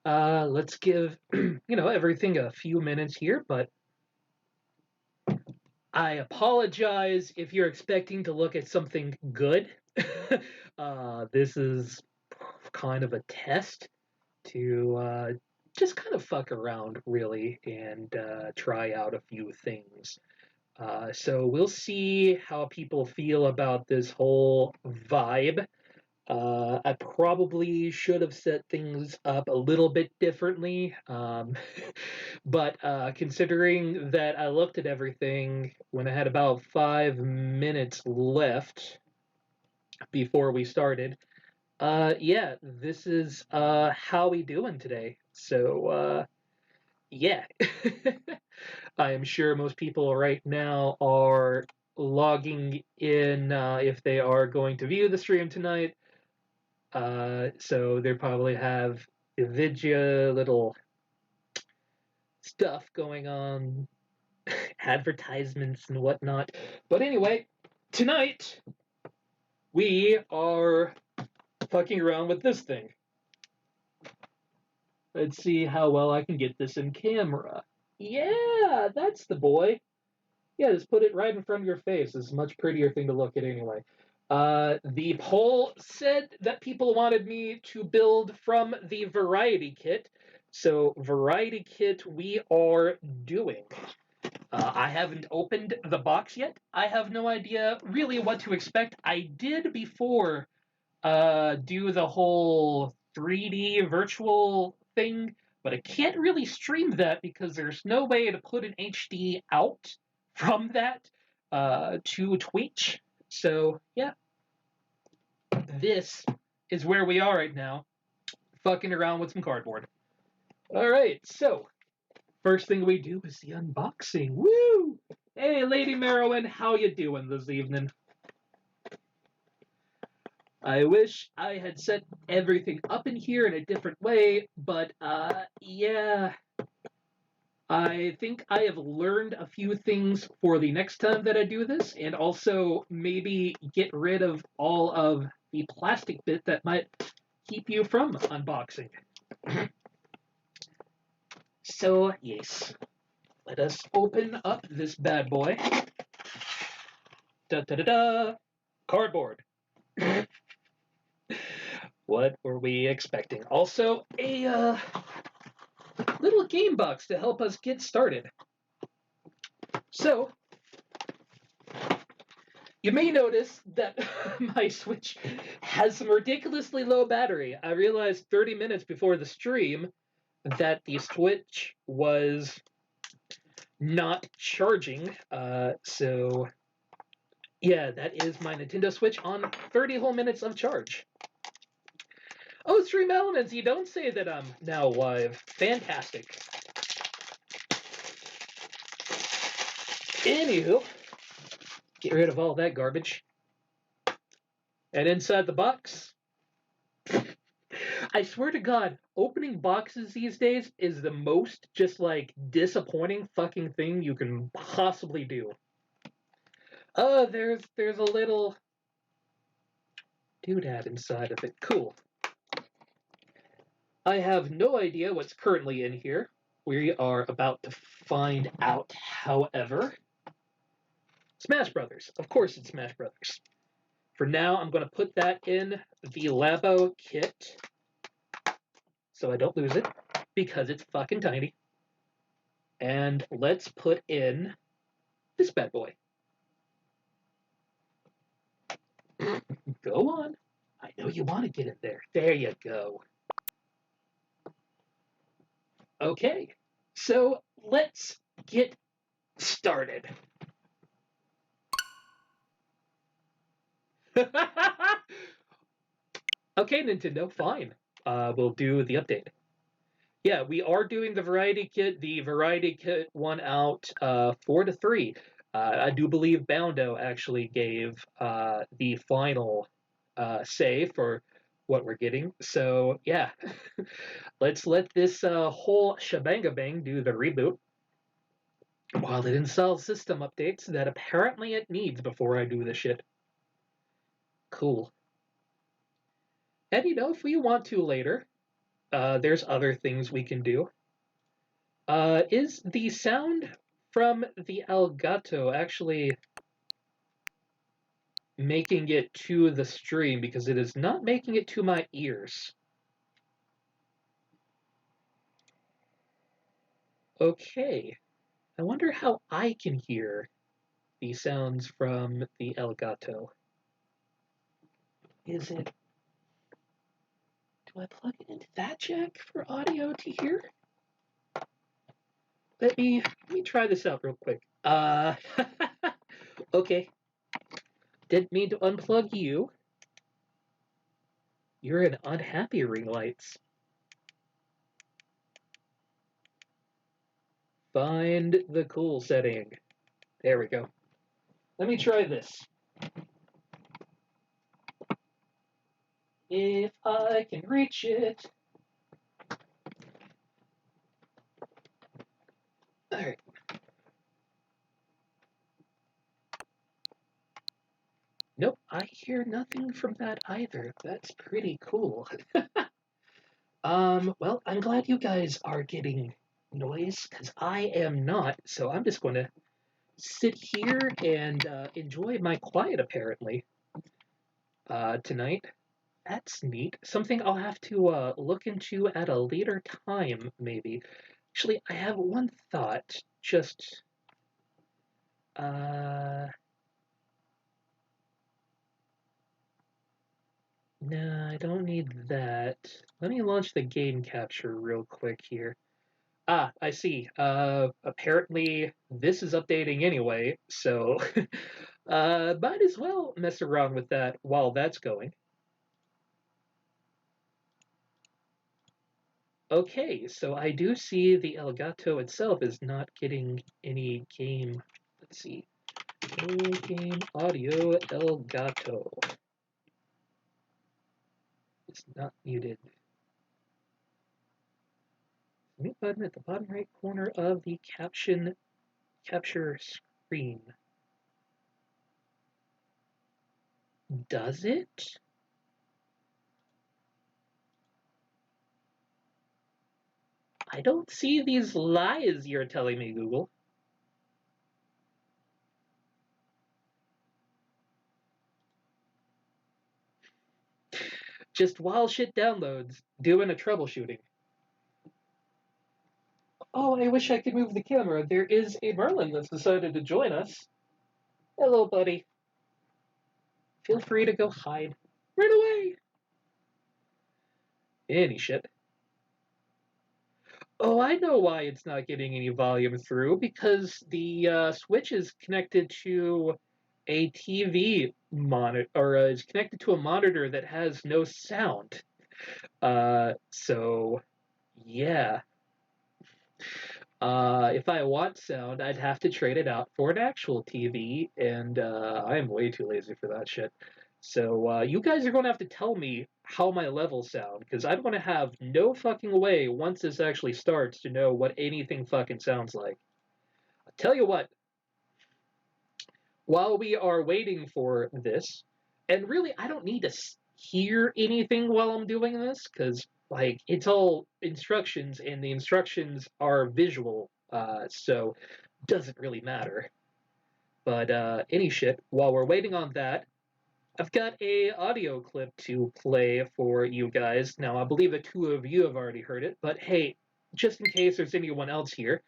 Let's give, everything a few minutes here, but I apologize if you're expecting to look at something good. This is kind of a test to just kind of fuck around, really, and try out a few things. So we'll see how people feel about this whole vibe. I probably should have set things up a little bit differently, but considering that I looked at everything when I had about 5 minutes left before we started, yeah, this is how we doing today. So, yeah, I am sure most people right now are logging in if they are going to view the stream tonight. So they probably have Nvidia little stuff going on, advertisements and whatnot. But anyway, tonight we are fucking around with this thing. Let's see how well I can get this in camera. Yeah, that's the boy. Yeah, just put it right in front of your face. It's a much prettier thing to look at anyway. The poll said that people wanted me to build from the variety kit. So, variety kit we are doing. I haven't opened the box yet. I have no idea really what to expect. I did before do the whole 3D virtual thing, but I can't really stream that because there's no way to put an HD out from that to Twitch. So, yeah, this is where we are right now, fucking around with some cardboard. All right, so first thing we do is the unboxing. Woo! Hey, Lady Merowyn, how you doing this evening? I wish I had set everything up in here in a different way, but yeah, I think I have learned a few things for the next time that I do this, and also maybe get rid of all of the plastic bit that might keep you from unboxing. So, yes, let us open up this bad boy. Da da da da! Cardboard. What were we expecting? Also, a little game box to help us get started. So, you may notice that my Switch has some ridiculously low battery. I realized 30 minutes before the stream that the Switch was not charging. So, yeah, that is my Nintendo Switch on 30 whole minutes of charge. Oh, Stream Elements, you don't say that I'm now live. Fantastic. Anywho, get rid of all that garbage. And inside the box, I swear to God, opening boxes these days is the most just like disappointing fucking thing you can possibly do. Oh, there's a little doodad inside of it. Cool. I have no idea what's currently in here. We are about to find out, however. Smash Brothers. Of course it's Smash Brothers. For now, I'm going to put that in the Labo kit so I don't lose it because it's fucking tiny. And let's put in this bad boy. Go on. I know you want to get in there. There you go. Okay, so let's get started. Okay, Nintendo, fine. We'll do the update. Yeah, we are doing the variety kit. The variety kit won out 4-3. I do believe Boundo actually gave the final say for what we're getting. So yeah, let's let this whole shebangabang do the reboot while it installs system updates that apparently it needs before I do this shit. Cool. And if we want to later, there's other things we can do. Is the sound from the Elgato actually making it to the stream? Because it is not making it to my ears. Okay. I wonder how I can hear the sounds from the Elgato. Is it... Do I plug it into that jack for audio to hear? Let me try this out real quick. Okay. Didn't mean to unplug you. You're in unhappy ring lights. Find the cool setting. There we go. Let me try this. If I can reach it. Alright. Nope, I hear nothing from that either. That's pretty cool. Well, I'm glad you guys are getting noise, because I am not, so I'm just going to sit here and enjoy my quiet, apparently, tonight. That's neat. Something I'll have to look into at a later time, maybe. Actually, I have one thought. Just, no, I don't need that. Let me launch the game capture real quick here. Ah, I see. Apparently this is updating anyway, so might as well mess around with that while that's going. Okay, so I do see the Elgato itself is not getting any game. Let's see. No game audio Elgato. It's not muted. Mute button at the bottom right corner of the capture screen. Does it? I don't see these lies you're telling me, Google. Just while shit downloads, doing a troubleshooting. Oh, I wish I could move the camera. There is a Merlin that's decided to join us. Hello, buddy. Feel free to go hide. Right away! Any shit. Oh, I know why it's not getting any volume through, because the Switch is connected to a TV monitor, or is connected to a monitor that has no sound. So, yeah. If I want sound, I'd have to trade it out for an actual TV, and I'm way too lazy for that shit. So you guys are going to have to tell me how my levels sound, because I'm going to have no fucking way once this actually starts to know what anything fucking sounds like. I'll tell you what, while we are waiting for this, and really I don't need to hear anything while I'm doing this, because like it's all instructions and the instructions are visual, so doesn't really matter. But any shit, while we're waiting on that, I've got a audio clip to play for you guys. Now I believe the two of you have already heard it, but hey, just in case there's anyone else here,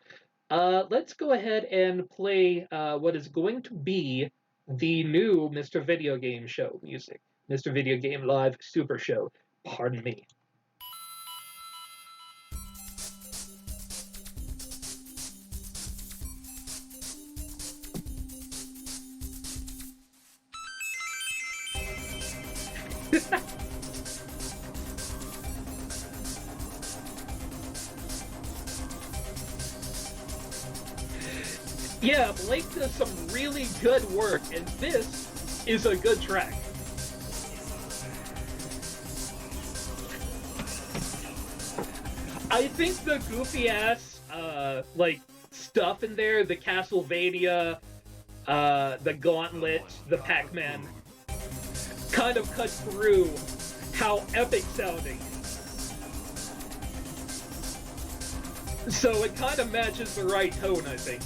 let's go ahead and play what is going to be the new Mr. Video Game Show music. Mr. Video Game Live Super Show. Pardon me. Yeah, Blake does some really good work, and this is a good track. I think the goofy ass like stuff in there, the Castlevania, the Gauntlet, the Pac-Man, kind of cuts through how epic sounding So it kind of matches the right tone, I think.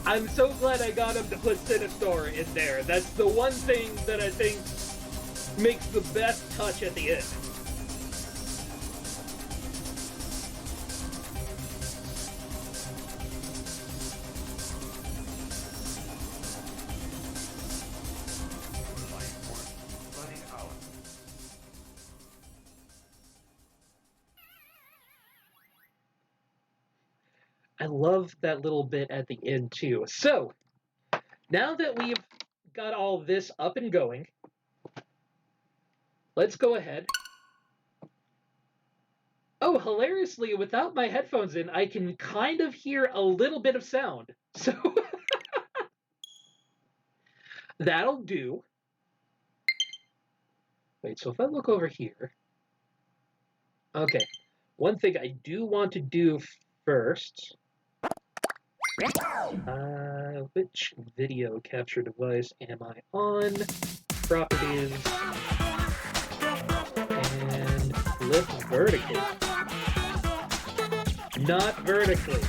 I'm so glad I got him to put Sinistar in there. That's the one thing that I think makes the best touch at the end. I love that little bit at the end too. So, now that we've got all this up and going, let's go ahead. Oh, hilariously, without my headphones in, I can kind of hear a little bit of sound. So, that'll do. Wait, so if I look over here. Okay, one thing I do want to do first. Which video capture device am I on? Properties. And lift vertically. Not vertically.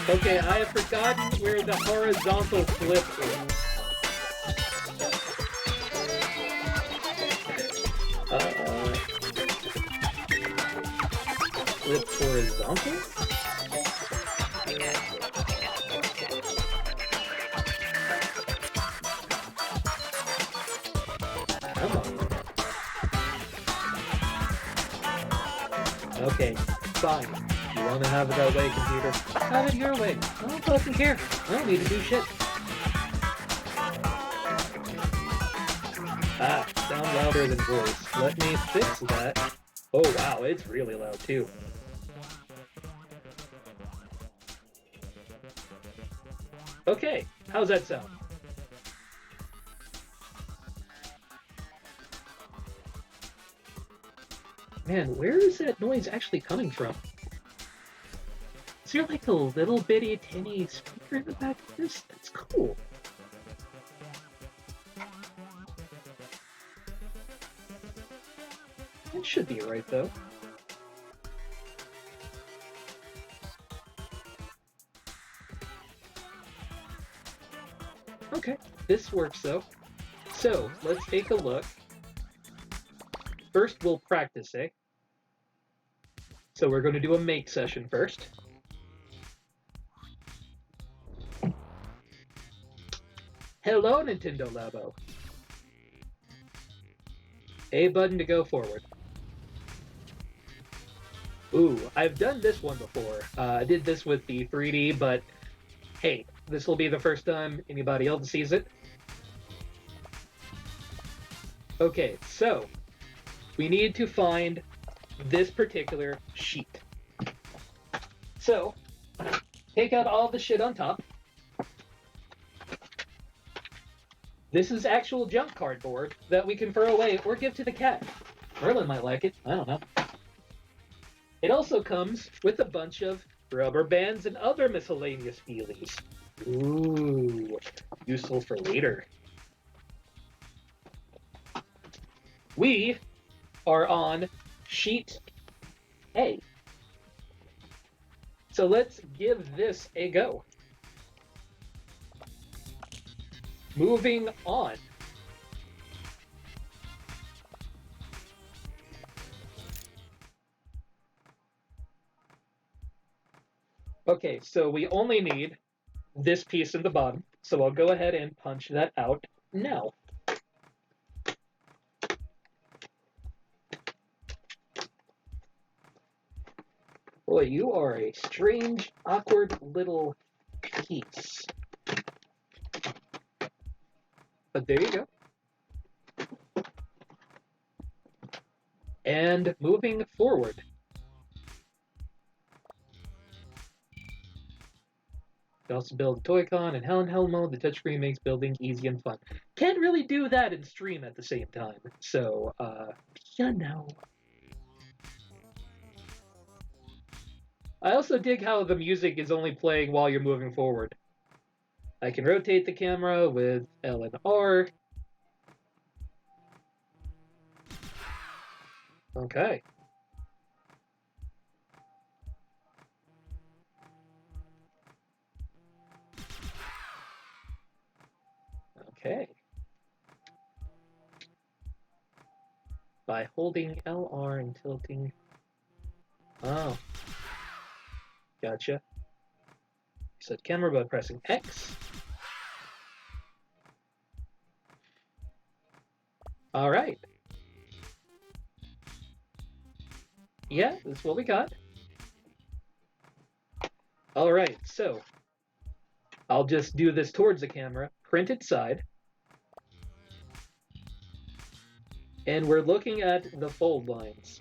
Okay, I have forgotten where the horizontal flip is. Flip horizontal? Come on. Okay, fine. You want to have it that way, computer? Have it your way. I don't fucking care. I don't need to do shit. Ah, sound louder than voice. Let me fix that. Oh wow, it's really loud too. Okay, how's that sound? Man, where is that noise actually coming from? Is there like a little bitty tinny speaker in the back of this? That's cool. That should be right though. Okay, this works though. So, let's take a look. First, we'll practice, eh? So we're going to do a make session first. Hello, Nintendo Labo. A button to go forward. Ooh, I've done this one before. I did this with the 3D, but hey, this will be the first time anybody else sees it. Okay, so we need to find this particular sheet. So, take out all the shit on top. This is actual junk cardboard that we can throw away or give to the cat. Merlin might like it, I don't know. It also comes with a bunch of rubber bands and other miscellaneous feelies. Ooh, useful for later. We are on sheet A. So let's give this a go. Moving on. Okay, so we only need this piece in the bottom. So I'll go ahead and punch that out now. Boy, you are a strange, awkward little piece. But there you go. And moving forward. You can also build a Toy-Con and handheld mode. The touchscreen makes building easy and fun. Can't really do that in stream at the same time. So, you know. I also dig how the music is only playing while you're moving forward. I can rotate the camera with L and R. Okay. Okay. By holding LR and tilting. Oh. Gotcha. Set camera by pressing X. All right. Yeah, that's what we got. All right, so I'll just do this towards the camera, printed side, and we're looking at the fold lines.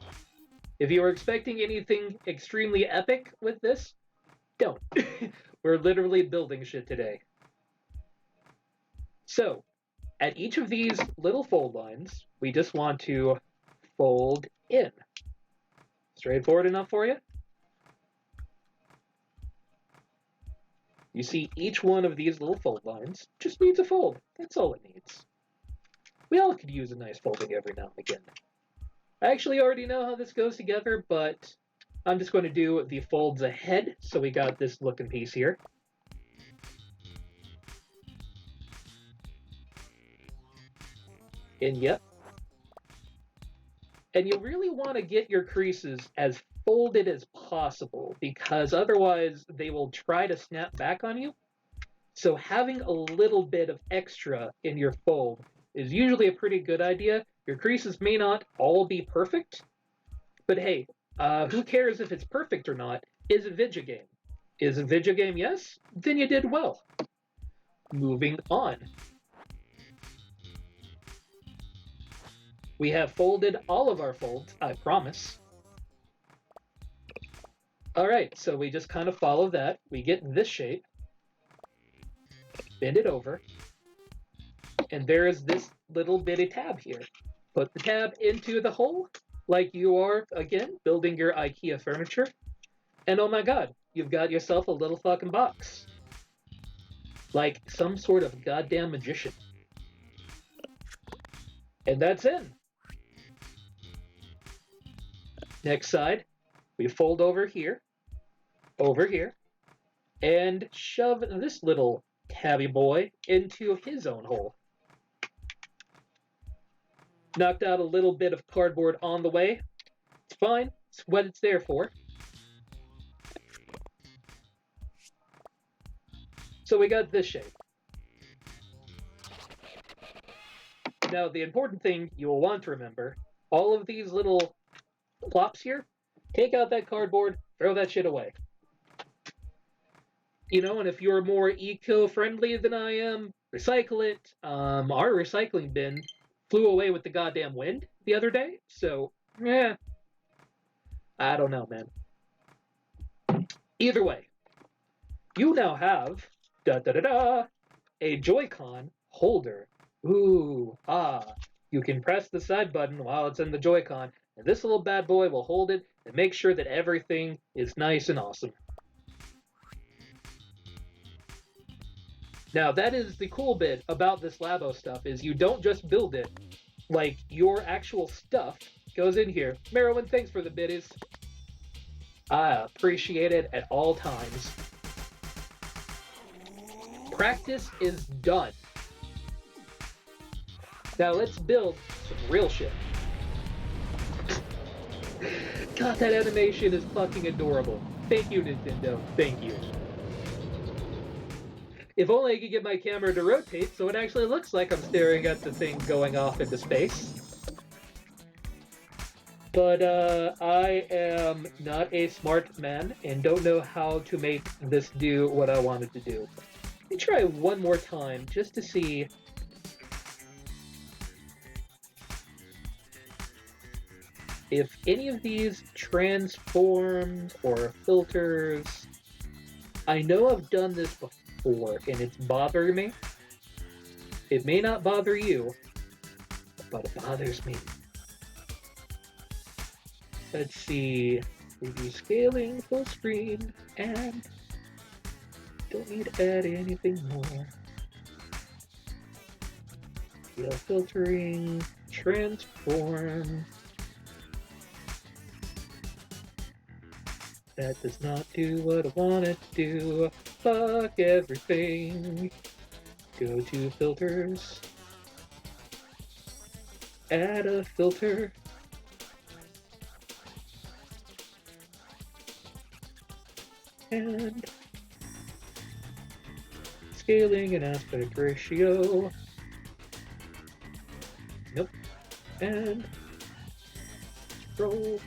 If you were expecting anything extremely epic with this, don't. We're literally building shit today. So, at each of these little fold lines, we just want to fold in. Straightforward enough for you? You see, each one of these little fold lines just needs a fold. That's all it needs. We all could use a nice folding every now and again. I actually already know how this goes together, but I'm just going to do the folds ahead, so we got this looking piece here. And yep. And you really want to get your creases as folded as possible, because otherwise they will try to snap back on you. So having a little bit of extra in your fold is usually a pretty good idea. Your creases may not all be perfect, but hey, who cares if it's perfect or not? Is it video game? Is it video game? Yes? Then you did well. Moving on. We have folded all of our folds, I promise. All right, so we just kind of follow that. We get this shape. Bend it over. And there is this little bitty tab here. Put the tab into the hole like you are, again, building your IKEA furniture. And oh my god, you've got yourself a little fucking box. Like some sort of goddamn magician. And that's in. Next side, we fold over here, and shove this little tabby boy into his own hole. Knocked out a little bit of cardboard on the way. It's fine. It's what it's there for. So we got this shape. Now, the important thing you will want to remember, all of these little plops here, take out that cardboard, throw that shit away. You know, and if you're more eco-friendly than I am, recycle it. Our recycling bin flew away with the goddamn wind the other day, so, I don't know, man. Either way, you now have, a Joy-Con holder. Ooh, you can press the side button while it's in the Joy-Con, and this little bad boy will hold it and make sure that everything is nice and awesome. Now, that is the cool bit about this Labo stuff, is you don't just build it, like, your actual stuff goes in here. Merowyn, thanks for the biddies. I appreciate it at all times. Practice is done. Now let's build some real shit. God, that animation is fucking adorable. Thank you, Nintendo. Thank you. If only I could get my camera to rotate so it actually looks like I'm staring at the thing going off into space. But I am not a smart man and don't know how to make this do what I wanted to do. Let me try one more time just to see. If any of these transforms or filters. I know I've done this before, and it's bothering me. It may not bother you, but it bothers me. Let's see. Review scaling, full screen, and don't need to add anything more. Yeah, filtering, transform. That does not do what I want it to do. Fuck everything. Go to filters. Add a filter. And scaling and aspect ratio. Nope. And scroll.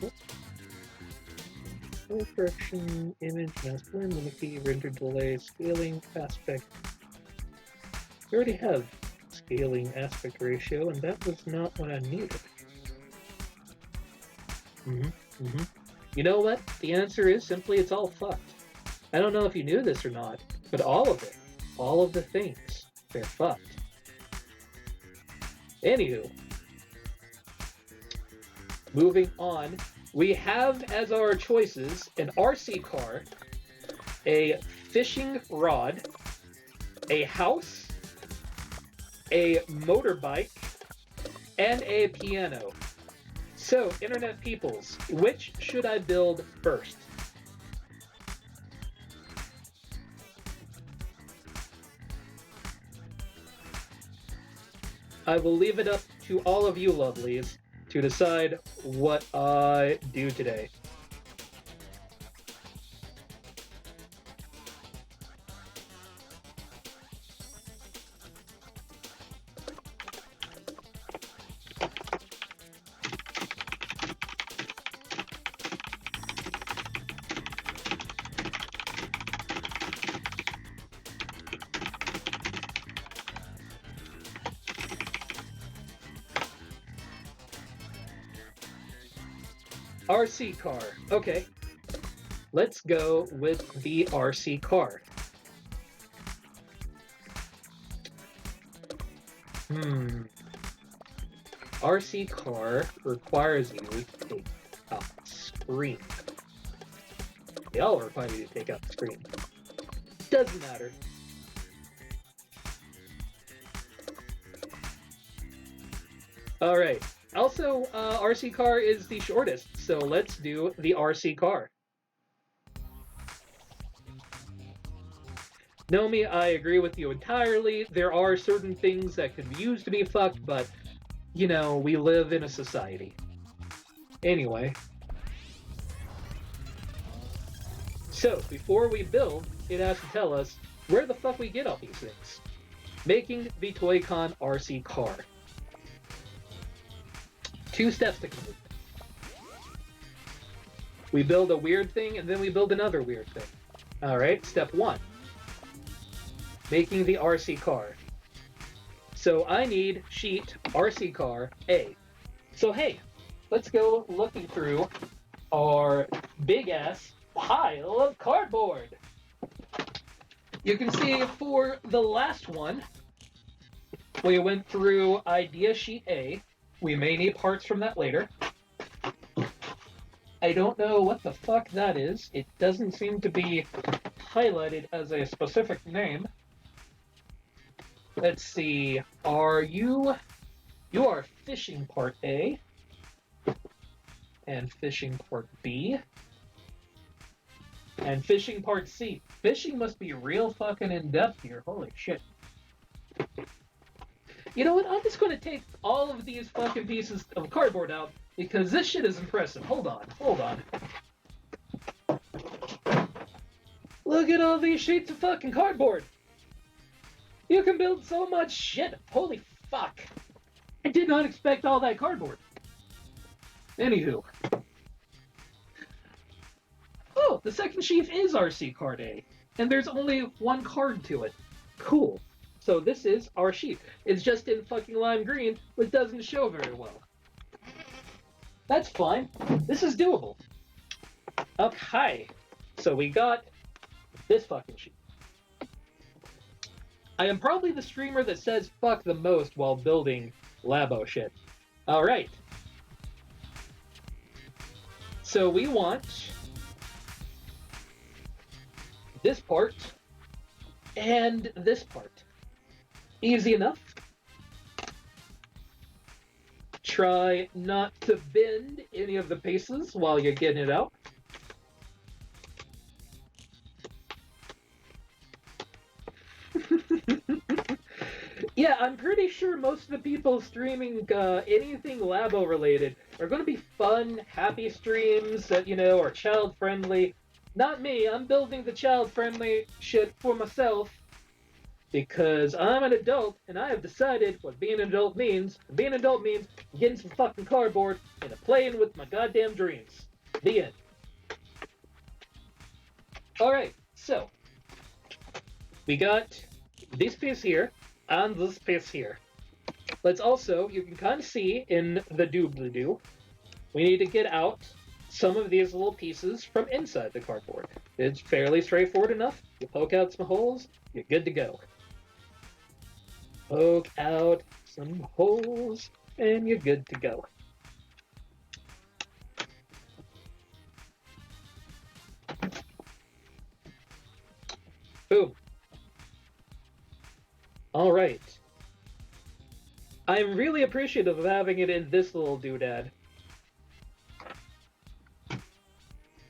Nope. No correction, image, mask blend, mimicry, render delay, scaling, aspect. We already have scaling aspect ratio, and that was not what I needed. You know what? The answer is simply it's all fucked. I don't know if you knew this or not, but all of it, all of the things, they're fucked. Anywho, moving on, we have as our choices an RC car, a fishing rod, a house, a motorbike, and a piano. So, internet peoples, which should I build first? I will leave it up to all of you lovelies to decide what I do today. RC car. Okay. Let's go with the RC car. RC car requires you to take out the screen. They all require you to take out the screen. Doesn't matter. Alright. Also, RC car is the shortest, so let's do the RC car. Nomi, I agree with you entirely. There are certain things that could be used to be fucked, but, you know, we live in a society. Anyway. So, before we build, it has to tell us where the fuck we get all these things. Making the Toy-Con RC car. 2 steps to complete. We build a weird thing, and then we build another weird thing. Alright, step 1. Making the RC car. So I need sheet RC car A. So hey, let's go looking through our big-ass pile of cardboard. You can see for the last one, we went through idea sheet A. We may need parts from that later. I don't know what the fuck that is. It doesn't seem to be highlighted as a specific name. Let's see. You are fishing part A. And fishing part B. And fishing part C. Fishing must be real fucking in-depth here. Holy shit. You know what? I'm just going to take all of these fucking pieces of cardboard out because this shit is impressive. Hold on. Look at all these sheets of fucking cardboard. You can build so much shit. Holy fuck. I did not expect all that cardboard. Anywho. Oh, the second sheet is RC card A. And there's only one card to it. Cool. So this is our sheet. It's just in fucking lime green, which doesn't show very well. That's fine. This is doable. Up high. So we got this fucking sheet. I am probably the streamer that says fuck the most while building Labo shit. Alright. So we want this part and this part. Easy enough. Try not to bend any of the pieces while you're getting it out. Yeah, I'm pretty sure most of the people streaming anything Labo related are going to be fun, happy streams that, you know, are child friendly. Not me, I'm building the child friendly shit for myself because I'm an adult and I have decided what being an adult means. And being an adult means getting some fucking cardboard and playing with my goddamn dreams. The end. Alright, so we got this piece here and this piece here. Let's also, you can kind of see in the doobly-doo, we need to get out some of these little pieces from inside the cardboard. It's fairly straightforward enough. You poke out some holes, you're good to go. Poke out some holes, and you're good to go. Boom. All right. I'm really appreciative of having it in this little doodad.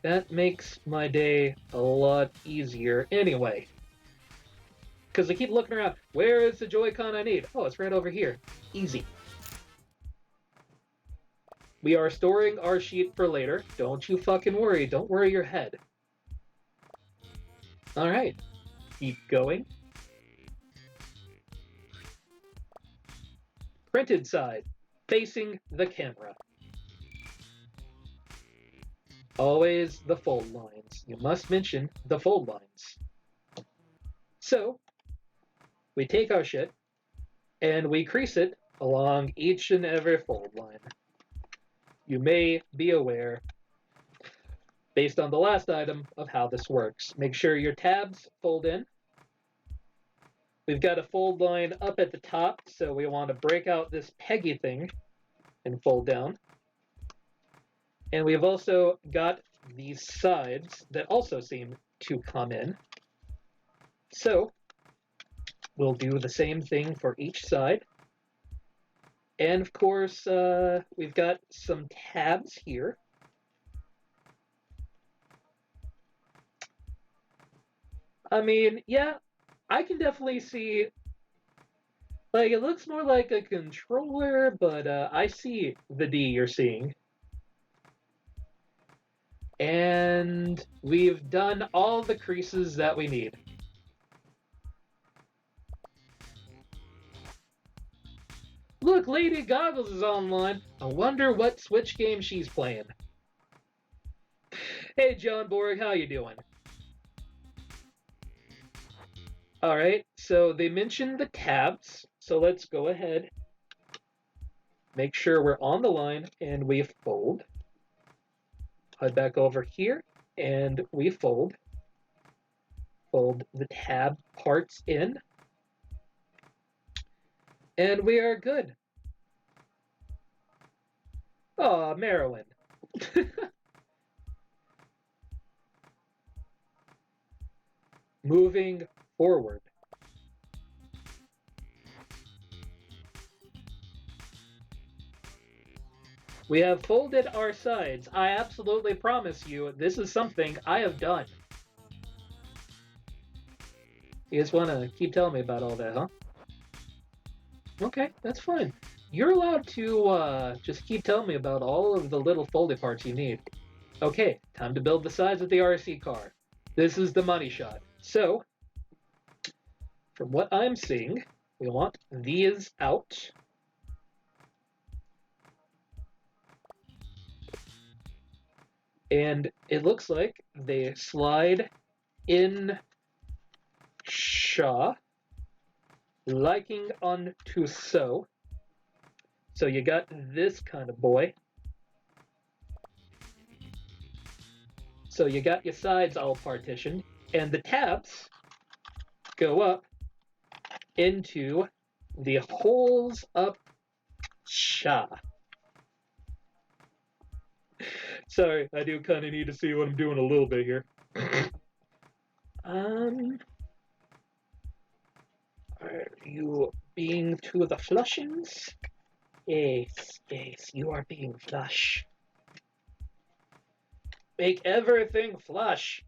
That makes my day a lot easier anyway. Because I keep looking around. Where is the Joy-Con I need? Oh, it's right over here. Easy. We are storing our sheet for later. Don't you fucking worry. Don't worry your head. Alright. Keep going. Printed side. Facing the camera. Always the fold lines. You must mention the fold lines. So, we take our shit, and we crease it along each and every fold line. You may be aware, based on the last item, of how this works. Make sure your tabs fold in. We've got a fold line up at the top, so we want to break out this peggy thing and fold down. And we've also got these sides that also seem to come in. So, we'll do the same thing for each side. And of course, we've got some tabs here. I mean, yeah, I can definitely see, like, it looks more like a controller, but I see the D you're seeing. And we've done all the creases that we need. Look, Lady Goggles is online. I wonder what Switch game she's playing. Hey, John Borg, how you doing? Alright, so they mentioned the tabs, so let's go ahead. Make sure we're on the line, and we fold. Head back over here, and we fold. Fold the tab parts in. And we are good. Aw, Marilyn. Moving forward. We have folded our sides. I absolutely promise you, this is something I have done. You just want to keep telling me about all that, huh? Okay, that's fine. You're allowed to just keep telling me about all of the little folded parts you need. Okay, time to build the sides of the RC car. This is the money shot. So, from what I'm seeing, we want these out. And it looks like they slide in Shaw, liking unto so. So you got this kind of boy. So you got your sides all partitioned, and the tabs go up into the holes up cha. Sorry, I do kind of need to see what I'm doing a little bit here. Are you being to the flushings? Yes, yes, you are being flush. Make everything flush.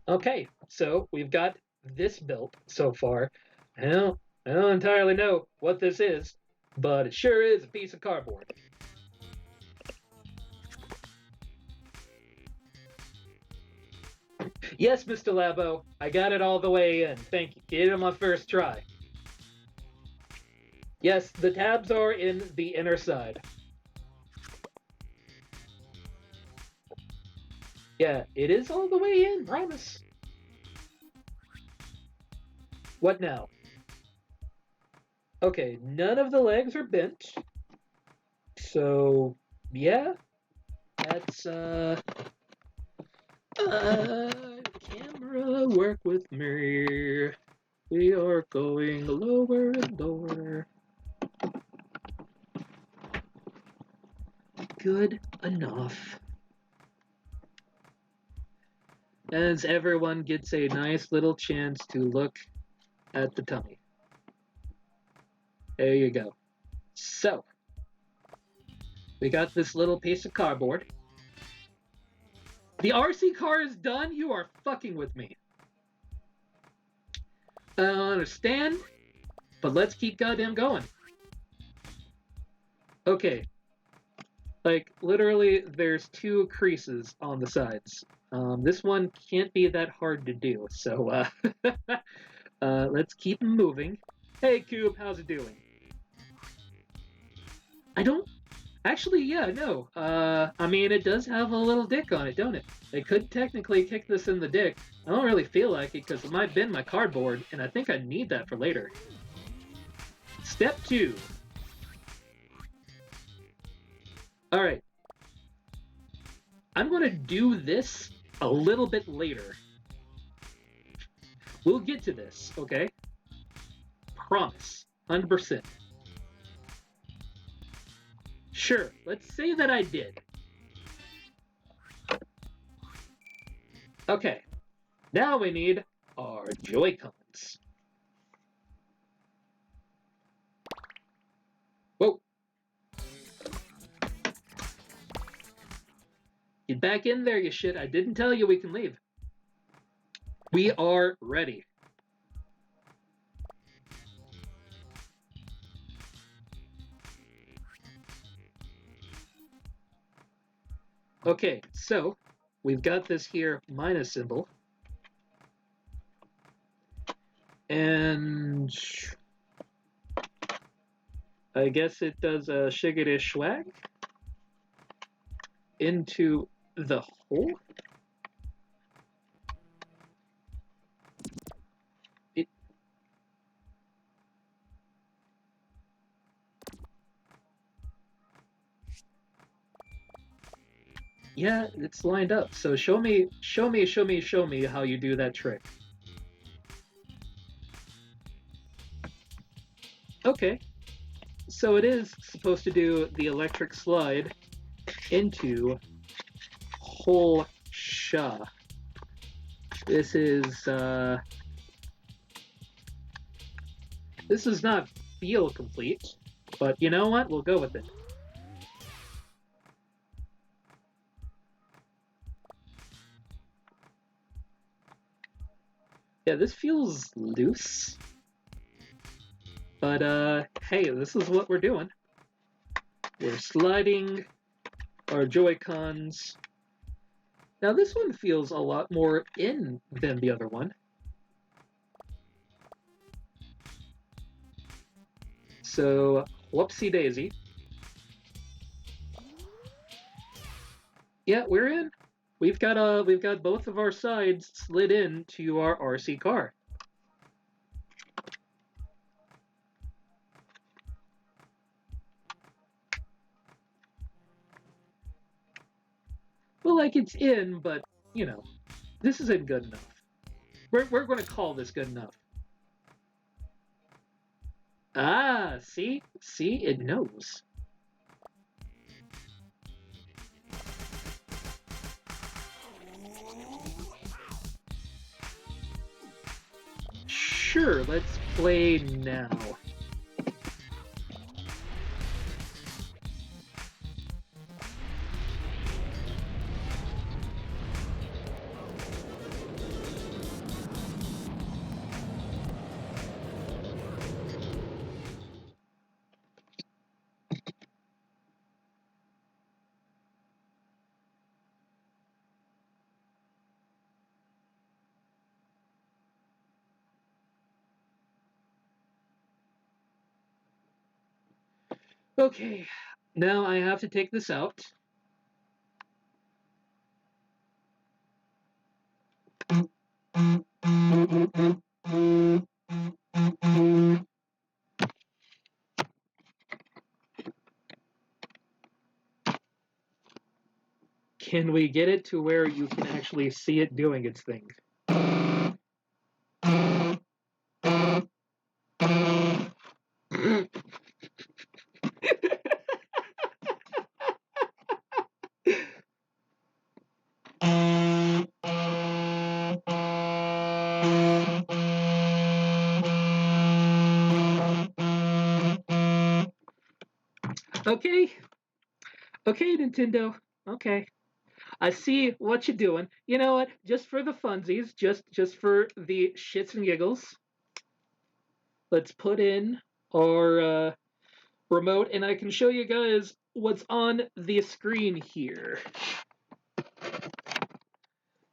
Okay, so we've got this built so far. I don't entirely know what this is, but it sure is a piece of cardboard. Yes, Mr. Labo, I got it all the way in. Thank you. Did it on my first try. Yes, the tabs are in the inner side. Yeah, it is all the way in, promise. What now? Okay, none of the legs are bent. So, yeah, that's, camera, work with me. We are going lower and lower. Good enough. As everyone gets a nice little chance to look at the tummy. There you go. So, we got this little piece of cardboard. The RC car is done? You are fucking with me. I don't understand, but let's keep goddamn going. Okay. Like, literally, there's 2 creases on the sides. This one can't be that hard to do, so, let's keep moving. Hey, Cube, how's it doing? I don't... Actually, yeah, no. I mean, it does have a little dick on it, don't it? They could technically kick this in the dick. I don't really feel like it because it might bend my cardboard, and I think I need that for later. Step 2. Alright. I'm going to do this a little bit later. We'll get to this, okay? Promise. 100%. Sure, let's say that I did. Okay. Now we need our Joy-Cons. Whoa. Get back in there, you shit. I didn't tell you we can leave. We are ready. Okay, so we've got this here minus symbol. And I guess it does a shiggity swag into the hole. Yeah, it's lined up. So show me how you do that trick. Okay. So it is supposed to do the electric slide into hole sha. This is this does not feel complete, but you know what? We'll go with it. Yeah, this feels loose. But, hey, this is what we're doing. We're sliding our Joy-Cons. Now, this one feels a lot more in than the other one. So, whoopsie-daisy. Yeah, we're in. we've got both of our sides slid in to our RC car. Well, like it's in, but you know, this isn't good enough. We're going to call this good enough. Ah, see, it knows. Sure, let's play now. Okay, now I have to take this out. Can we get it to where you can actually see it doing its thing? Okay, okay, Nintendo. Okay, I see what you're doing. You know what? Just for the funsies, just for the shits and giggles, let's put in our remote, and I can show you guys what's on the screen here.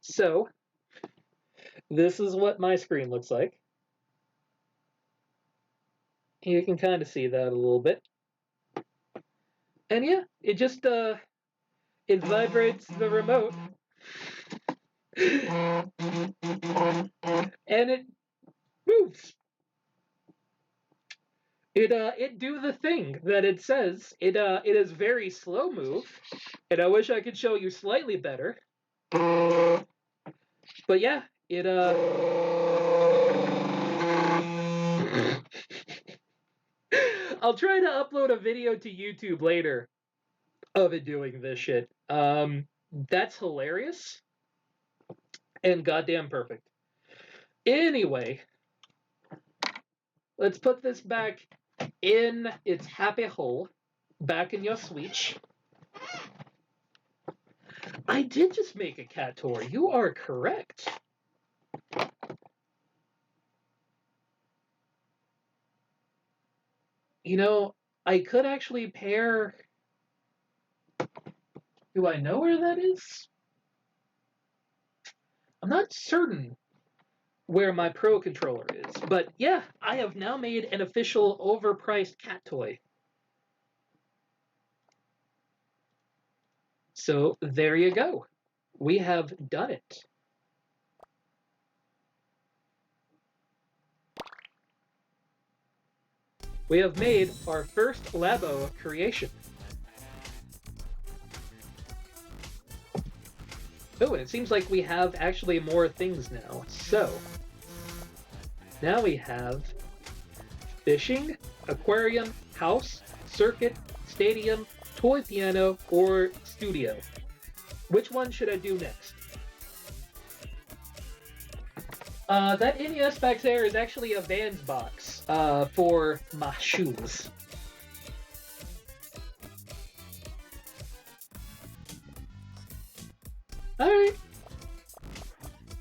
So, this is what my screen looks like. You can kind of see that a little bit. And yeah, it just it vibrates the remote and it moves. It do the thing that it says. It is very slow move, and I wish I could show you slightly better. But yeah, it I'll try to upload a video to YouTube later of it doing this shit. That's hilarious and goddamn perfect. Anyway, let's put this back in its happy hole, back in your Switch. I did just make a cat toy. You are correct. You know, I could actually pair. Do I know where that is? I'm not certain where my Pro controller is, but yeah, I have now made an official overpriced cat toy. So there you go. We have done it. We have made our first Labo creation. Oh, and it seems like we have actually more things now. So, now we have fishing, aquarium, house, circuit, stadium, toy piano, or studio. Which one should I do next? That NES back there is actually a Vans box for my shoes. Alright.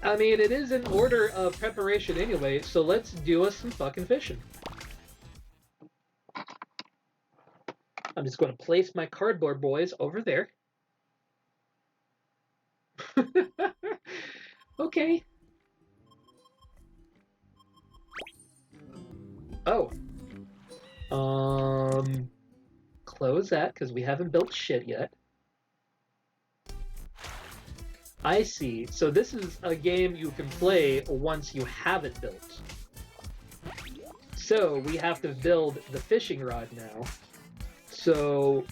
I mean, it is in order of preparation anyway, so let's do us some fucking fishing. I'm just going to place my cardboard boys over there. Okay. Oh. Close that, because we haven't built shit yet. I see. So this is a game you can play once you have it built. So we have to build the fishing rod now. So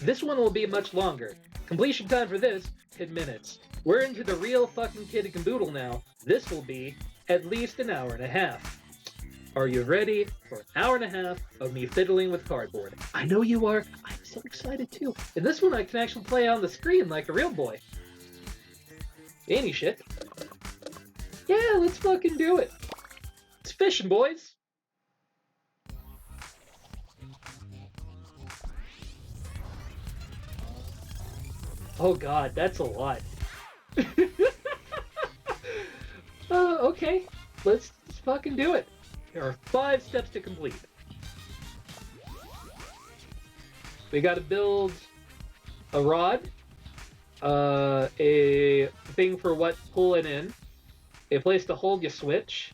this one will be much longer. Completion time for this, 10 minutes. We're into the real fucking kid and caboodle now. This will be at least an hour and a half. Are you ready for an hour and a half of me fiddling with cardboard? I know you are. I'm so excited too. And this one I can actually play on the screen like a real boy. Any shit. Yeah, let's fucking do it. It's fishing, boys. Oh god, that's a lot. Okay, let's fucking do it. There are 5 steps to complete. We gotta build a rod, a thing for what pulling in, a place to hold your switch.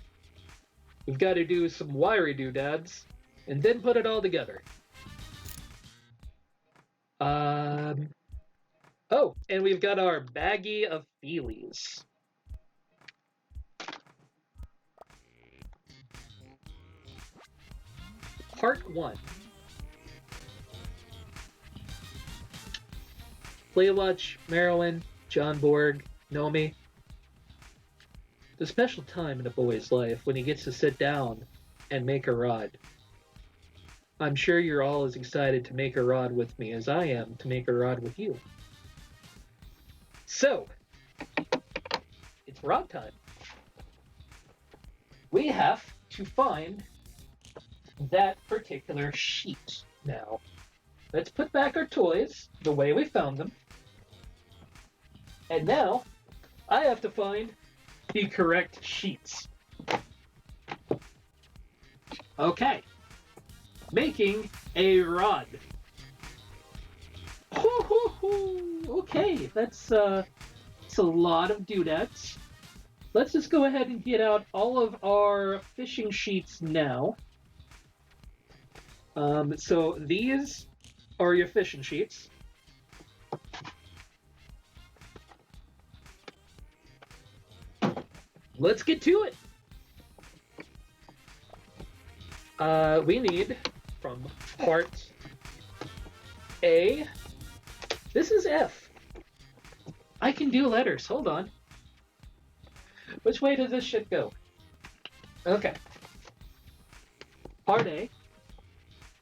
We've got to do some wiry doodads, and then put it all together. Oh, and we've got our baggie of feelies. Part 1. Playwatch, Marilyn, John Borg, Nomi. The special time in a boy's life when he gets to sit down and make a rod. I'm sure you're all as excited to make a rod with me as I am to make a rod with you. So, it's rod time. We have to find that particular sheet now. Let's put back our toys the way we found them. And now, I have to find the correct sheets. Okay. Making a rod. Okay, that's a lot of doodads. Let's just go ahead and get out all of our fishing sheets now. So these are your fishing sheets. Let's get to it. We need from part A. This is F. I can do letters. Hold on. Which way does this shit go? Okay. Part A.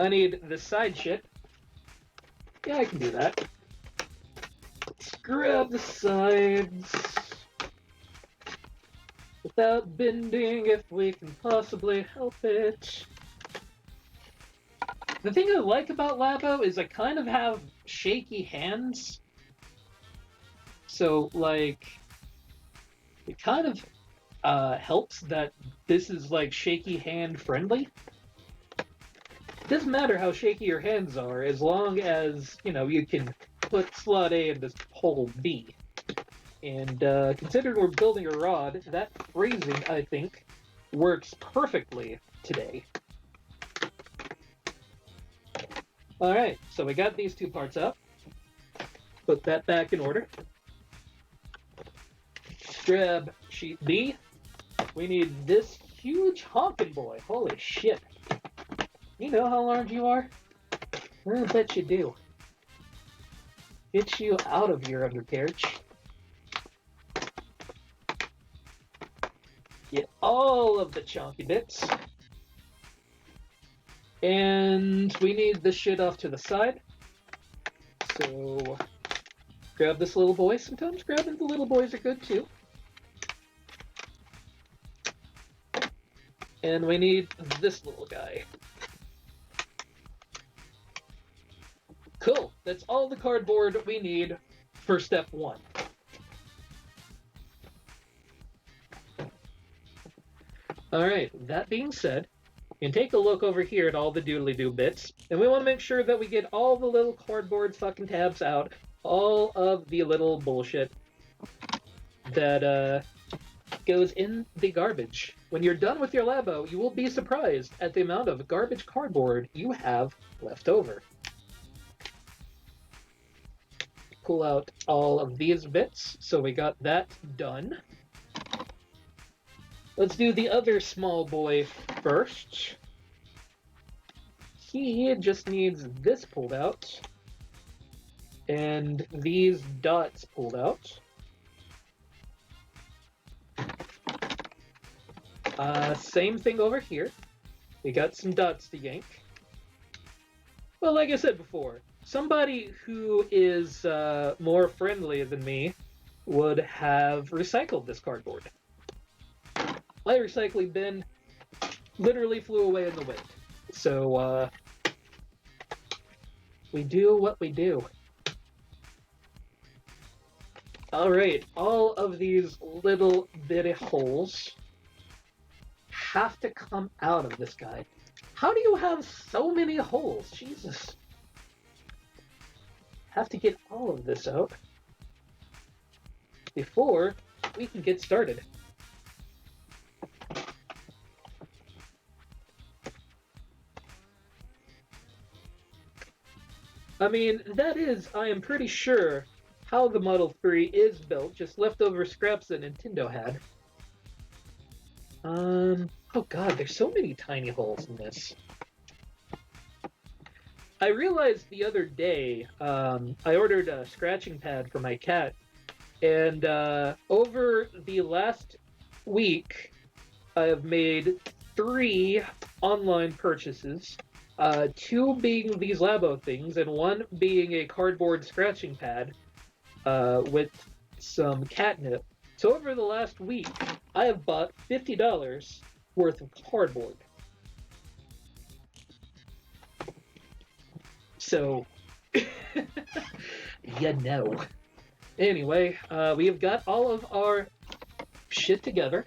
I need the side shit. Yeah, I can do that. Let's grab the sides. Without bending if we can possibly help it. The thing I like about Labo is I kind of have shaky hands. So, like, it kind of helps that this is, like, shaky hand friendly. It doesn't matter how shaky your hands are, as long as, you know, you can put slot A into hole B. And considering we're building a rod, that phrasing, I think, works perfectly today. Alright, so we got these 2 parts up. Put that back in order. Grab sheet B. We need this huge honkin' boy. Holy shit. You know how large you are? I bet you do. Get you out of your undercarriage. Get all of the chunky bits. And we need this shit off to the side. So grab this little boy. Sometimes grabbing the little boys are good too. And we need this little guy. Cool. That's all the cardboard we need for step 1. Alright, that being said, you can take a look over here at all the doodly-doo bits, and we want to make sure that we get all the little cardboard fucking tabs out, all of the little bullshit that goes in the garbage. When you're done with your Labo, you will be surprised at the amount of garbage cardboard you have left over. pull out all of these bits. So we got that done. Let's do the other small boy first. He just needs this pulled out. And these dots pulled out. Same thing over here. We got some dots to yank. Well, like I said before, somebody who is more friendly than me would have recycled this cardboard. My recycling bin literally flew away in the wind. So, we do what we do. Alright, all of these little bitty holes have to come out of this guy. How do you have so many holes? Jesus. Have to get all of this out before we can get started. I mean, that is, I am pretty sure, how the Model 3 is built, just leftover scraps that Nintendo had. Oh god, there's so many tiny holes in this. I realized the other day, I ordered a scratching pad for my cat, and over the last week, I have made 3 online purchases, 2 being these Labo things, and 1 being a cardboard scratching pad with some catnip. So over the last week, I have bought $50 worth of cardboard. So, you know. Anyway, we have got all of our shit together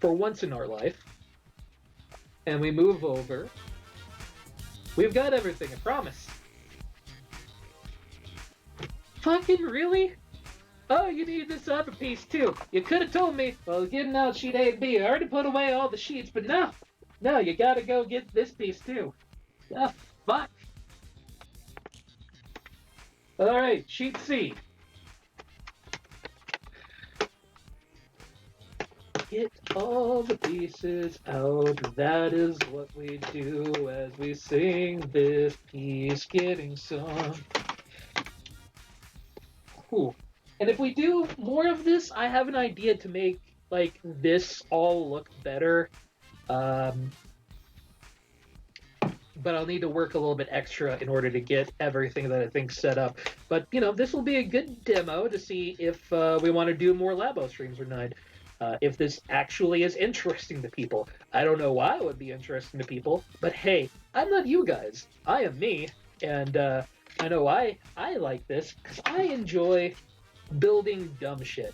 for once in our life. And we move over. We've got everything, I promise. Fucking really? Oh, you need this other piece too. You could have told me, well, getting out sheet A and B. I already put away all the sheets, but no. No, you gotta go get this piece too. Ah, fuck. Alright, sheet C. Get all the pieces out. That is what we do as we sing this piece, getting some. Cool. And if we do more of this, I have an idea to make like this all look better. But I'll need to work a little bit extra in order to get everything that I think set up. But, you know, this will be a good demo to see if we want to do more Labo streams or not. If this actually is interesting to people. I don't know why it would be interesting to people, but hey, I'm not you guys. I am me, and I know I like this because I enjoy building dumb shit.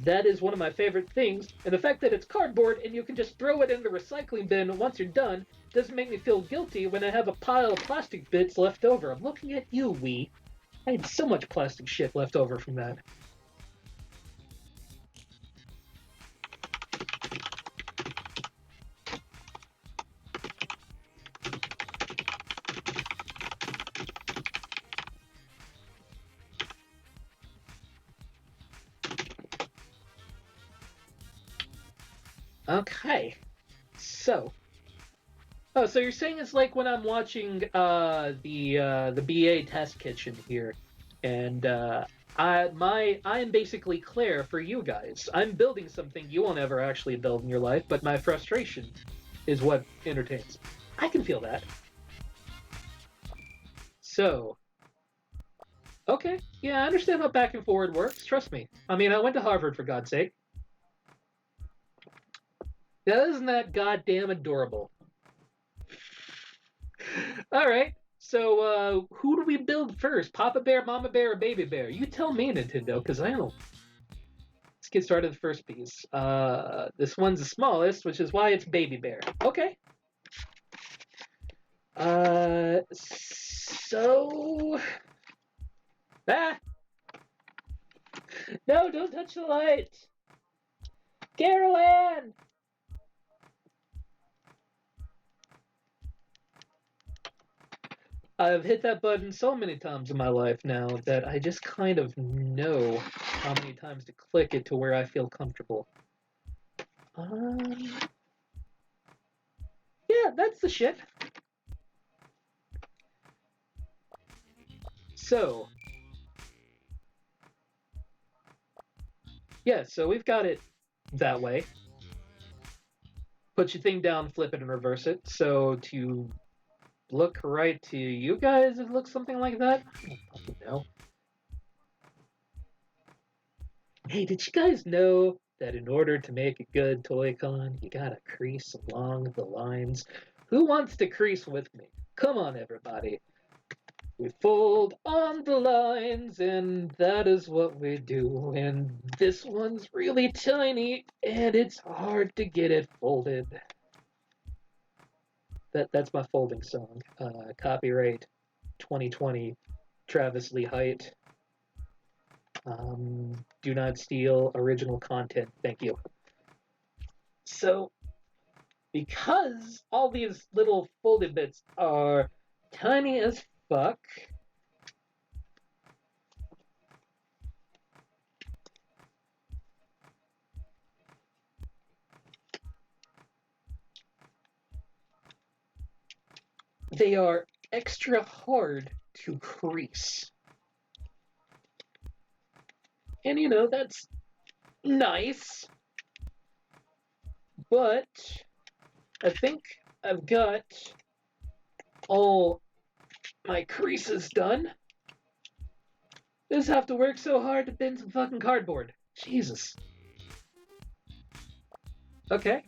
That is one of my favorite things, and the fact that it's cardboard and you can just throw it in the recycling bin once you're done doesn't make me feel guilty when I have a pile of plastic bits left over. I'm looking at you, Wii. I had so much plastic shit left over from that. Okay, so. Oh, so you're saying it's like when I'm watching the BA test kitchen here, and I am basically Claire for you guys. I'm building something you won't ever actually build in your life, but my frustration is what entertains. I can feel that. So, okay, yeah, I understand how back and forward works. Trust me. I mean, I went to Harvard for God's sake. Now, isn't that goddamn adorable? All right. So, who do we build first? Papa Bear, Mama Bear, or Baby Bear? You tell me, Nintendo, because I don't. Let's get started with the first piece. This one's the smallest, which is why it's Baby Bear. Okay. So. Ah! No, don't touch the light! Carolyn! I've hit that button so many times in my life now that I just kind of know how many times to click it to where I feel comfortable. Um, yeah, that's the shit. So, yeah, so we've got it that way. Put your thing down, flip it, and reverse it. So to look right to you guys, it looks something like that. I don't fucking know. Hey, did you guys know that in order to make a good Toy-Con, you gotta crease along the lines? Who wants to crease with me? Come on, everybody. We fold on the lines, and that is what we do. And this one's really tiny, and it's hard to get it folded. That's my folding song. Copyright 2020, Travis Lee Height. Do not steal original content. Thank you. So, because all these little folded bits are tiny as fuck, they are extra hard to crease. And you know, that's nice, but I think I've got all my creases done. Just have to work so hard to bend some fucking cardboard. Jesus. Okay.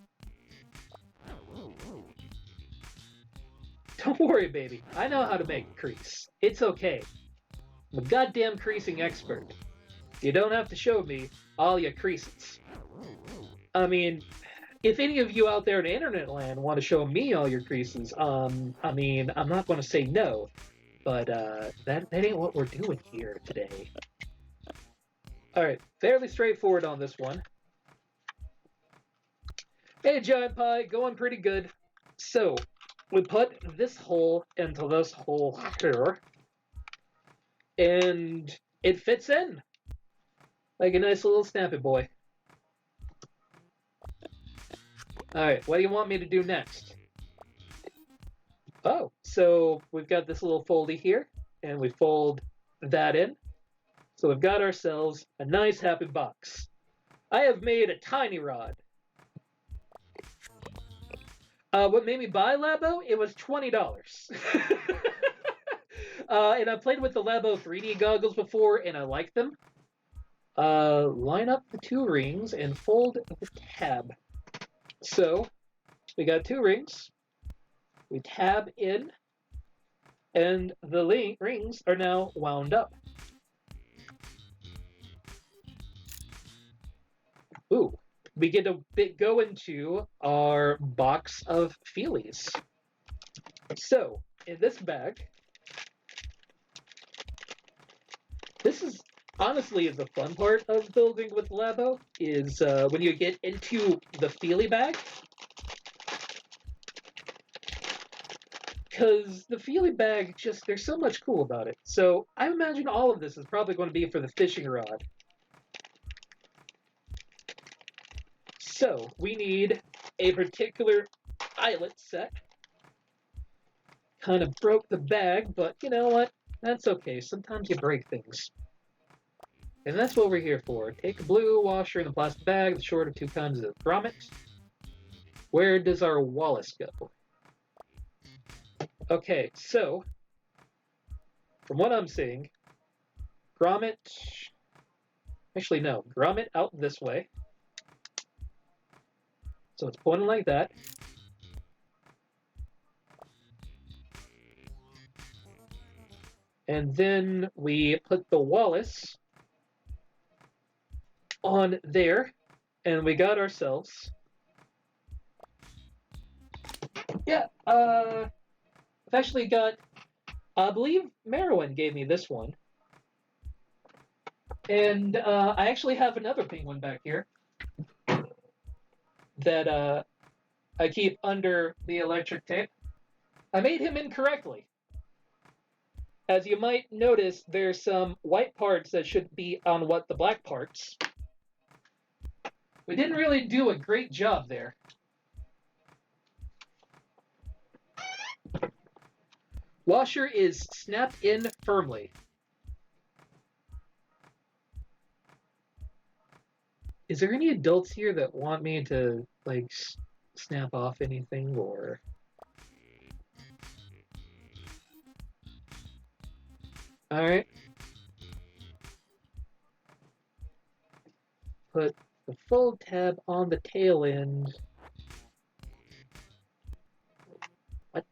Don't worry, baby. I know how to make a crease. It's okay. I'm a goddamn creasing expert. You don't have to show me all your creases. I mean, if any of you out there in internet land want to show me all your creases, I mean, I'm not going to say no, but that ain't what we're doing here today. All right, fairly straightforward on this one. Hey, Giant Pie, going pretty good. So, we put this hole into this hole here, and it fits in like a nice little snappy boy. All right, what do you want me to do next? Oh, so we've got this little foldy here, and we fold that in. So we've got ourselves a nice happy box. I have made a tiny rod. What made me buy Labo? It was $20. And I played with the Labo 3D goggles before, and I like them. Line up the two rings and fold the tab. So we got two rings. We tab in, and the rings are now wound up. Ooh, we get to go into our box of feelies. So in this bag, this is honestly the fun part of building with Labo is when you get into the feely bag. Because the feely bag, just, there's so much cool about it. So I imagine all of this is probably going to be for the fishing rod. So we need a particular eyelet set. Kind of broke the bag, but you know what? That's okay. Sometimes you break things. And that's what we're here for. Take a blue washer in a plastic bag, the short of 2 kinds of grommet. Where does our Wallace go? Okay, so from what I'm seeing, grommet. Actually, no, grommet out this way. So it's pointing like that. And then we put the Wallace on there, and we got ourselves. Yeah, I've actually got, I believe Merowyn gave me this one. And I actually have another penguin back here that I keep under the electric tape. I made him incorrectly. As you might notice, there's some white parts that should be on the black parts. We didn't really do a great job there. Washer is snapped in firmly. Is there any adults here that want me to, like, snap off anything, or... Alright. Put the fold tab on the tail end. What?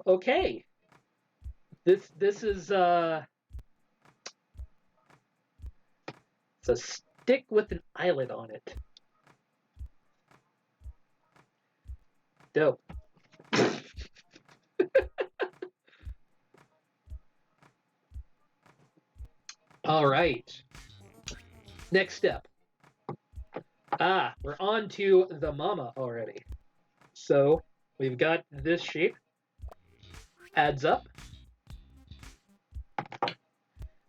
Okay. This is, it's a stick with an eyelet on it. Dope. All right. Next step. We're on to the mama already. So we've got this shape. Adds up.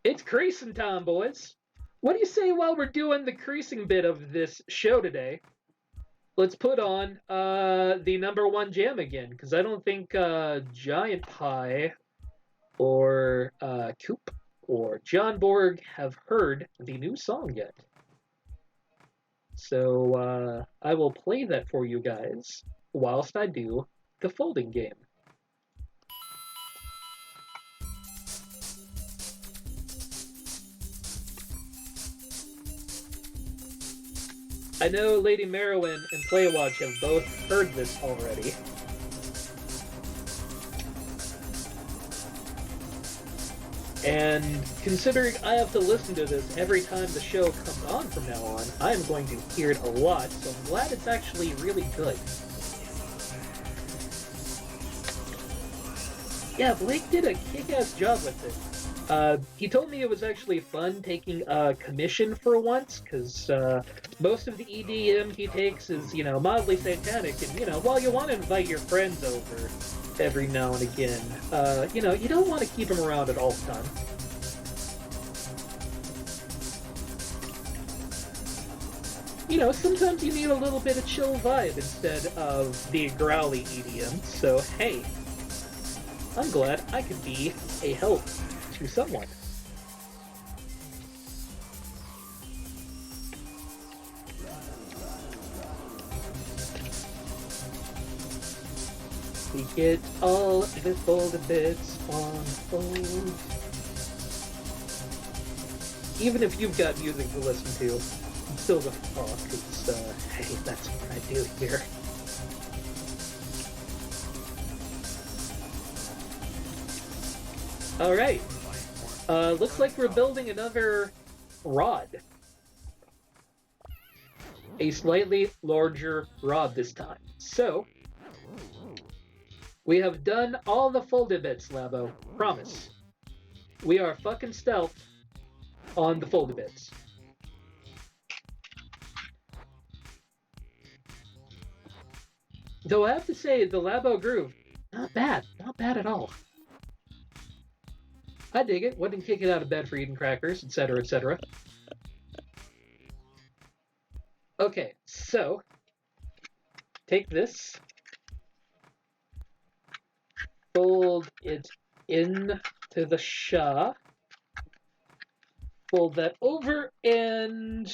It's creasing time, boys. What do you say while we're doing the creasing bit of this show today? Let's put on the number one jam again, because I don't think Giant Pie or Coop or John Borg have heard the new song yet. So I will play that for you guys whilst I do the folding game. I know Lady Merowyn and Playwatch have both heard this already. And considering I have to listen to this every time the show comes on from now on, I'm going to hear it a lot, so I'm glad it's actually really good. Yeah, Blake did a kick-ass job with it. He told me it was actually fun taking a commission for once, because most of the EDM he takes is, mildly satanic, and, while you want to invite your friends over every now and again, you don't want to keep them around at all the time. Sometimes you need a little bit of chill vibe instead of the growly EDM, so hey, I'm glad I could be a help to someone. We get all the folded bits on fold. Even if you've got music to listen to, I'm still gonna talk, because, hey, that's what I do here. Alright. Looks like we're building another rod. A slightly larger rod this time. So, we have done all the folded bits, Labo. Promise. We are fucking stealth on the folded bits. Though I have to say, the Labo groove, not bad. Not bad at all. I dig it. Wouldn't kick it out of bed for eating crackers, etc., etc. Okay, so take this, fold it into the Shah, fold that over, and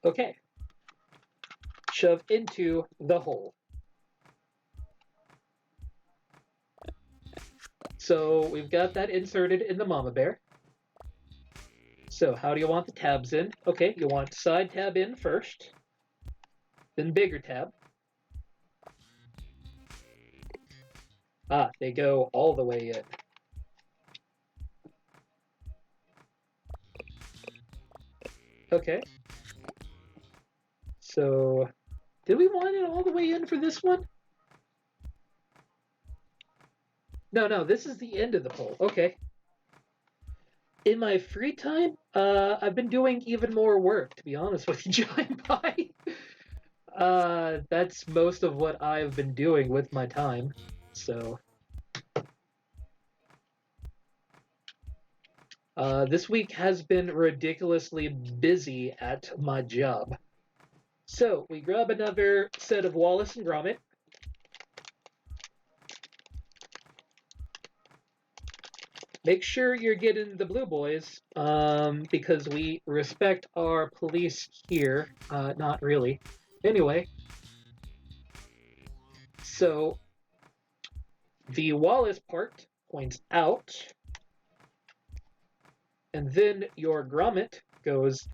okay, shove into the hole. So we've got that inserted in the mama bear. So how do you want the tabs in? Okay, you want side tab in first, then bigger tab. They go all the way in. Okay. So, did we want it all the way in for this one? No, this is the end of the pole. Okay. In my free time, I've been doing even more work, to be honest with you, Giant Pie. That's most of what I've been doing with my time. So, this week has been ridiculously busy at my job. So, we grab another set of Wallace and Gromit. Make sure you're getting the blue boys, because we respect our police here. Not really. Anyway, so the Wallace part points out, and then your Grommet goes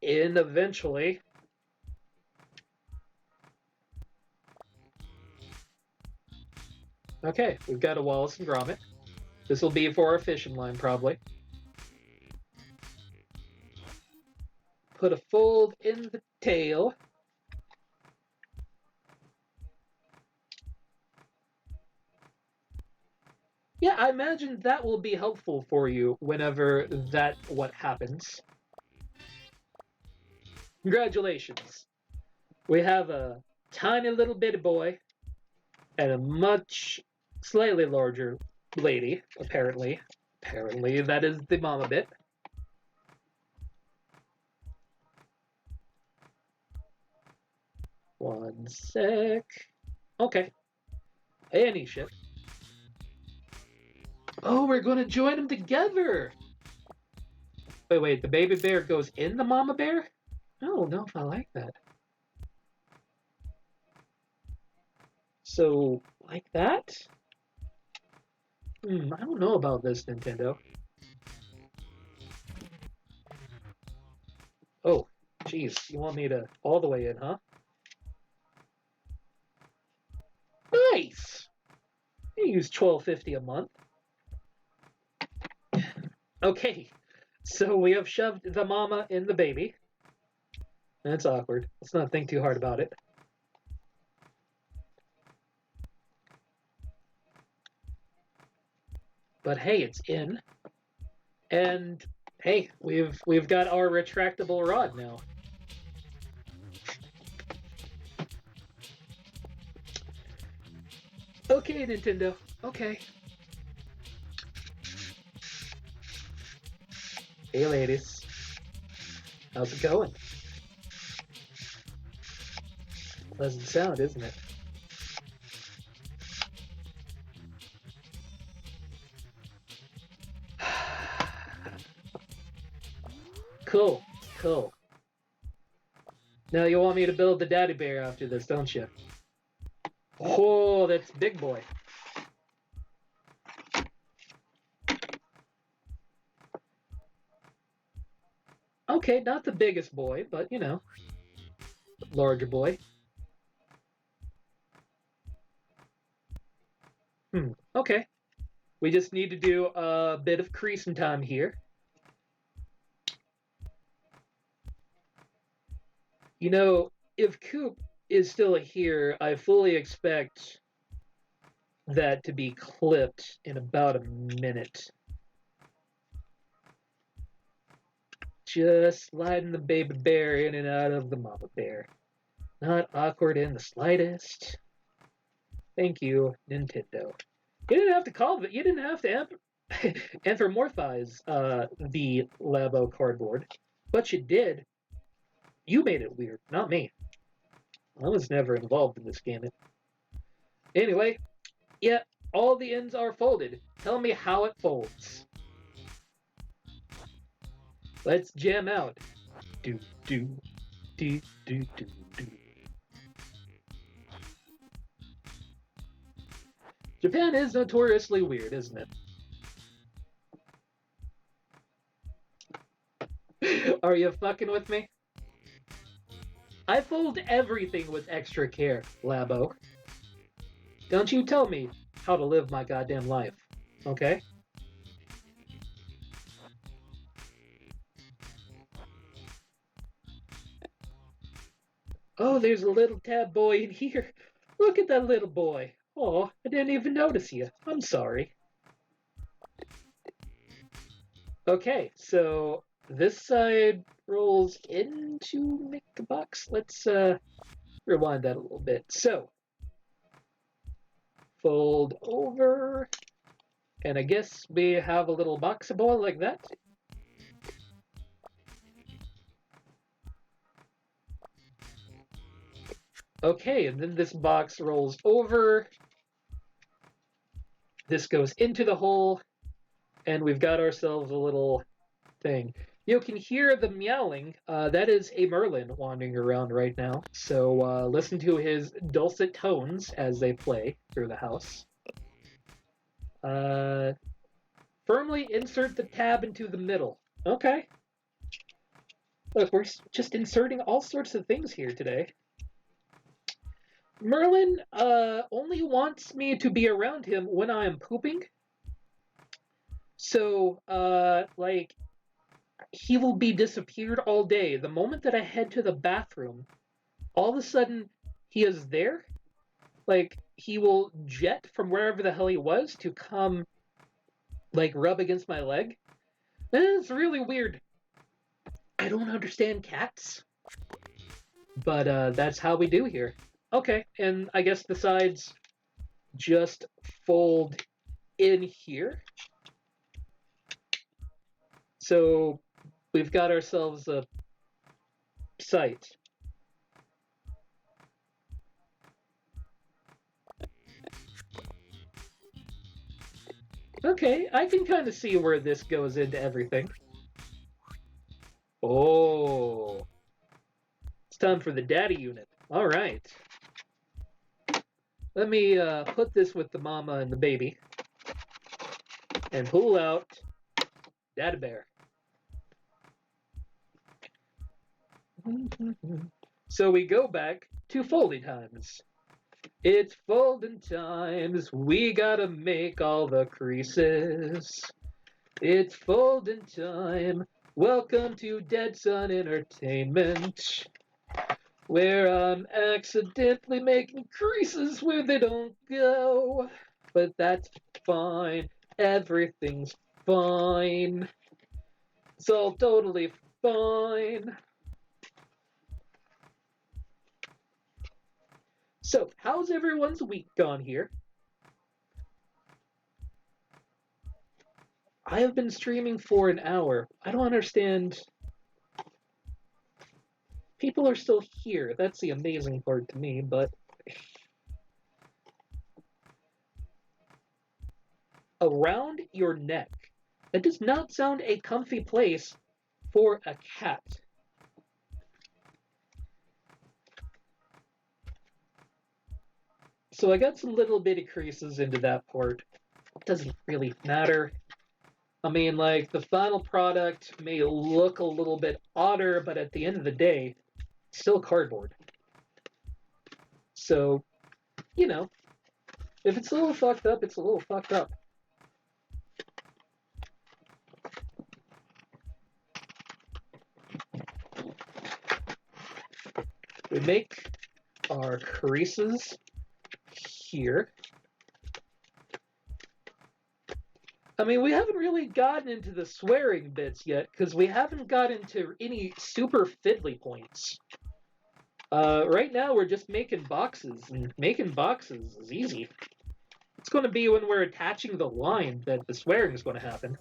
in eventually. Okay, we've got a Wallace and Gromit. This will be for our fishing line, probably. Put a fold in the tail. Yeah, I imagine that will be helpful for you whenever what happens. Congratulations. We have a tiny little bitty boy and a much slightly larger lady, apparently. Apparently, that is the mama bit. One sec. Okay. Any ship. Oh, we're going to join them together. Wait. The baby bear goes in the mama bear? I don't know if I like that. So, like that? I don't know about this, Nintendo. Oh, jeez. You want me to all the way in, huh? Nice! You use $12.50 a month. Okay, so we have shoved the mama in the baby. That's awkward. Let's not think too hard about it. But hey, it's in. And hey, we've got our retractable rod now. Okay, Nintendo. Okay. Hey, ladies. How's it going? Pleasant sound, isn't it? Cool. Now you want me to build the daddy bear after this, don't you? Oh, that's big boy. Okay, not the biggest boy, but larger boy. Okay. We just need to do a bit of creasing time here. If Coop is still here, I fully expect that to be clipped in about a minute. Just sliding the baby bear in and out of the mama bear. Not awkward in the slightest. Thank you, Nintendo. You didn't have to you didn't have to anthropomorphize the Labo cardboard, but you did. You made it weird, not me. I was never involved in this game. Anyway, yeah, all the ends are folded. Tell me how it folds. Let's jam out. Do do do do do do. Japan is notoriously weird, isn't it? Are you fucking with me? I fold everything with extra care, Labo. Don't you tell me how to live my goddamn life, okay? Oh, there's a little tab boy in here. Look at that little boy. Oh, I didn't even notice you. I'm sorry. Okay, so this side rolls in to make a box. Let's rewind that a little bit. So fold over, and I guess we have a little box ball like that. Okay, and then this box rolls over. This goes into the hole, and we've got ourselves a little thing. You can hear the meowing. That is a Merlin wandering around right now. So listen to his dulcet tones as they play through the house. Uh, Firmly insert the tab into the middle. Okay. Look, we're just inserting all sorts of things here today. Merlin only wants me to be around him when I am pooping. So, like, he will be disappeared all day. The moment that I head to the bathroom, all of a sudden he is there. Like, he will jet from wherever the hell he was to come, like, rub against my leg. And it's really weird. I don't understand cats, but that's how we do here. Okay, and I guess the sides just fold in here. So we've got ourselves a site. Okay, I can kind of see where this goes into everything. Oh, it's time for the daddy unit. All right. Let me put this with the mama and the baby and pull out Dada Bear. So we go back to folding times. It's folding times. We gotta make all the creases. It's folding time. Welcome to Dead Sun Entertainment, where I'm accidentally making creases where they don't go. But that's fine. Everything's fine. It's all totally fine. So, how's everyone's week gone here? I have been streaming for an hour. I don't understand. People are still here. That's the amazing part to me, but around your neck. That does not sound a comfy place for a cat. So I got some little bitty creases into that part. It doesn't really matter. I mean, like, the final product may look a little bit odder, but at the end of the day, it's still cardboard. So, you know, if it's a little fucked up, it's a little fucked up. We make our creases here. I mean, we haven't really gotten into the swearing bits yet because we haven't got into any super fiddly points. Right now, we're just making boxes, and making boxes is easy. It's going to be when we're attaching the line that the swearing is going to happen.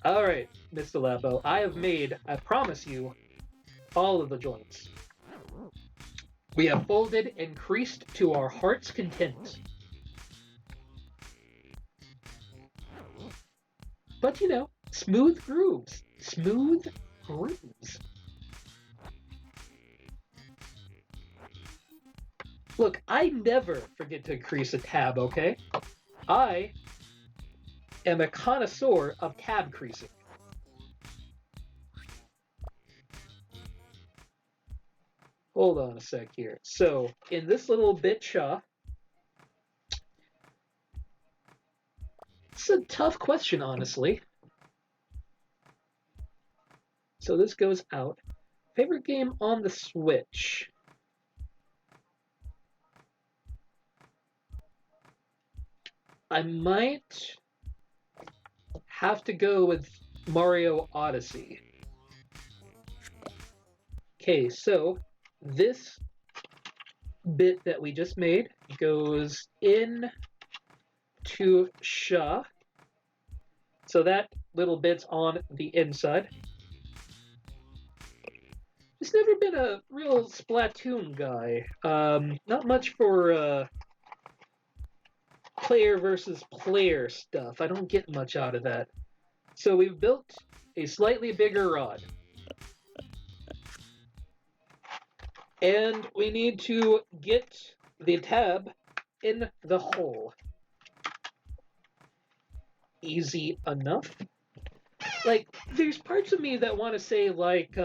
All right, Mr. Labo, I have made, I promise you, all of the joints. We have folded and creased to our heart's content. But you know, smooth grooves. Smooth grooves. Look, I never forget to crease a tab, okay? I am a connoisseur of tab creasing. Hold on a sec here. So, in this little bit, it's a tough question, honestly. So this goes out. Favorite game on the Switch? I might have to go with Mario Odyssey. Okay, so this bit that we just made goes in to Sha. So that little bit's on the inside. Just never been a real Splatoon guy. Not much for player versus player stuff. I don't get much out of that. So we've built a slightly bigger rod. And we need to get the tab in the hole. Easy enough. Like, there's parts of me that want to say, like,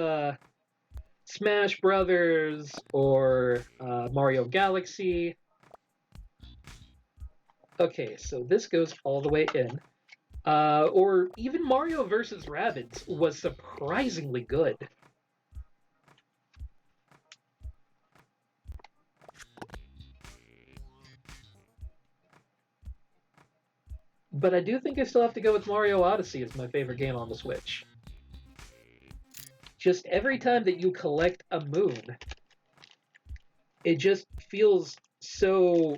Smash Brothers or Mario Galaxy. Okay, so this goes all the way in. Or even Mario vs. Rabbids was surprisingly good. But I do think I still have to go with Mario Odyssey as my favorite game on the Switch. Just every time that you collect a moon, it just feels so...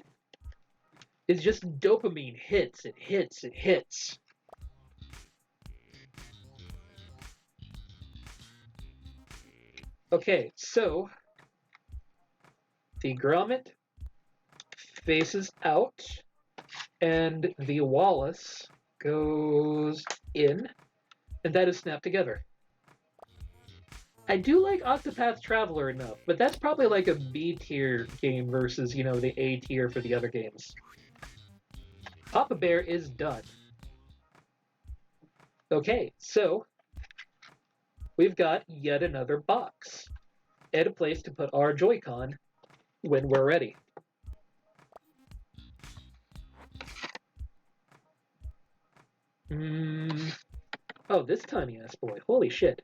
It's just dopamine hits, it hits, it hits. Okay, so the grommet faces out, and the Wallace goes in, and that is snapped together. I do like Octopath Traveler enough, but that's probably like a B tier game versus, you know, the A tier for the other games. Papa Bear is done. Okay, so we've got yet another box and a place to put our Joy-Con when we're ready. Oh, this tiny ass boy. Holy shit.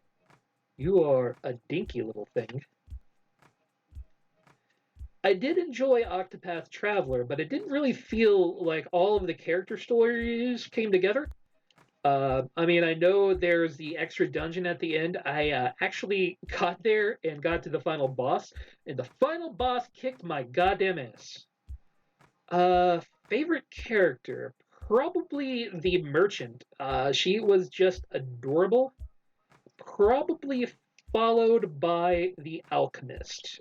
You are a dinky little thing. I did enjoy Octopath Traveler, but it didn't really feel like all of the character stories came together. I mean, I know there's the extra dungeon at the end. I actually got there and got to the final boss, and the final boss kicked my goddamn ass. Favorite character? Probably the merchant. She was just adorable. Probably followed by the alchemist.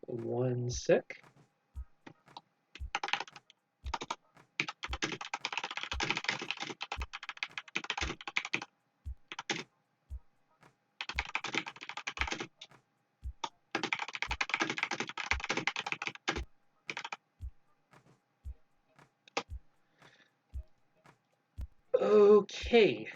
One sec. Okay.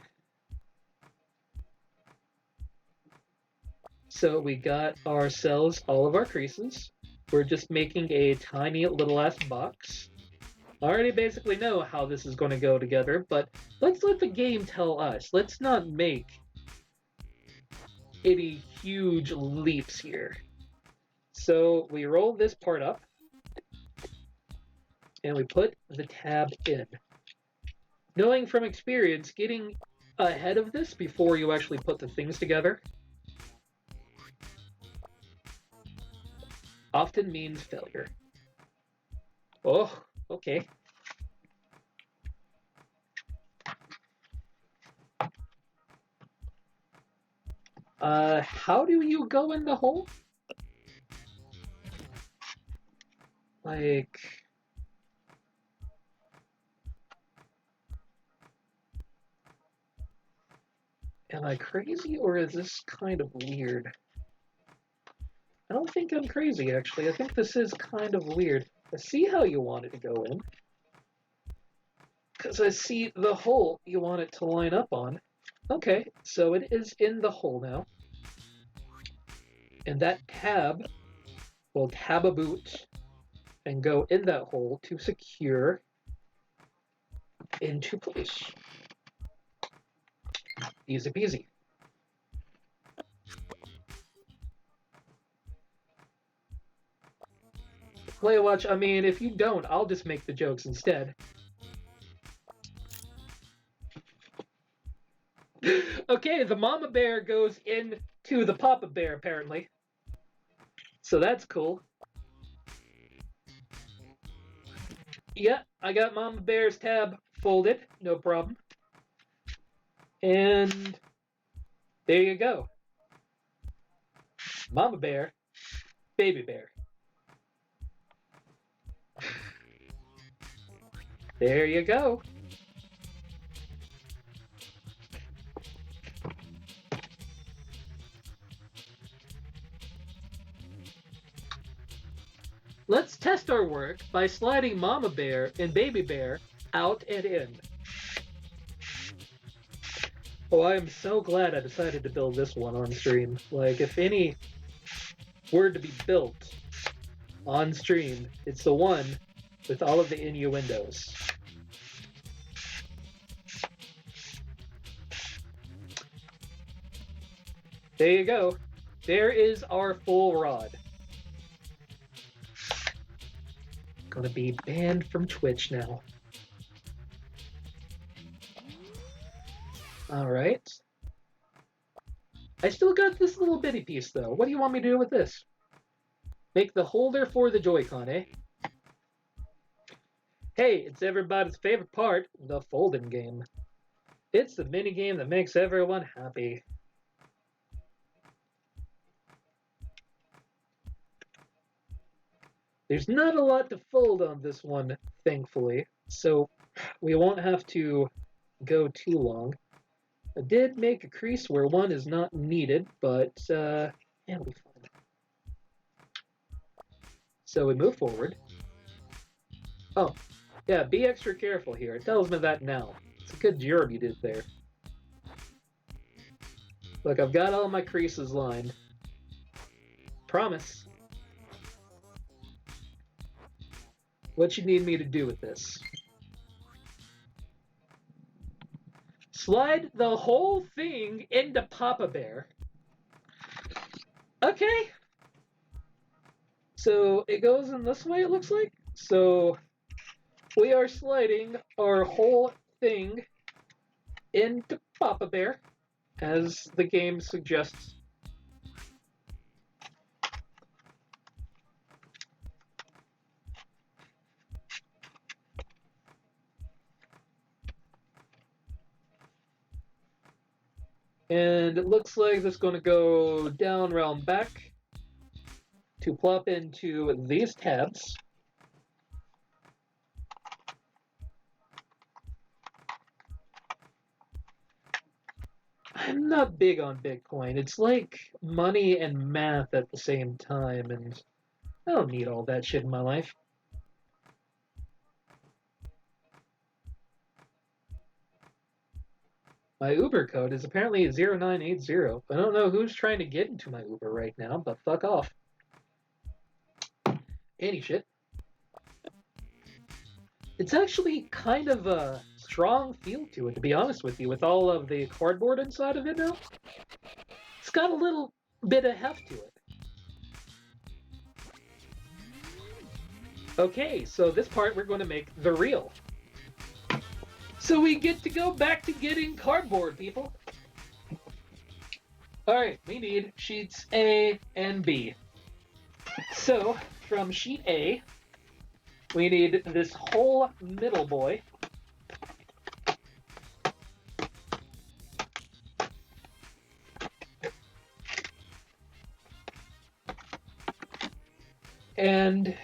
So we got ourselves all of our creases. We're just making a tiny little ass box. I already basically know how this is going to go together, but let's let the game tell us. Let's not make any huge leaps here. So we roll this part up, and we put the tab in. Knowing from experience, getting ahead of this before you actually put the things together often means failure. Oh, okay. How do you go in the hole? Like... Am I crazy, or is this kind of weird? I don't think I'm crazy, actually. I think this is kind of weird. I see how you want it to go in. Because I see the hole you want it to line up on. Okay, so it is in the hole now. And that tab will tab a boot and go in that hole to secure into place. Easy peasy. Play watch, I mean, if you don't, I'll just make the jokes instead. Okay, the mama bear goes into the papa bear, apparently. So that's cool. Yeah, I got mama bear's tab folded, no problem. And there you go. Mama bear, baby bear. There you go. Let's test our work by sliding Mama Bear and Baby Bear out and in. Oh, I am so glad I decided to build this one on stream. Like, if any were to be built on stream, it's the one with all of the innuendos. There you go. There is our full rod. Gonna be banned from Twitch now. Alright. I still got this little bitty piece, though. What do you want me to do with this? Make the holder for the Joy-Con, eh? Hey, it's everybody's favorite part, the folding game. It's the mini game that makes everyone happy. There's not a lot to fold on this one, thankfully, so we won't have to go too long. I did make a crease where one is not needed, but yeah, it'll be fine. So we move forward. Oh, yeah, be extra careful here. It tells me that now. It's a good job you did there. Look, I've got all my creases lined. Promise. What you need me to do with this? Slide the whole thing into Papa Bear. Okay. So it goes in this way, it looks like. So we are sliding our whole thing into Papa Bear, as the game suggests. And it looks like it's going to go down, round, back to plop into these tabs. I'm not big on Bitcoin. It's like money and math at the same time, and I don't need all that shit in my life. My Uber code is apparently 0980. I don't know who's trying to get into my Uber right now, but fuck off. Any shit. It's actually kind of a strong feel to it, to be honest with you, with all of the cardboard inside of it now. It's got a little bit of heft to it. Okay, so this part we're going to make the reel. So we get to go back to getting cardboard, people. Alright, we need sheets A and B. So, from sheet A, we need this whole middle boy. And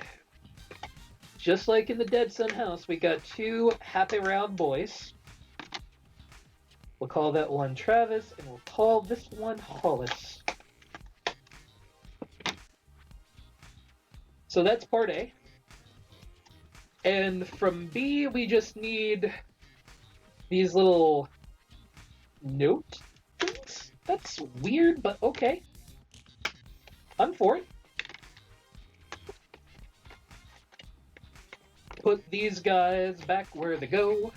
just like in the Dead Son house, we got two happy round boys. We'll call that one Travis, and we'll call this one Hollis. So that's part A. And from B, we just need these little note things. That's weird, but okay. I'm for it. Put these guys back where they go.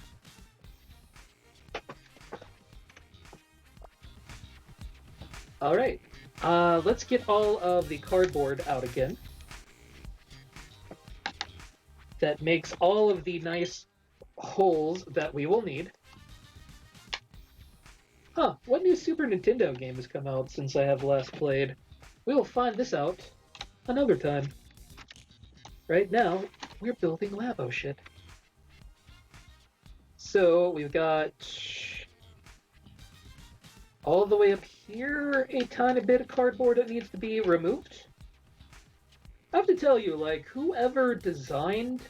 All right, let's get all of the cardboard out again. that makes all of the nice holes that we will need. Huh, what new Super Nintendo game has come out since I have last played? We will find this out another time. Right now, we're building Labo shit. So we've got all the way up here a tiny bit of cardboard that needs to be removed. I have to tell you, like, whoever designed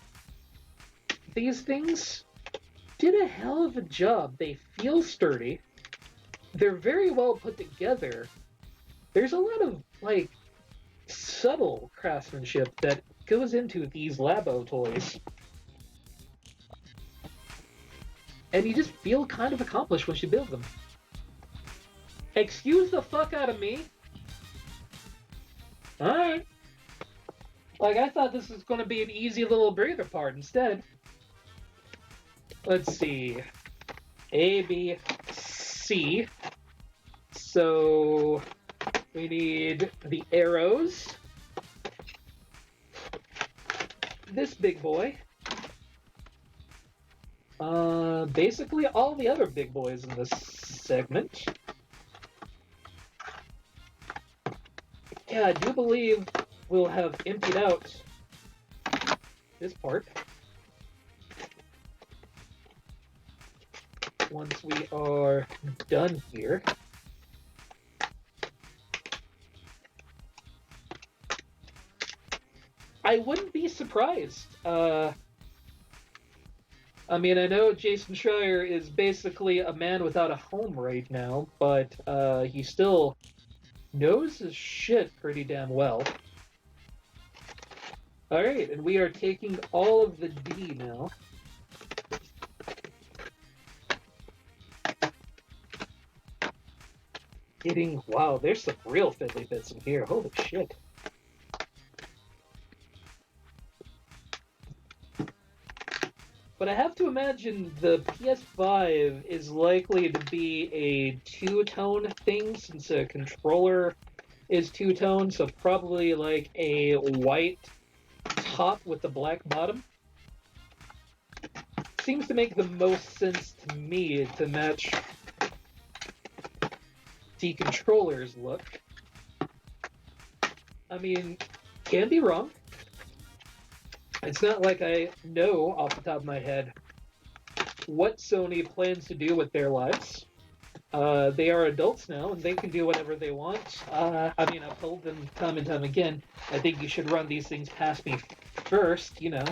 these things did a hell of a job. They feel sturdy. They're very well put together. There's a lot of, like, subtle craftsmanship that goes into these Labo toys. And you just feel kind of accomplished once you build them. Excuse the fuck out of me. Alright. Like, I thought this was going to be an easy little breather part instead. Let's see. A, B, C. So, we need the arrows. This big boy. Basically all the other big boys in this segment. Yeah, I do believe we'll have emptied out this part once we are done here. I wouldn't be surprised. I mean, I know Jason Schreier is basically a man without a home right now, but he still knows his shit pretty damn well. Alright, and we are taking all of the D now. Wow, there's some real fiddly bits in here. Holy shit. But I have to imagine the PS5 is likely to be a two-tone thing since a controller is two-tone, so probably like a white top with the black bottom. Seems to make the most sense to me to match the controller's look. I mean, can be wrong. It's not like I know off the top of my head what Sony plans to do with their lives. They are adults now, and they can do whatever they want. I mean, I've told them time and time again, I think you should run these things past me first, you know.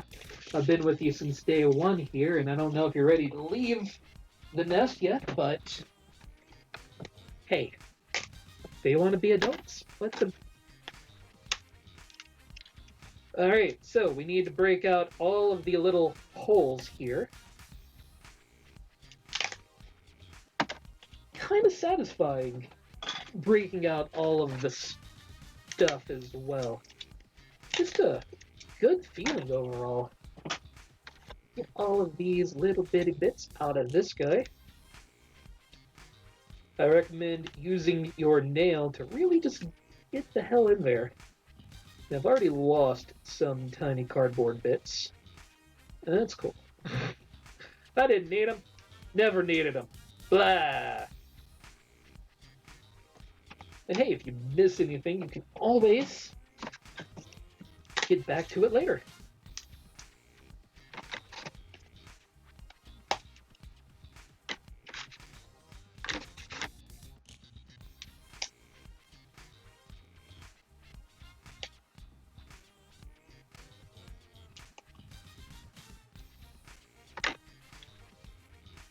I've been with you since day one here, and I don't know if you're ready to leave the nest yet, but hey, they want to be adults. Let them. Alright, so we need to break out all of the little holes here. Kind of satisfying breaking out all of the stuff as well. Just a good feeling overall. Get all of these little bitty bits out of this guy. I recommend using your nail to really just get the hell in there. I've already lost some tiny cardboard bits. And that's cool. I didn't need them. Never needed them. Blah! And hey, if you miss anything, you can always get back to it later.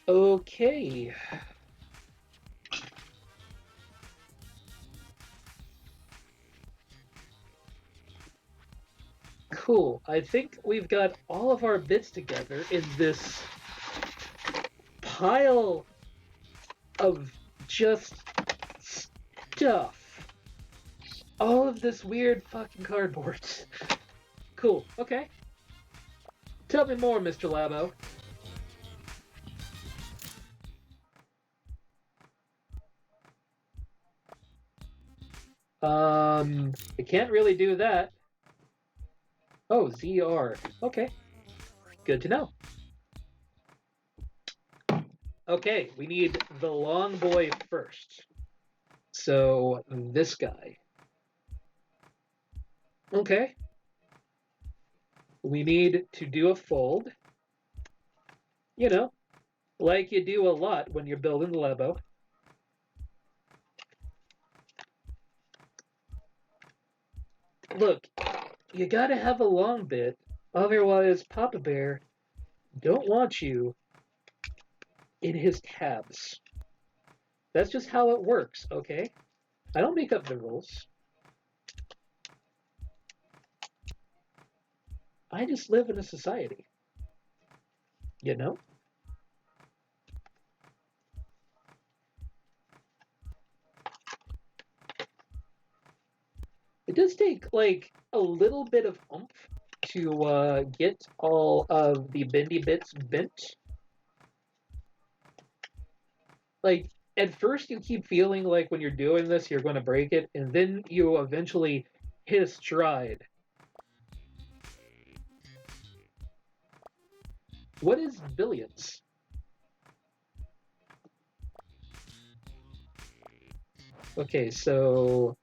Okay. Cool. I think we've got all of our bits together in this pile of just stuff. All of this weird fucking cardboard. Cool. Okay. Tell me more, Mr. Labo. I can't really do that. Oh, ZR. Okay. Good to know. Okay, we need the long boy first. So this guy. Okay. We need to do a fold. You know, like you do a lot when you're building the Labo. Look, you gotta have a long bit, otherwise Papa Bear don't want you in his tabs. That's just how it works, okay? I don't make up the rules. I just live in a society, you know? It does take like a little bit of oomph to get all of the bendy bits bent. Like at first you keep feeling like when you're doing this you're going to break it, and then you eventually hit a stride. What is billions? Okay, so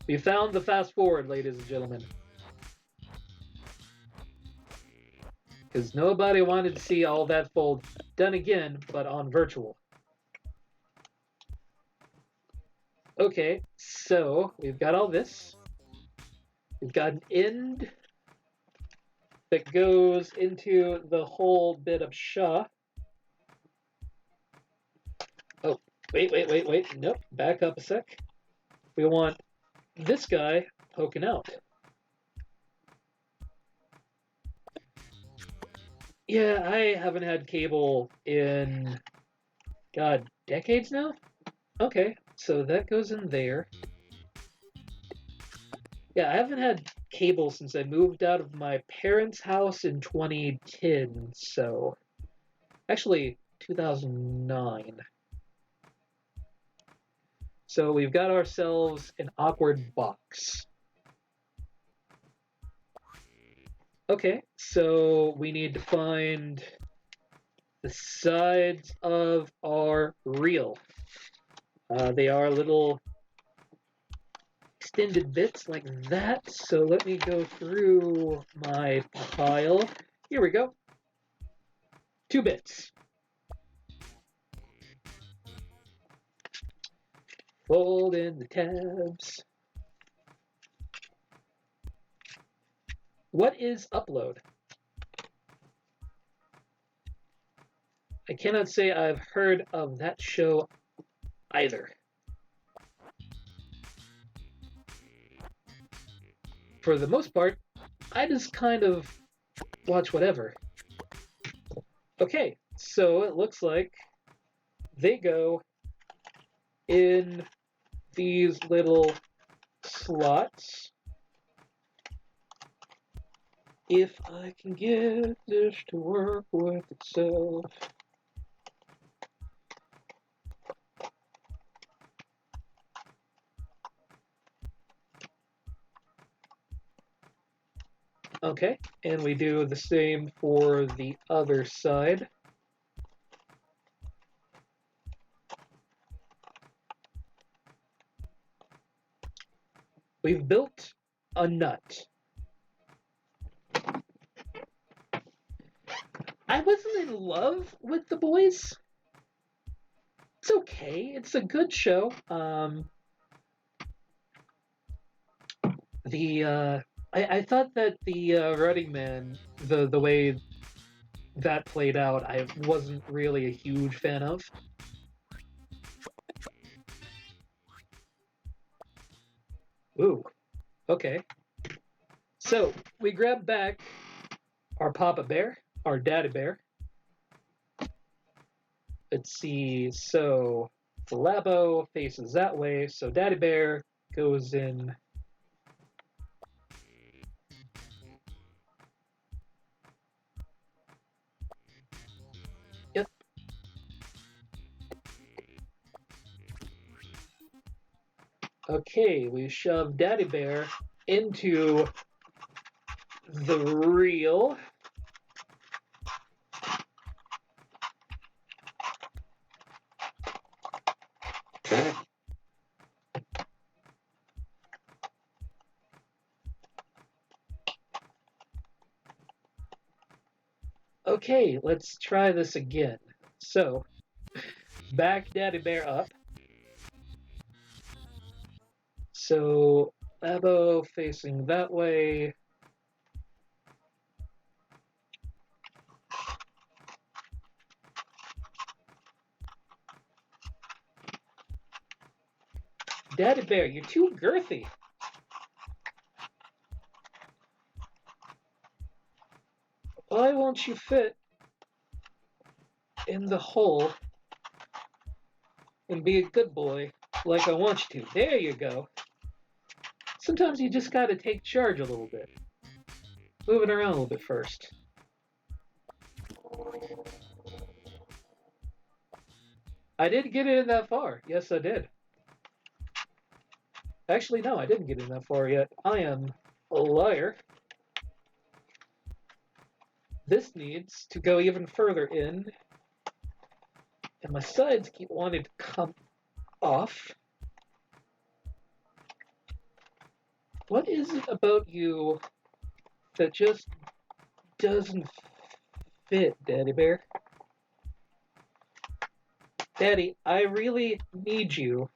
we found the fast forward, ladies and gentlemen, because nobody wanted to see all that fold done again, but on virtual. Okay, so we've got all this. We've got an end that goes into the whole bit of Shah. Oh, wait. Nope, back up a sec. We want this guy poking out. Yeah, I haven't had cable in, God, decades now? Okay, so that goes in there. Yeah, I haven't had cable since I moved out of my parents' house in 2010, so actually 2009. So we've got ourselves an awkward box. Okay, so we need to find the sides of our reel. They are little extended bits like that. So let me go through my pile. Here we go. 2 bits. Fold in the tabs. What is upload? I cannot say I've heard of that show either. For the most part, I just kind of watch whatever. Okay, so it looks like they go in these little slots. If I can get this to work with itself. Okay, and we do the same for the other side. We've built a nut. I wasn't in love with The Boys. It's okay. It's a good show. I thought that the Running Man, the way that played out, I wasn't really a huge fan of. Ooh, okay. So we grab back our Papa Bear, our Daddy Bear. Let's see. So the Labo faces that way. So Daddy Bear goes in. Yep. Okay, we shove Daddy Bear into the reel. Okay, let's try this again. So, back Daddy Bear up. So, Labo facing that way. Daddy Bear, you're too girthy. Why won't you fit in the hole and be a good boy like I want you to? There you go. Sometimes you just gotta take charge a little bit. Move it around a little bit first. I did get it in that far. Yes, I did. Actually, no, I didn't get in that far yet. I am a liar. This needs to go even further in. And my sides keep wanting to come off. What is it about you that just doesn't fit, Daddy Bear? Daddy, I really need you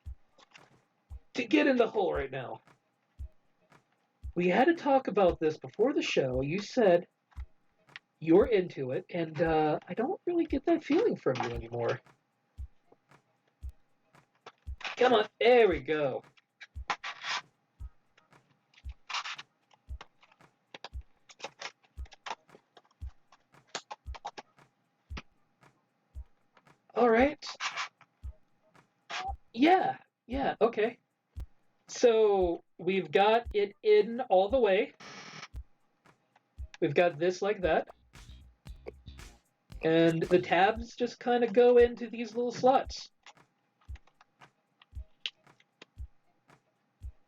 to get in the hole right now. We had to talk about this before the show. You said you're into it, and I don't really get that feeling from you anymore. Come on, there we go. All right. Yeah, yeah, okay. So we've got it in all the way. We've got this like that. And the tabs just kind of go into these little slots.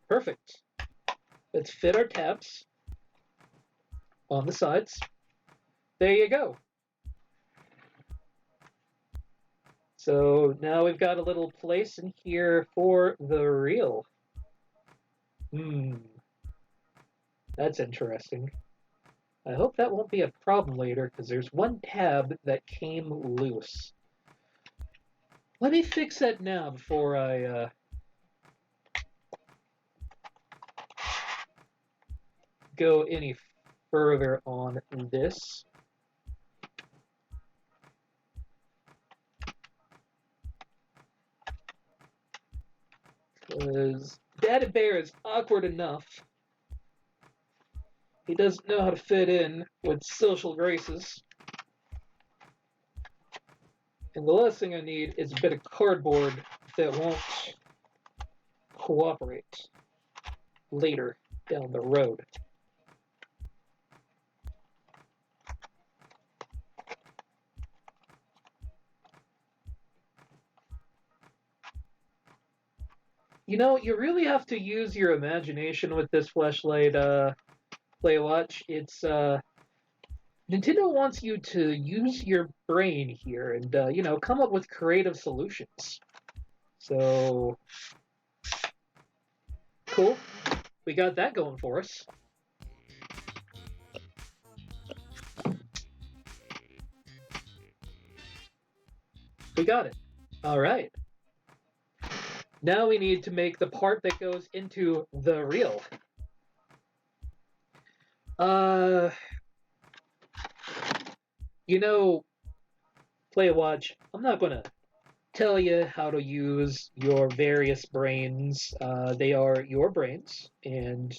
Perfect. Let's fit our tabs on the sides. There you go. So now we've got a little place in here for the reel. That's interesting. I hope that won't be a problem later, because there's one tab that came loose. Let me fix that now before I go any further on this. Because Daddy Bear is awkward enough. He doesn't know how to fit in with social graces. And the last thing I need is a bit of cardboard that won't cooperate later down the road. You know, you really have to use your imagination with this fleshlight play watch. It's Nintendo wants you to use your brain here and come up with creative solutions. So cool. We got that going for us. We got it. All right. Now we need to make the part that goes into the reel. Uh, Play watch. I'm not gonna tell you how to use your various brains. They are your brains, and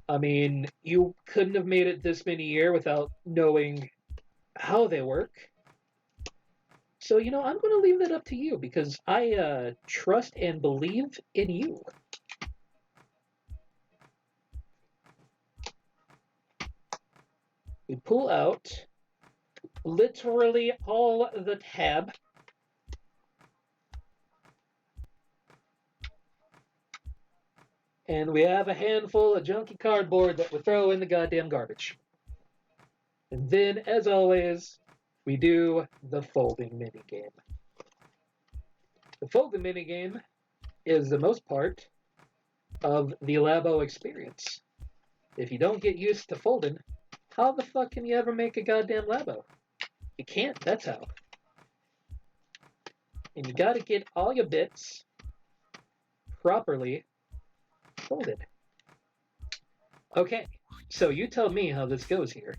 I mean, you couldn't have made it this many years without knowing how they work. So, I'm going to leave that up to you because I trust and believe in you. We pull out literally all the tab. And we have a handful of junky cardboard that we throw in the goddamn garbage. And then, as always, we do the folding minigame. The folding minigame is the most part of the Labo experience. If you don't get used to folding, how the fuck can you ever make a goddamn Labo? You can't, that's how. And you gotta get all your bits properly folded. Okay, so you tell me how this goes here.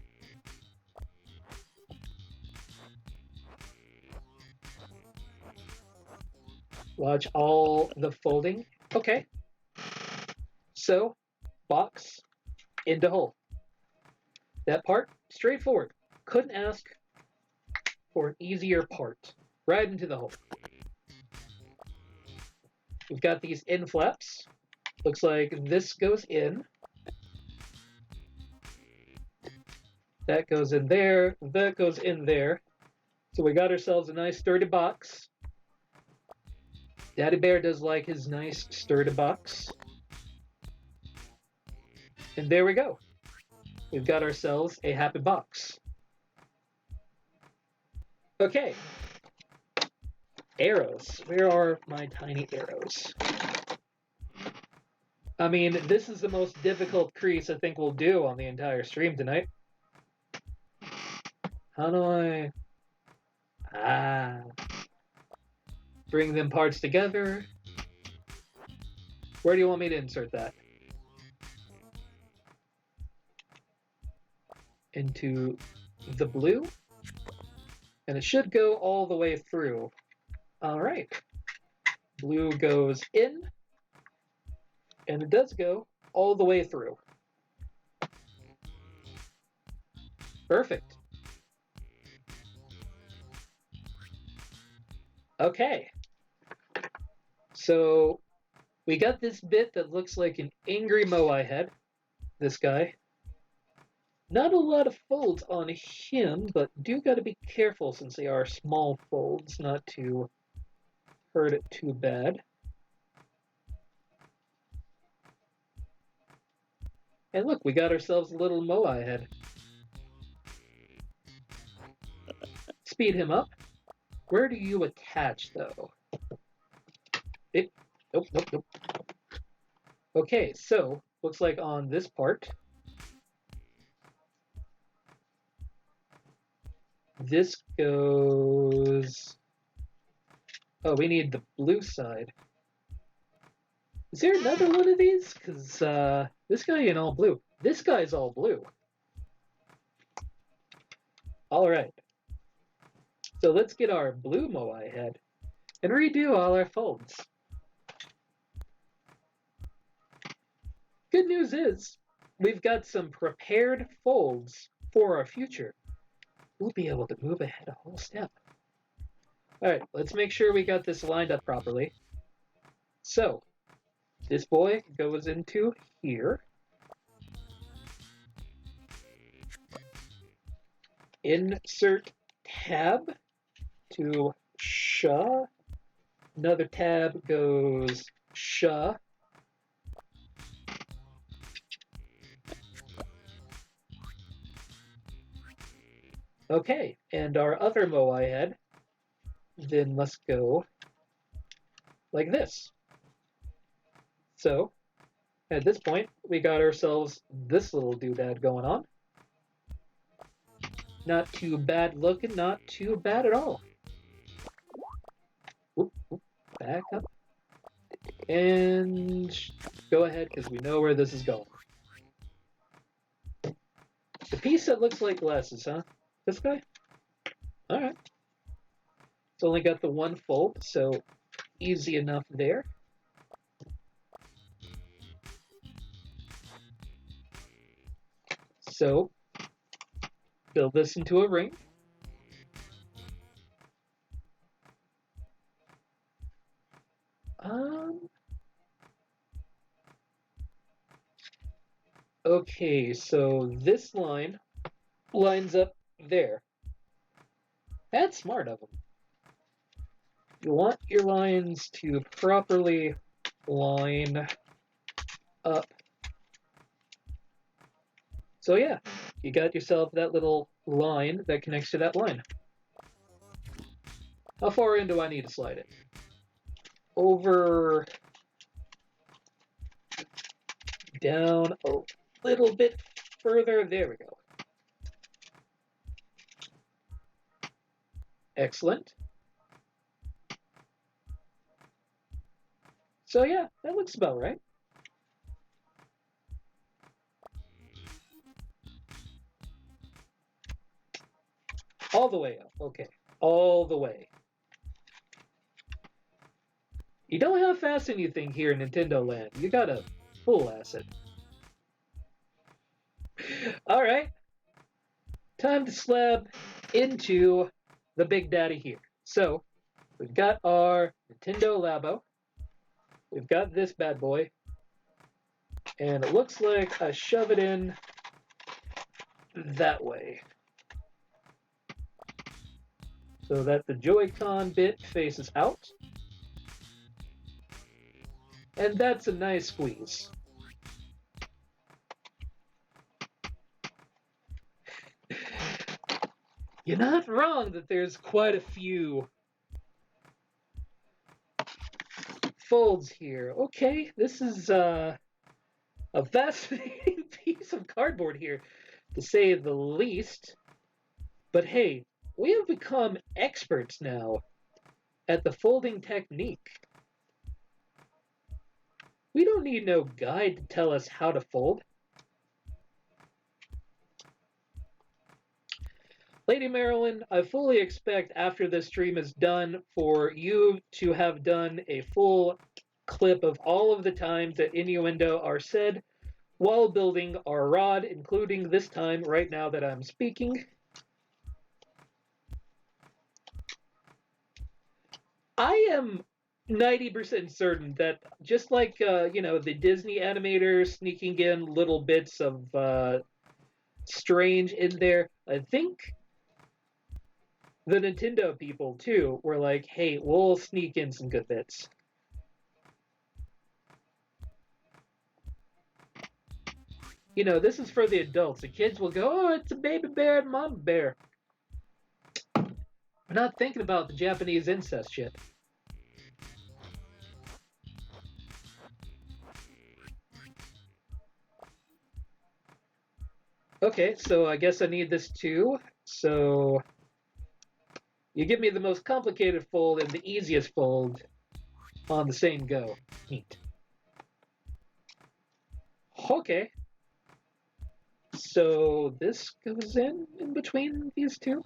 Watch all the folding. Okay. So, box into hole. That part, straightforward. Couldn't ask for an easier part. Right into the hole. We've got these end flaps. Looks like this goes in. That goes in there. That goes in there. So we got ourselves a nice sturdy box. Daddy Bear does like his nice sturdy box. And there we go. We've got ourselves a happy box. Okay. Arrows. Where are my tiny arrows? I mean, this is the most difficult crease I think we'll do on the entire stream tonight. How do I... Bring them parts together. Where do you want me to insert that? Into the blue. And it should go all the way through. All right. Blue goes in. And it does go all the way through. Perfect. Okay. So we got this bit that looks like an angry Moai head. This guy. Not a lot of folds on him, but do got to be careful since they are small folds, not to hurt it too bad. And look, we got ourselves a little Moai head. Speed him up. Where do you attach, though? Nope, nope, nope. Okay, so looks like on this part, this goes... Oh, we need the blue side. Is there another one of these? Because this guy ain't all blue. This guy's all blue. All right. So let's get our blue Moai head and redo all our folds. Good news is we've got some prepared folds for our future. We'll be able to move ahead a whole step. All right, let's make sure we got this lined up properly. So this boy goes into here. Insert tab to sha. Another tab goes sha. Okay, and our other Moai head then must go like this. So at this point, we got ourselves this little doodad going on. Not too bad looking, not too bad at all. Oop, oop, back up. And go ahead, because we know where this is going. The piece that looks like glasses, huh? This guy? Alright. It's only got the one fold, so easy enough there. So, build this into a ring. Okay, so this line lines up there. That's smart of them. You want your lines to properly line up. So yeah, you got yourself that little line that connects to that line. How far in do I need to slide it? Over, down a little bit further. There we go. Excellent. So yeah, that looks about right. All the way up. Okay. All the way. You don't have fast anything here in Nintendo Land. You got a full asset. All right. Time to slab into the Big Daddy here. So we've got our Nintendo Labo. We've got this bad boy. And it looks like I shove it in that way, so that the Joy-Con bit faces out. And that's a nice squeeze. You're not wrong that there's quite a few folds here. Okay, this is a fascinating piece of cardboard here, to say the least. But hey, we have become experts now at the folding technique. We don't need no guide to tell us how to fold. Lady Marilyn, I fully expect after this stream is done for you to have done a full clip of all of the times that innuendo are said while building our rod, including this time right now that I'm speaking. I am 90% certain that just like the Disney animators sneaking in little bits of strange in there, I think the Nintendo people too were like, hey, we'll sneak in some good bits. This is for the adults. The kids will go, oh, it's a baby bear and mama bear. We're not thinking about the Japanese incest shit. Okay, so I guess I need this too. So you give me the most complicated fold and the easiest fold on the same go. Neat. Okay. So this goes in between these two.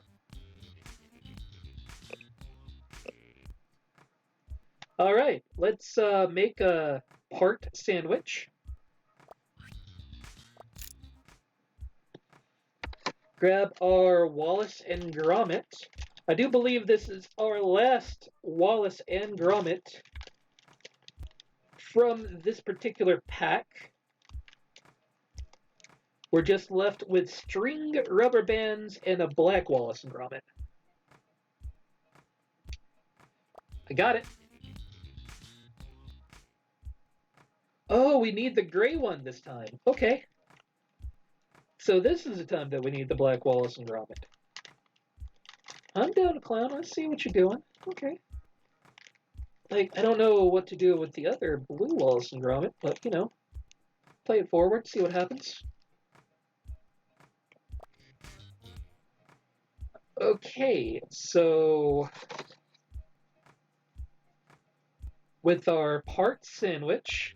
All right, let's make a part sandwich. Grab our Wallace and Gromit. I do believe this is our last Wallace and Gromit from this particular pack. We're just left with string rubber bands and a black Wallace and Gromit. I got it. Oh, we need the gray one this time. Okay. So this is the time that we need the black Wallace and Gromit. I'm down to clown. I see what you're doing. Okay. Like, I don't know what to do with the other blue Wallace and Gromit, but, play it forward, see what happens. Okay, so with our part sandwich,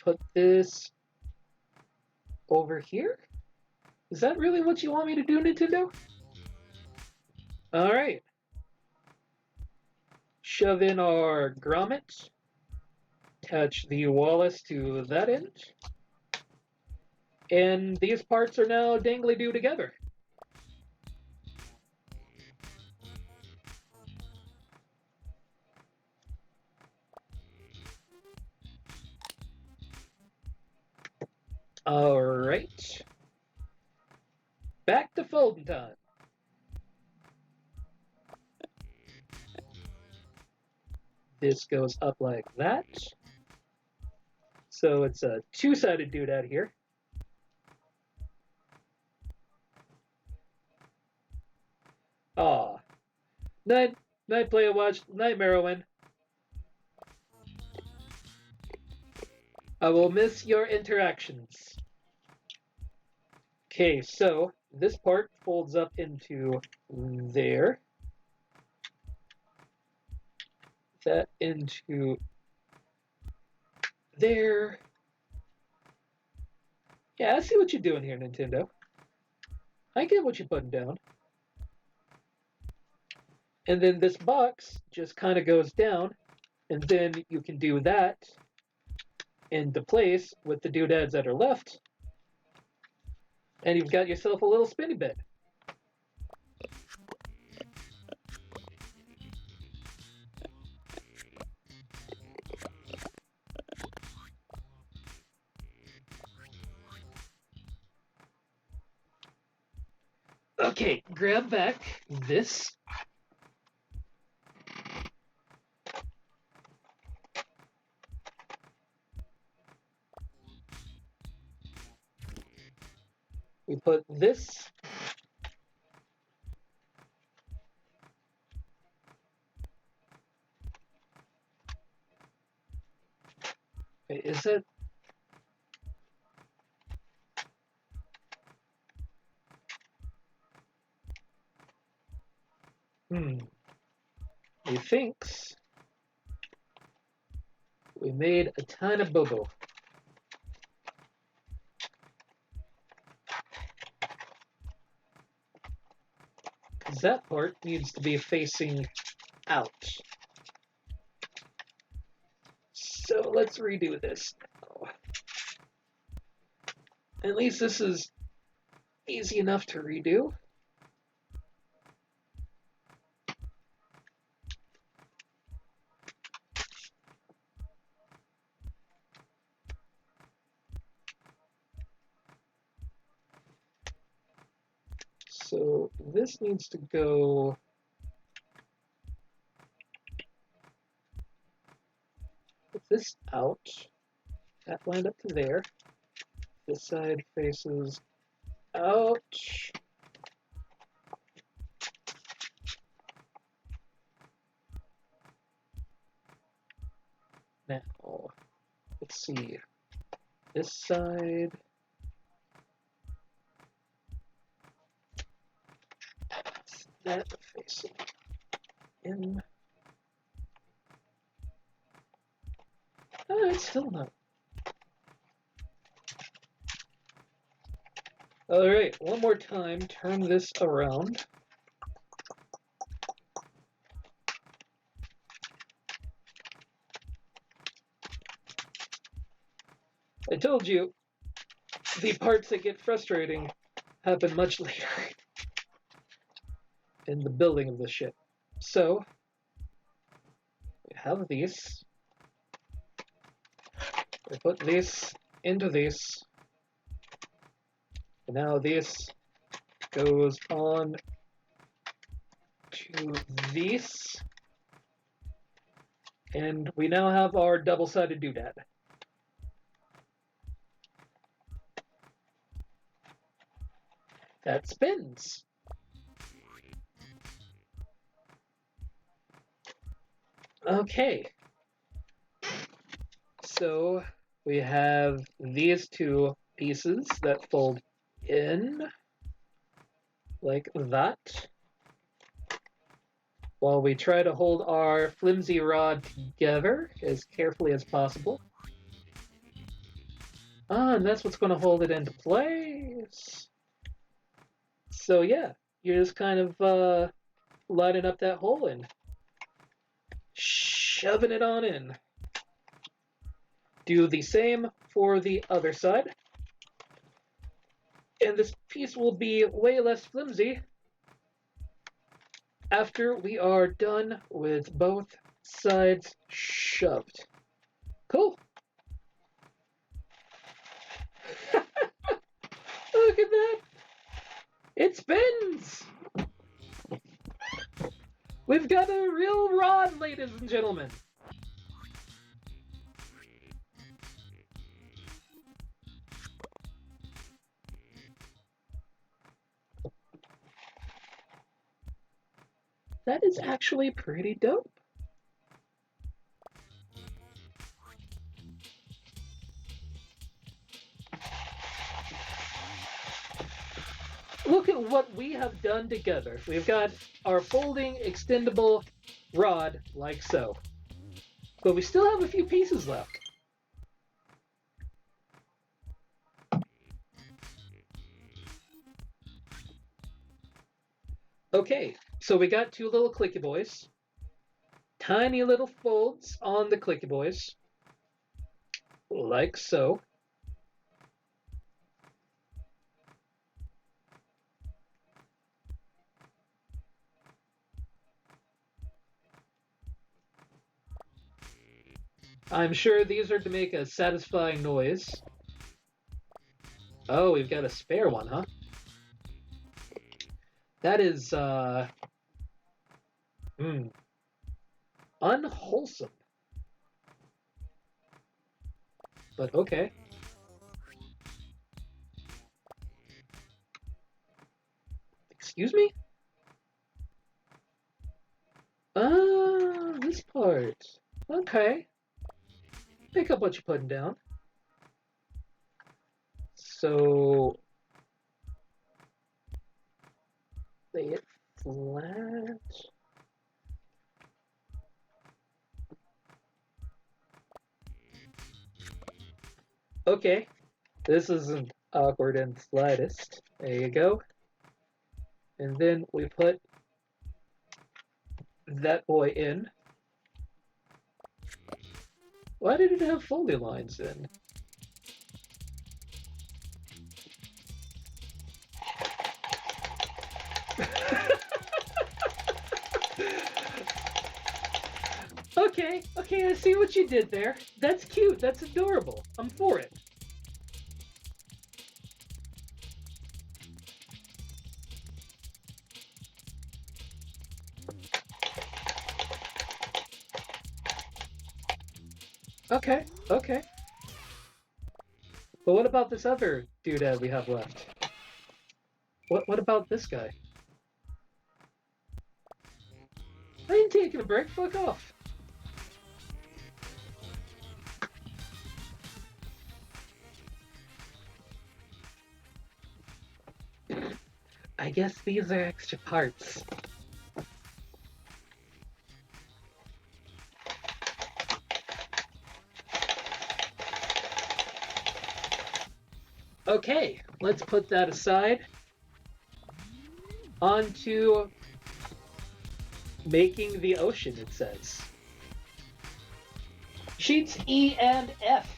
put this over here. Is that really what you want me to do, Nintendo? All right. Shove in our grommet. Attach the Wallace to that end. And these parts are now dangly-do together. All right. Back to folding time. This goes up like that. So it's a two-sided doodad here. Aw. Night, player watch, night, Merowin. I will miss your interactions. Okay, so this part folds up into there. That into there. Yeah, I see what you're doing here, Nintendo. I get what you're putting down. And then this box just kind of goes down, and then you can do that into place with the doodads that are left, and you've got yourself a little spinny bit. Okay, grab back this. We put this. Wait, is it? He thinks we made a ton of boo-boo. Because that part needs to be facing out. So let's redo this now. At least this is easy enough to redo. So this needs to go with this out. That lined up to there. This side faces out. Now, let's see. This side. That facing in. Oh, it's still not. All right, one more time. Turn this around. I told you, the parts that get frustrating happen much later in the building of the ship. So, we have these. We put this into this. And now this goes on to this. And we now have our double-sided doodad. That spins. Okay. So we have these two pieces that fold in like that, while we try to hold our flimsy rod together as carefully as possible. Ah, and that's what's going to hold it into place. So yeah, you're just kind of lining up that hole and shoving it on in. Do the same for the other side. And this piece will be way less flimsy after we are done with both sides shoved. Cool. Look at that. It spins. We've got a real rod, ladies and gentlemen. That is actually pretty dope. look at what we have done together. We've got our folding extendable rod like so. But we still have a few pieces left. Okay, so we got two little clicky boys. Tiny little folds on the clicky boys. Like so. I'm sure these are to make a satisfying noise. Oh, we've got a spare one, huh? That is, unwholesome. But okay. Excuse me? This part. Okay. Pick up what you're putting down. So, lay it flat. Okay. This isn't awkward in the slightest. There you go. And then we put that boy in. Why did it have foldy lines in? Okay, I see what you did there. That's cute, that's adorable. I'm for it. Okay. But what about this other doodad we have left? What about this guy? I ain't taking a break, fuck off. I guess these are extra parts. Okay, let's put that aside. On to making the ocean, it says. Sheets E and F.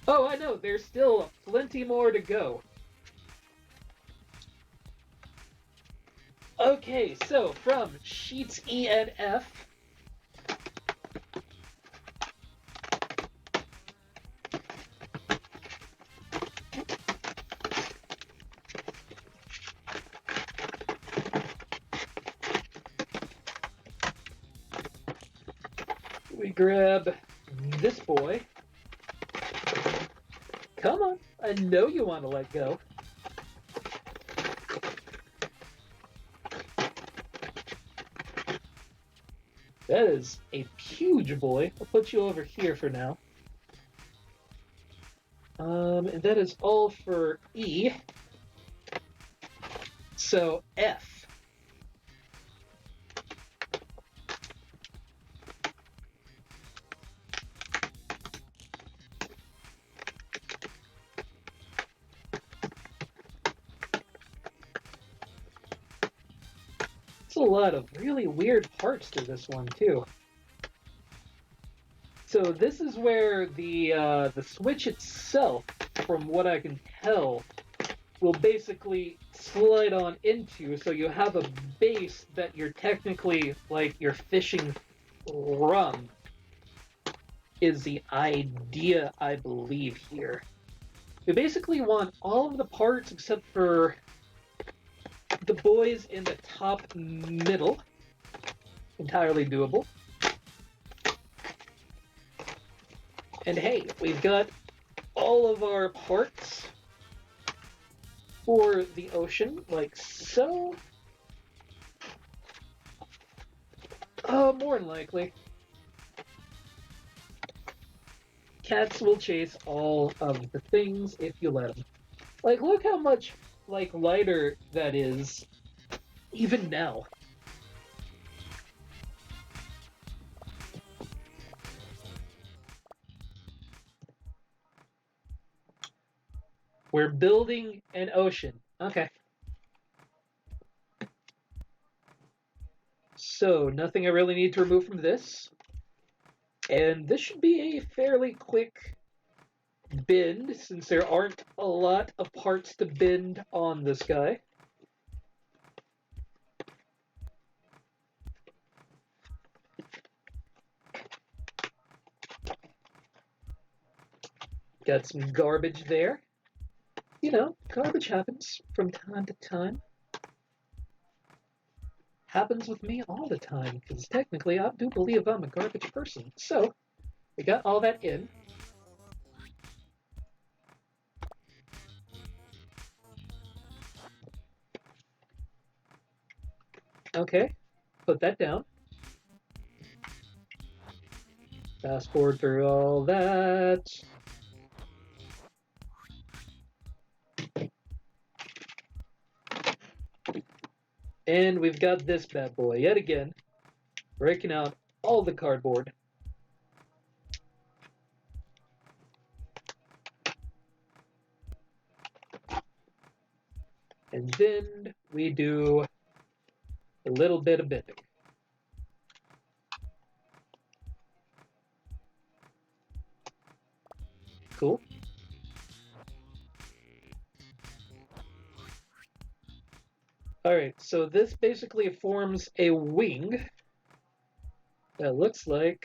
Oh, I know, there's still plenty more to go. Okay, so from sheets E and F, we grab this boy. Come on, I know you want to let go. That is a huge boy. I'll put you over here for now. And that is all for E. So F. It's a lot of really weird parts to this one too. So this is where the switch itself, from what I can tell, will basically slide on into. So you have a base that you're technically like you're fishing from. Is the idea, I believe, here. We basically want all of the parts except for the boys in the top middle. Entirely doable. And hey, we've got all of our parts for the ocean, like so. More than likely. Cats will chase all of the things if you let them. Like, look how much, like, lighter that is, even now. We're building an ocean. Okay. So, nothing I really need to remove from this. And this should be a fairly quick bend, since there aren't a lot of parts to bend on this guy. Got some garbage there. You know, garbage happens from time to time. Happens with me all the time, because technically I do believe I'm a garbage person. So, we got all that in. Okay, put that down. Fast forward through all that. And we've got this bad boy yet again, breaking out all the cardboard. And then we do a little bit of bending. Cool. Alright, so this basically forms a wing that looks like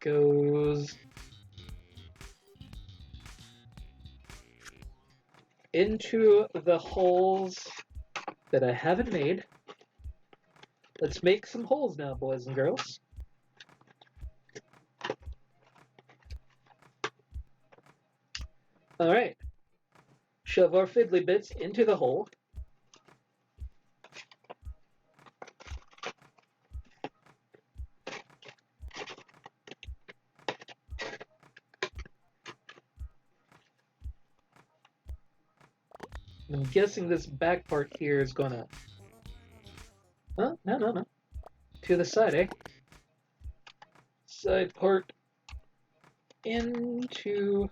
goes into the holes that I haven't made. Let's make some holes now, boys and girls. Alright. Shove our fiddly bits into the hole. I'm guessing this back part here is gonna... Oh, no. To the side, eh? Side part into...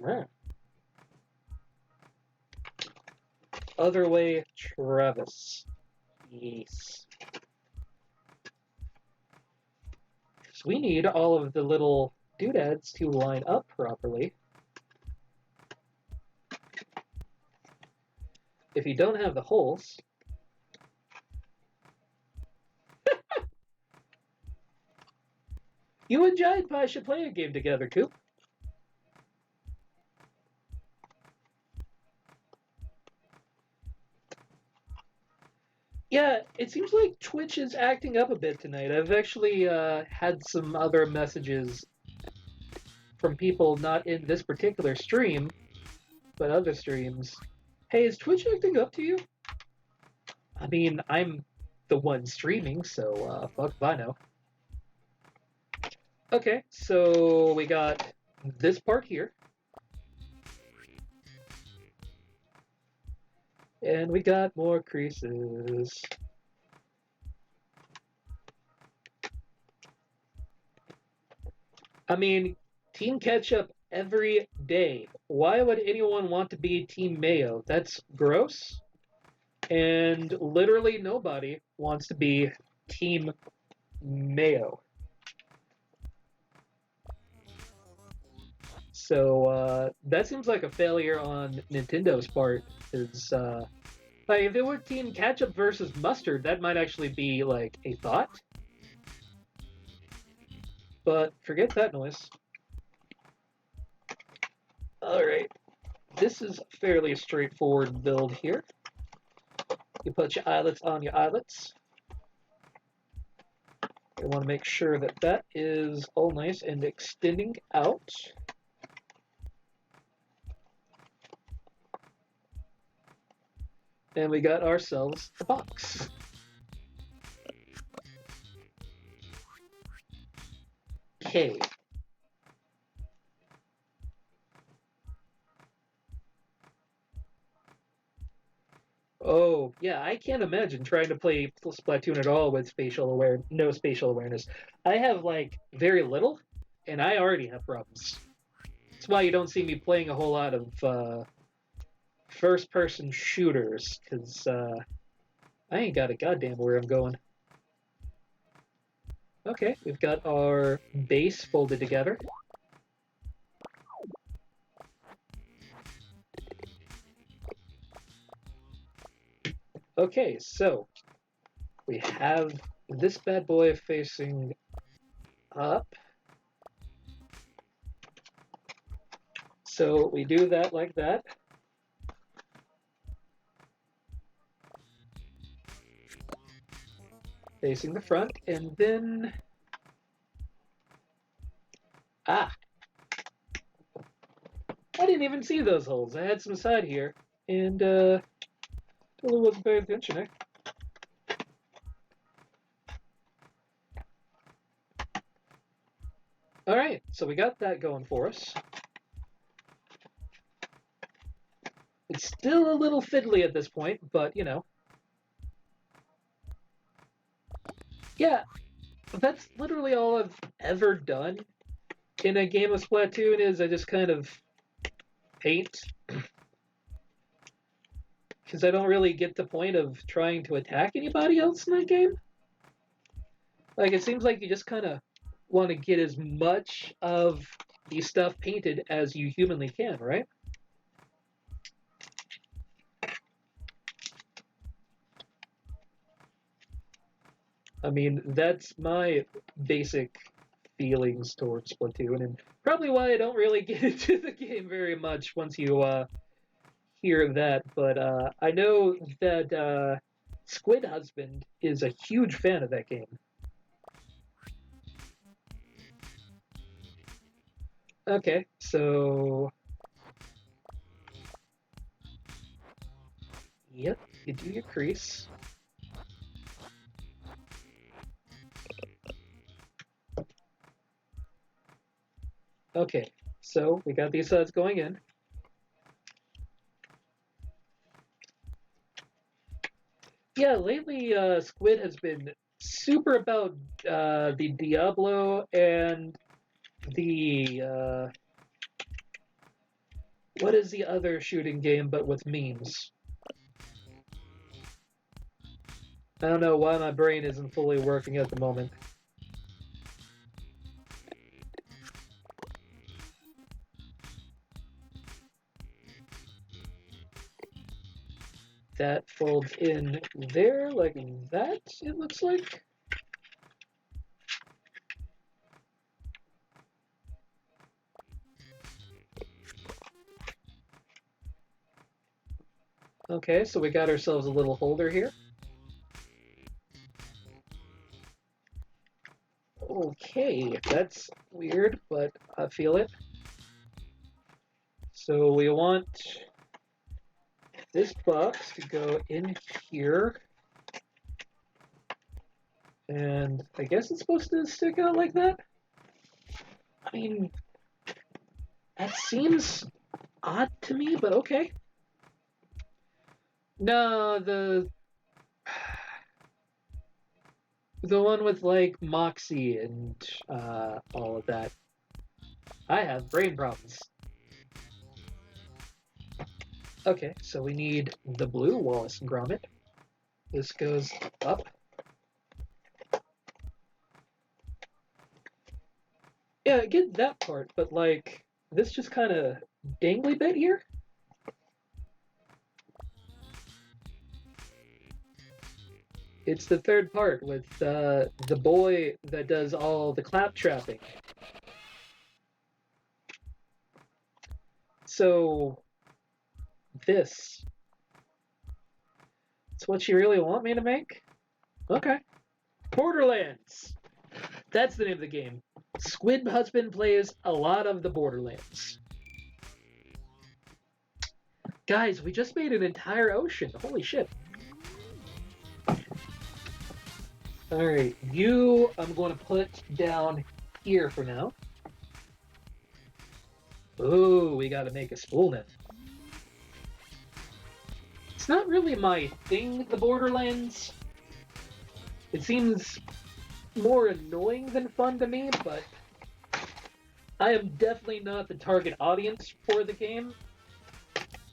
Right. Other way, Travis. Yes. So we need all of the little doodads to line up properly. If you don't have the holes, you and Giant Pie should play a game together, Coop. Yeah, it seems like Twitch is acting up a bit tonight. I've actually had some other messages from people not in this particular stream, but other streams. Hey, is Twitch acting up to you? I mean, I'm the one streaming, so fuck if I know. Okay, so we got this part here. And we got more creases. I mean, Team Ketchup every day. Why would anyone want to be Team Mayo? That's gross. And literally nobody wants to be Team Mayo. So that seems like a failure on Nintendo's part. Is like if it were Team Ketchup versus Mustard, that might actually be like a thought. But forget that noise. Alright, this is a fairly straightforward build here. You put your eyelets on your eyelets. You want to make sure that that is all nice and extending out. And we got ourselves a box. Okay. Oh, yeah, I can't imagine trying to play Splatoon at all with no spatial awareness. I have like very little, and I already have problems. That's why you don't see me playing a whole lot of first-person shooters, because I ain't got a goddamn where I'm going. Okay, we've got our base folded together. Okay, so we have this bad boy facing up. So we do that like that. Facing the front, and then... Ah! I didn't even see those holes. I had some side here, and totally wasn't paying attention, eh? Alright, so we got that going for us. It's still a little fiddly at this point, but, you know. Yeah, that's literally all I've ever done in a game of Splatoon is I just kind of paint. Because I don't really get the point of trying to attack anybody else in that game. Like, it seems like you just kind of want to get as much of the stuff painted as you humanly can, right? I mean, that's my basic feelings towards Splatoon, and probably why I don't really get into the game very much once you hear that. But I know that Squid Husband is a huge fan of that game. Okay, so... Yep, you do your crease. Okay, so we got these sides going in. Yeah, lately Squid has been super about the Diablo and the what is the other shooting game but with memes? I don't know why my brain isn't fully working at the moment. That folds in there like that, it looks like. Okay, so we got ourselves a little holder here. Okay, that's weird, but I feel it. So we want this box to go in here. And I guess it's supposed to stick out like that? I mean, that seems odd to me, but okay. No, the one with like Moxie and all of that. I have brain problems. Okay, so we need the blue Wallace and Gromit. This goes up. Yeah, I get that part, but like this just kind of dangly bit here. It's the third part with the boy that does all the clap trapping. So this. It's what you really want me to make? Okay. Borderlands. That's the name of the game. Squid Husband plays a lot of the Borderlands. Guys, we just made an entire ocean. Holy shit. Alright, you I'm going to put down here for now. Oh, we gotta make a spool now. It's not really my thing, the Borderlands. It seems more annoying than fun to me, but I am definitely not the target audience for the game.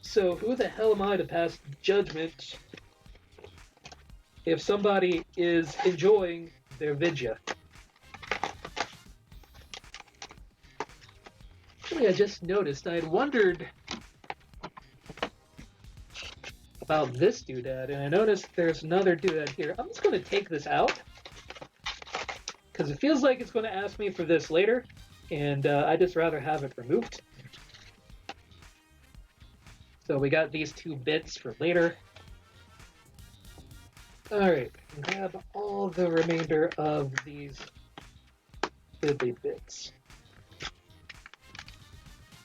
So who the hell am I to pass judgment if somebody is enjoying their vidya? Actually, I just noticed, I had wondered about this doodad, and I noticed there's another doodad here. I'm just going to take this out, because it feels like it's going to ask me for this later, and I'd just rather have it removed. So we got these 2 bits for later. Alright, grab all the remainder of these fiddly bits.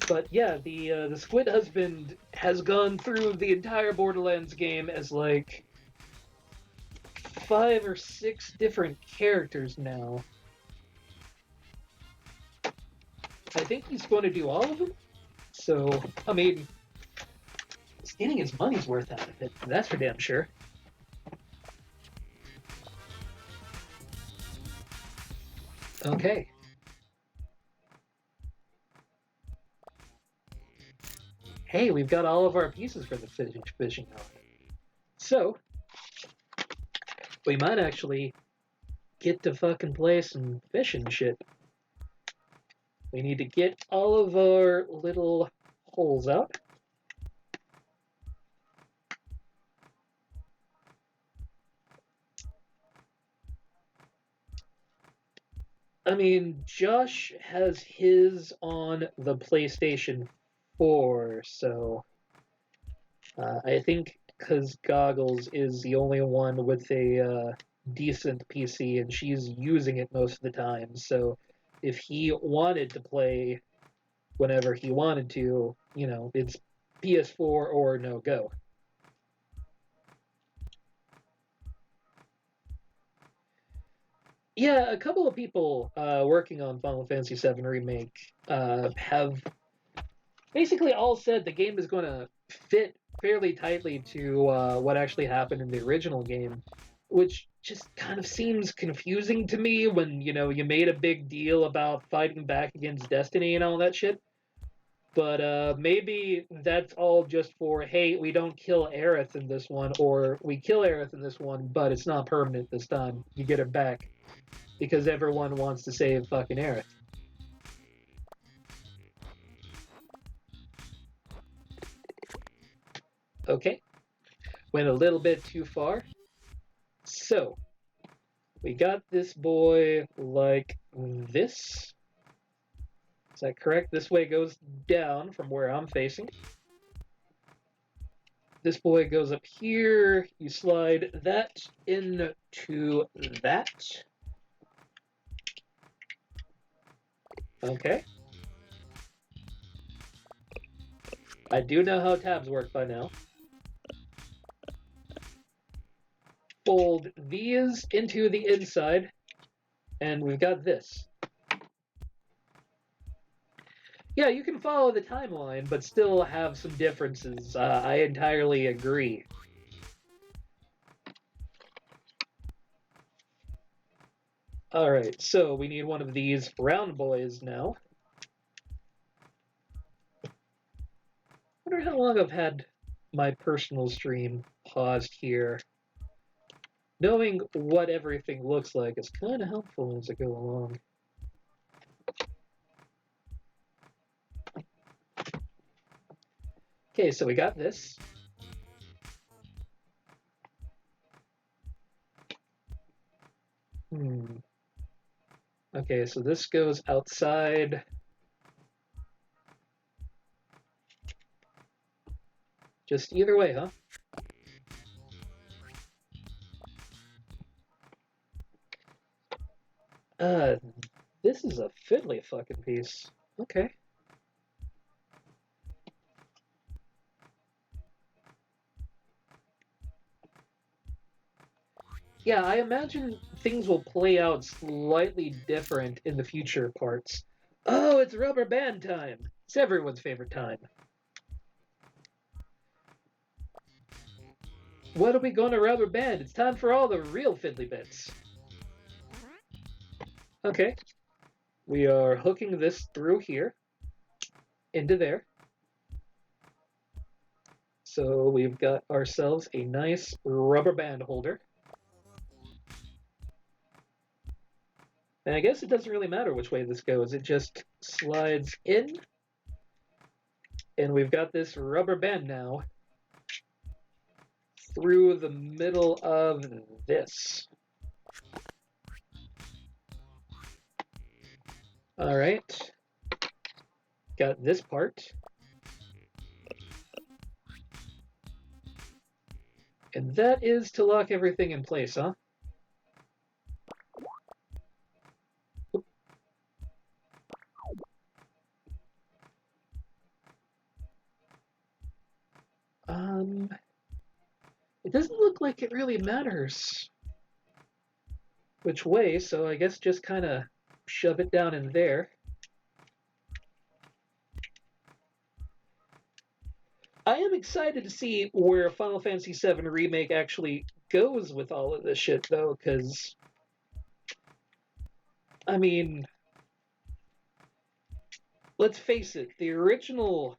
But yeah, the Squid Husband has gone through the entire Borderlands game as like 5 or 6 different characters now. I think he's going to do all of them. So, I mean, he's getting his money's worth out of it. That's for damn sure. Okay. Hey, we've got all of our pieces for the fishing rod. So, we might actually get to fucking play some fishing shit. We need to get all of our little holes out. I mean, Josh has his on the PlayStation 4, so I think because Goggles is the only one with a decent PC and she's using it most of the time. So if he wanted to play whenever he wanted to, you know, it's PS4 or no go. Yeah, a couple of people working on Final Fantasy VII Remake have basically all said the game is going to fit fairly tightly to what actually happened in the original game, which just kind of seems confusing to me when, you know, you made a big deal about fighting back against Destiny and all that shit. But maybe that's all just for, hey, we don't kill Aerith in this one, or we kill Aerith in this one, but it's not permanent this time. You get her back because everyone wants to save fucking Aerith. Okay, went a little bit too far. So, we got this boy like this. Is that correct? This way goes down from where I'm facing. This boy goes up here. You slide that into that. Okay. I do know how tabs work by now. Fold these into the inside, and we've got this. Yeah, you can follow the timeline, but still have some differences. I entirely agree. Alright, so we need one of these round boys now. I wonder how long I've had my personal stream paused here. Knowing what everything looks like is kind of helpful as I go along. Okay, so we got this. Okay, so this goes outside. Just either way, huh? This is a fiddly fucking piece. Okay. Yeah, I imagine things will play out slightly different in the future parts. Oh, it's rubber band time. It's everyone's favorite time. What are we going to rubber band? It's time for all the real fiddly bits. Okay, we are hooking this through here into there. So we've got ourselves a nice rubber band holder. And I guess it doesn't really matter which way this goes. It just slides in. And we've got this rubber band now through the middle of this. All right. Got this part. And that is to lock everything in place, huh? Um, it doesn't look like it really matters which way, so I guess just kind of shove it down in there. I am excited to see where Final Fantasy VII Remake actually goes with all of this shit, though, because, I mean, let's face it, the original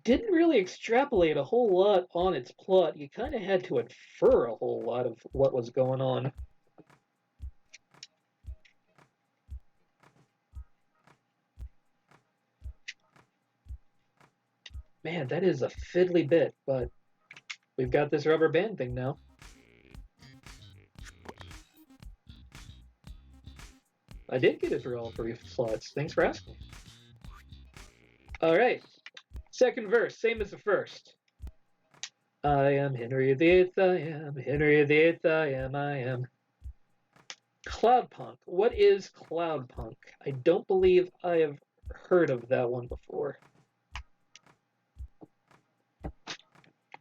didn't really extrapolate a whole lot on its plot. You kind of had to infer a whole lot of what was going on. Man, that is a fiddly bit, but we've got this rubber band thing now. I did get it through all 3 slots. Thanks for asking. All right. Second verse, same as the first. I am Henry VIII, I am Henry VIII, I am. Cloudpunk. What is Cloudpunk? I don't believe I have heard of that one before.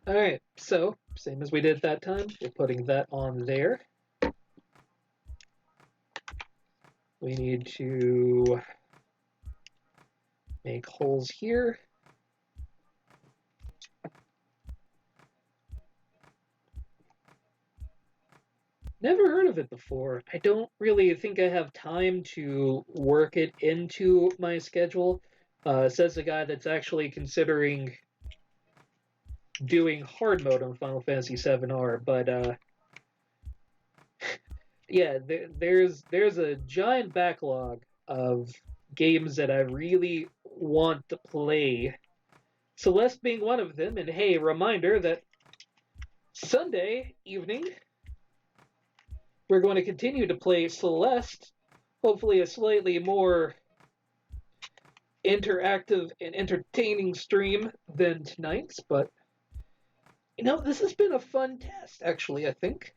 All right, so same as we did that time, we're putting that on there. We need to make holes here. Never heard of it before. I don't really think I have time to work it into my schedule. Says the guy that's actually considering doing hard mode on Final Fantasy VII-R, but yeah, there's a giant backlog of games that I really want to play. Celeste being one of them, and hey, reminder that Sunday evening we're going to continue to play Celeste, hopefully a slightly more interactive and entertaining stream than tonight's, but this has been a fun test, actually, I think,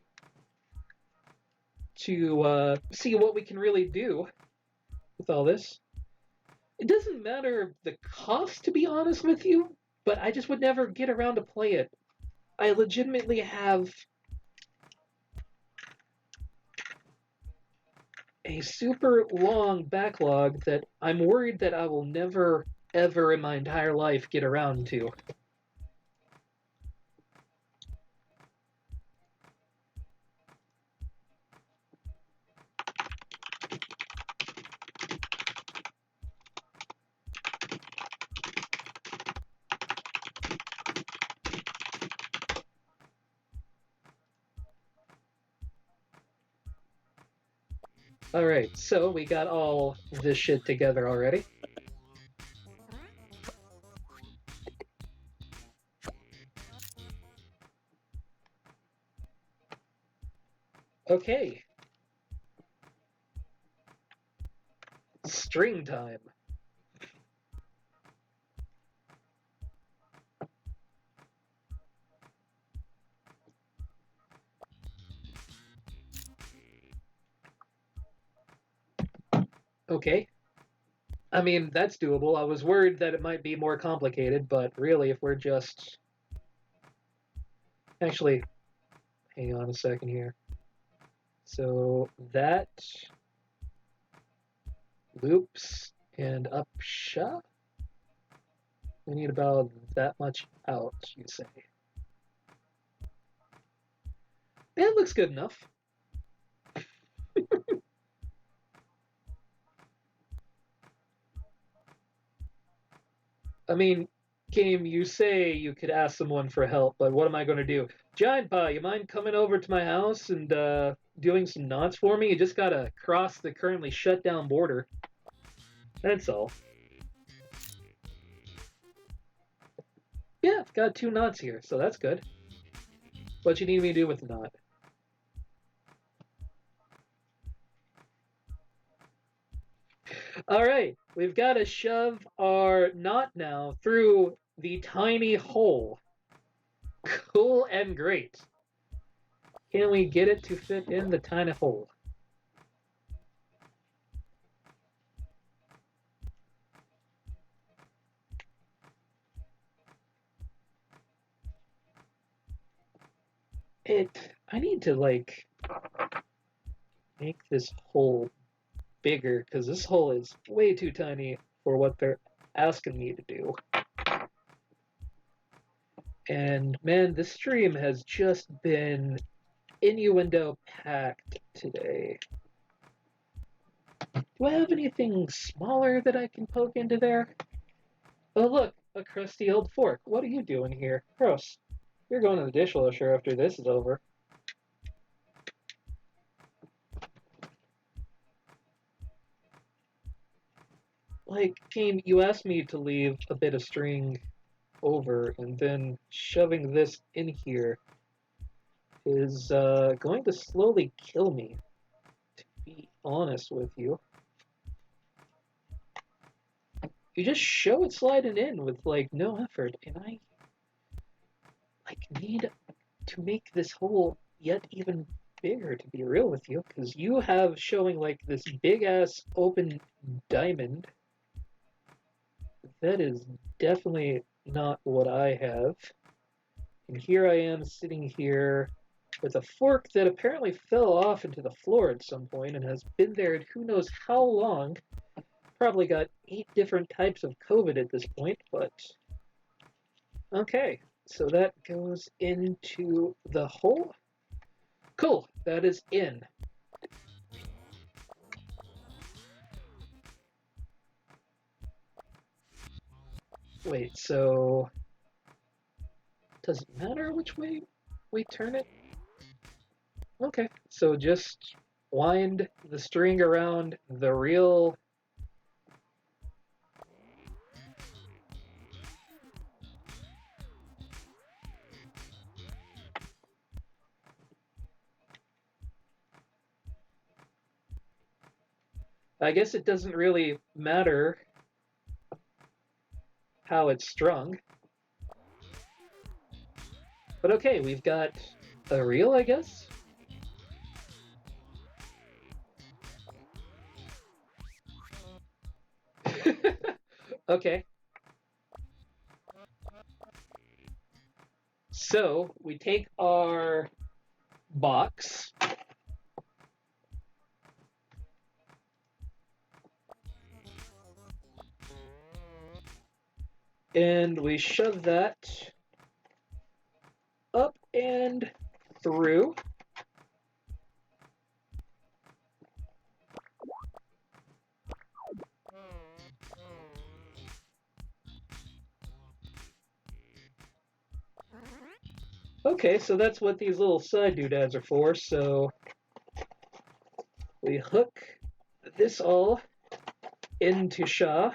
to see what we can really do with all this. It doesn't matter the cost, to be honest with you, but I just would never get around to play it. I legitimately have a super long backlog that I'm worried that I will never, ever in my entire life get around to. Alright, so we got all this shit together already. Okay. String time. Okay. I mean, that's doable. I was worried that it might be more complicated, but really, if we're just... Actually, Hang on a second here. So that loops and up sha. We need about that much out, you say. Yeah, it looks good enough. I mean, game, you say you could ask someone for help, but what am I going to do? Giant Pie, you mind coming over to my house and doing some knots for me? You just gotta cross the currently shut down border. That's all. Yeah, I've got 2 knots here, so that's good. What you need me to do with the knot? All right, we've got to shove our knot now through the tiny hole. Cool and great. Can we get it to fit in the tiny hole? I need to like make this hole bigger because this hole is way too tiny for what they're asking me to do. And man, this stream has just been innuendo packed today. Do I have anything smaller that I can poke into there? Oh look, a crusty old fork. What are you doing here? Gross. You're going to the dishwasher after this is over. Like, team, you asked me to leave a bit of string over, and then shoving this in here is going to slowly kill me, to be honest with you. You just show it sliding in with, like, no effort, and I, like, need to make this hole yet even bigger, to be real with you, because you have showing, like, this big-ass open diamond. That is definitely not what I have. And here I am sitting here with a fork that apparently fell off into the floor at some point and has been there who knows how long. Probably got 8 different types of COVID at this point, but okay. So that goes into the hole. Cool, that is in. Wait, so does it matter which way we turn it? Okay, so just wind the string around the real. I guess it doesn't really matter how it's strung. But okay, we've got a reel, I guess? Okay. So we take our box. And we shove that up and through. Okay, so that's what these little side doodads are for. So we hook this all into Shaw.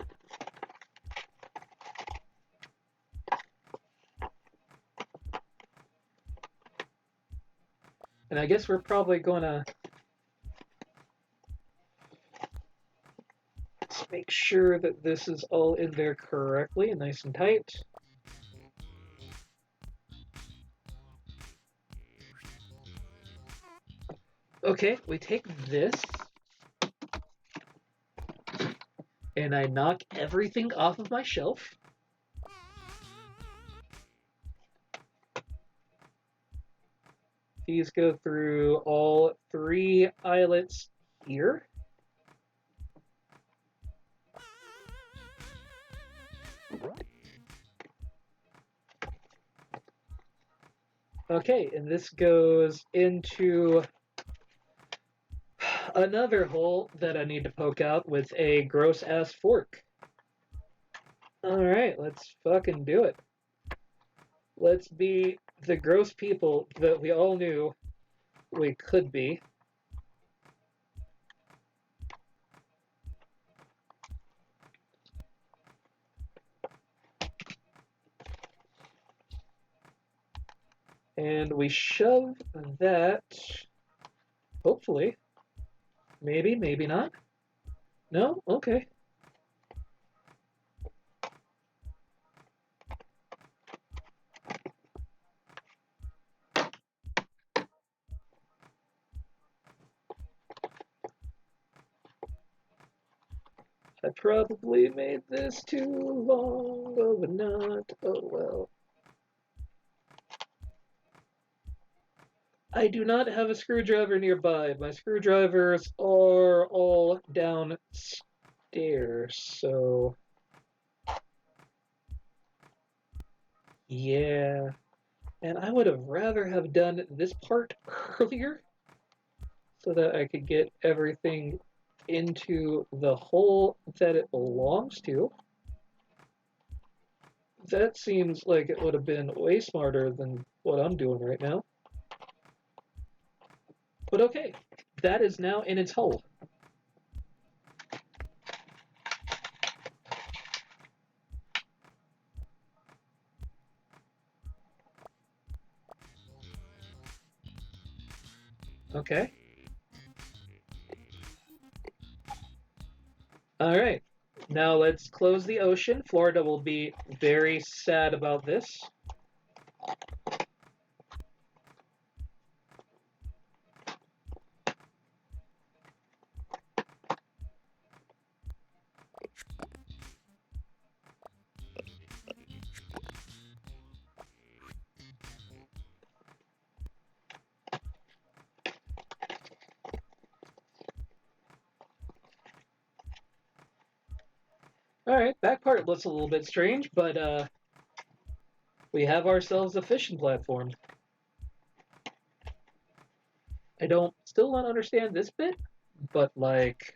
And I guess we're probably going to make sure that this is all in there correctly and nice and tight. Okay, we take this and I knock everything off of my shelf. If These go through all 3 eyelets here. Okay, and this goes into another hole that I need to poke out with a gross-ass fork. Alright, let's fucking do it. Let's be the gross people that we all knew we could be. And we shove that, hopefully. Maybe, maybe not. No? Okay. I probably made this too long of a knot. Oh well. I do not have a screwdriver nearby. My screwdrivers are all downstairs, so... Yeah. And I would have rather have done this part earlier so that I could get everything into the hole that it belongs to. That seems like it would have been way smarter than what I'm doing right now. But okay, that is now in its hole. Okay. Alright, now let's close the ocean. Florida will be very sad about this. Alright, back part looks a little bit strange, but we have ourselves a fishing platform. I still don't understand this bit, but like...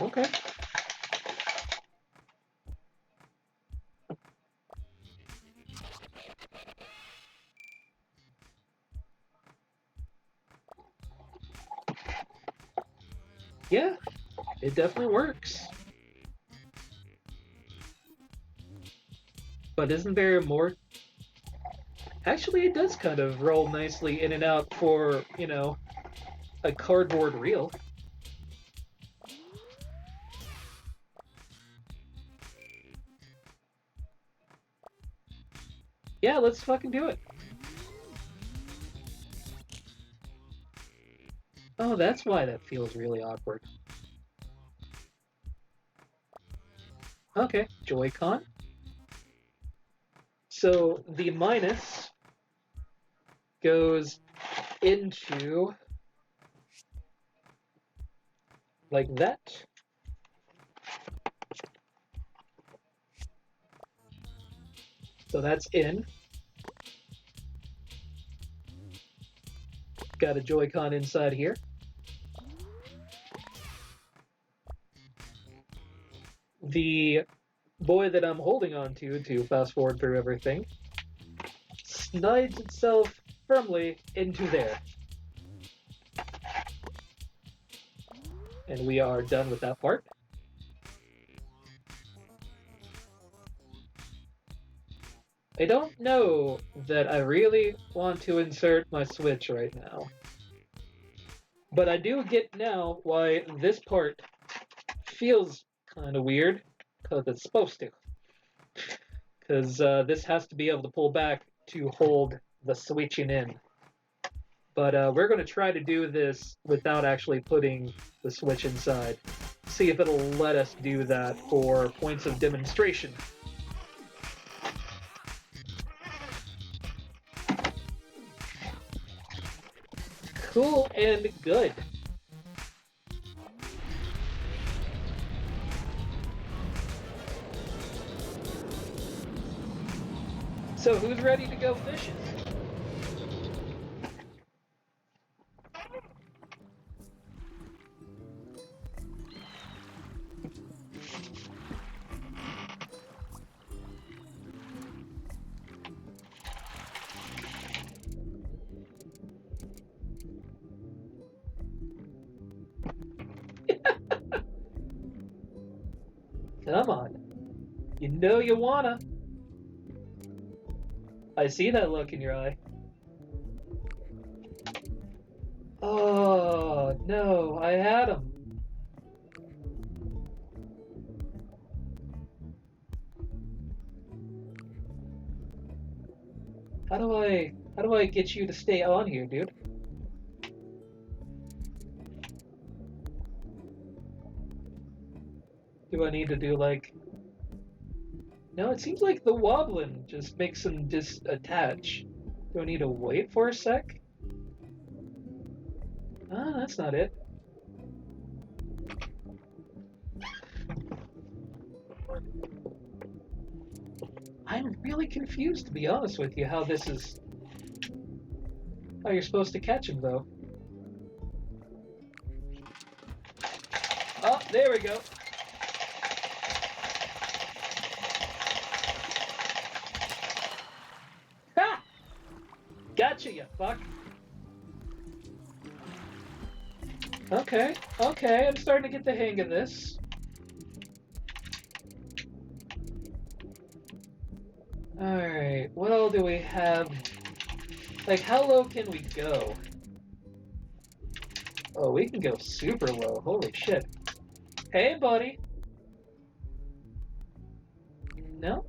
Okay. Yeah, it definitely works. But isn't there more? Actually, it does kind of roll nicely in and out for, you know, a cardboard reel. Yeah, let's fucking do it. Oh, that's why that feels really awkward. Okay, Joy-Con. So the minus goes into like that. So that's in. Got a Joy-Con inside here. The boy that I'm holding on to fast forward through everything slides itself firmly into there. And we are done with that part. I don't know that I really want to insert my Switch right now. But I do get now why this part feels kind of weird, because it's supposed to. Because this has to be able to pull back to hold the switching in. But we're going to try to do this without actually putting the Switch inside. See if it'll let us do that for points of demonstration. cool and good. So who's ready to go fishing? Come on. You know you wanna. I see that look in your eye. Oh, no, I had him. How do I get you to stay on here, dude? Do I need to do like... No, it seems like the wobbling just makes him just attach. Do I need to wait for a sec? Ah, that's not it. I'm really confused, to be honest with you, how this is... How you're supposed to catch him, though. Oh, there we go. Ha! Gotcha, you fuck. Okay, okay, I'm starting to get the hang of this. Alright, what all do we have? Like, how low can we go? Oh, we can go super low. Holy shit. Hey, buddy. No?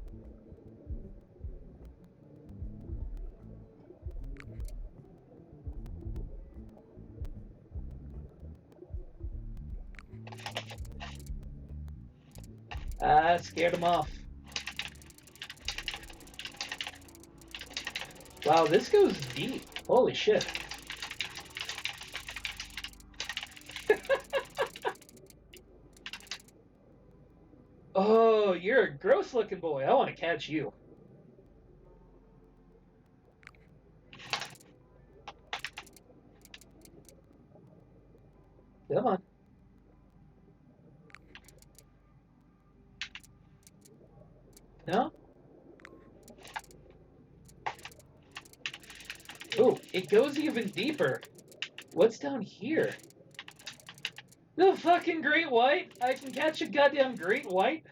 Ah, scared him off. Wow, this goes deep. Holy shit. Oh, you're a gross looking boy. I want to catch you. Come on. No? Oh, it goes even deeper. What's down here? The fucking great white? I can catch a goddamn great white?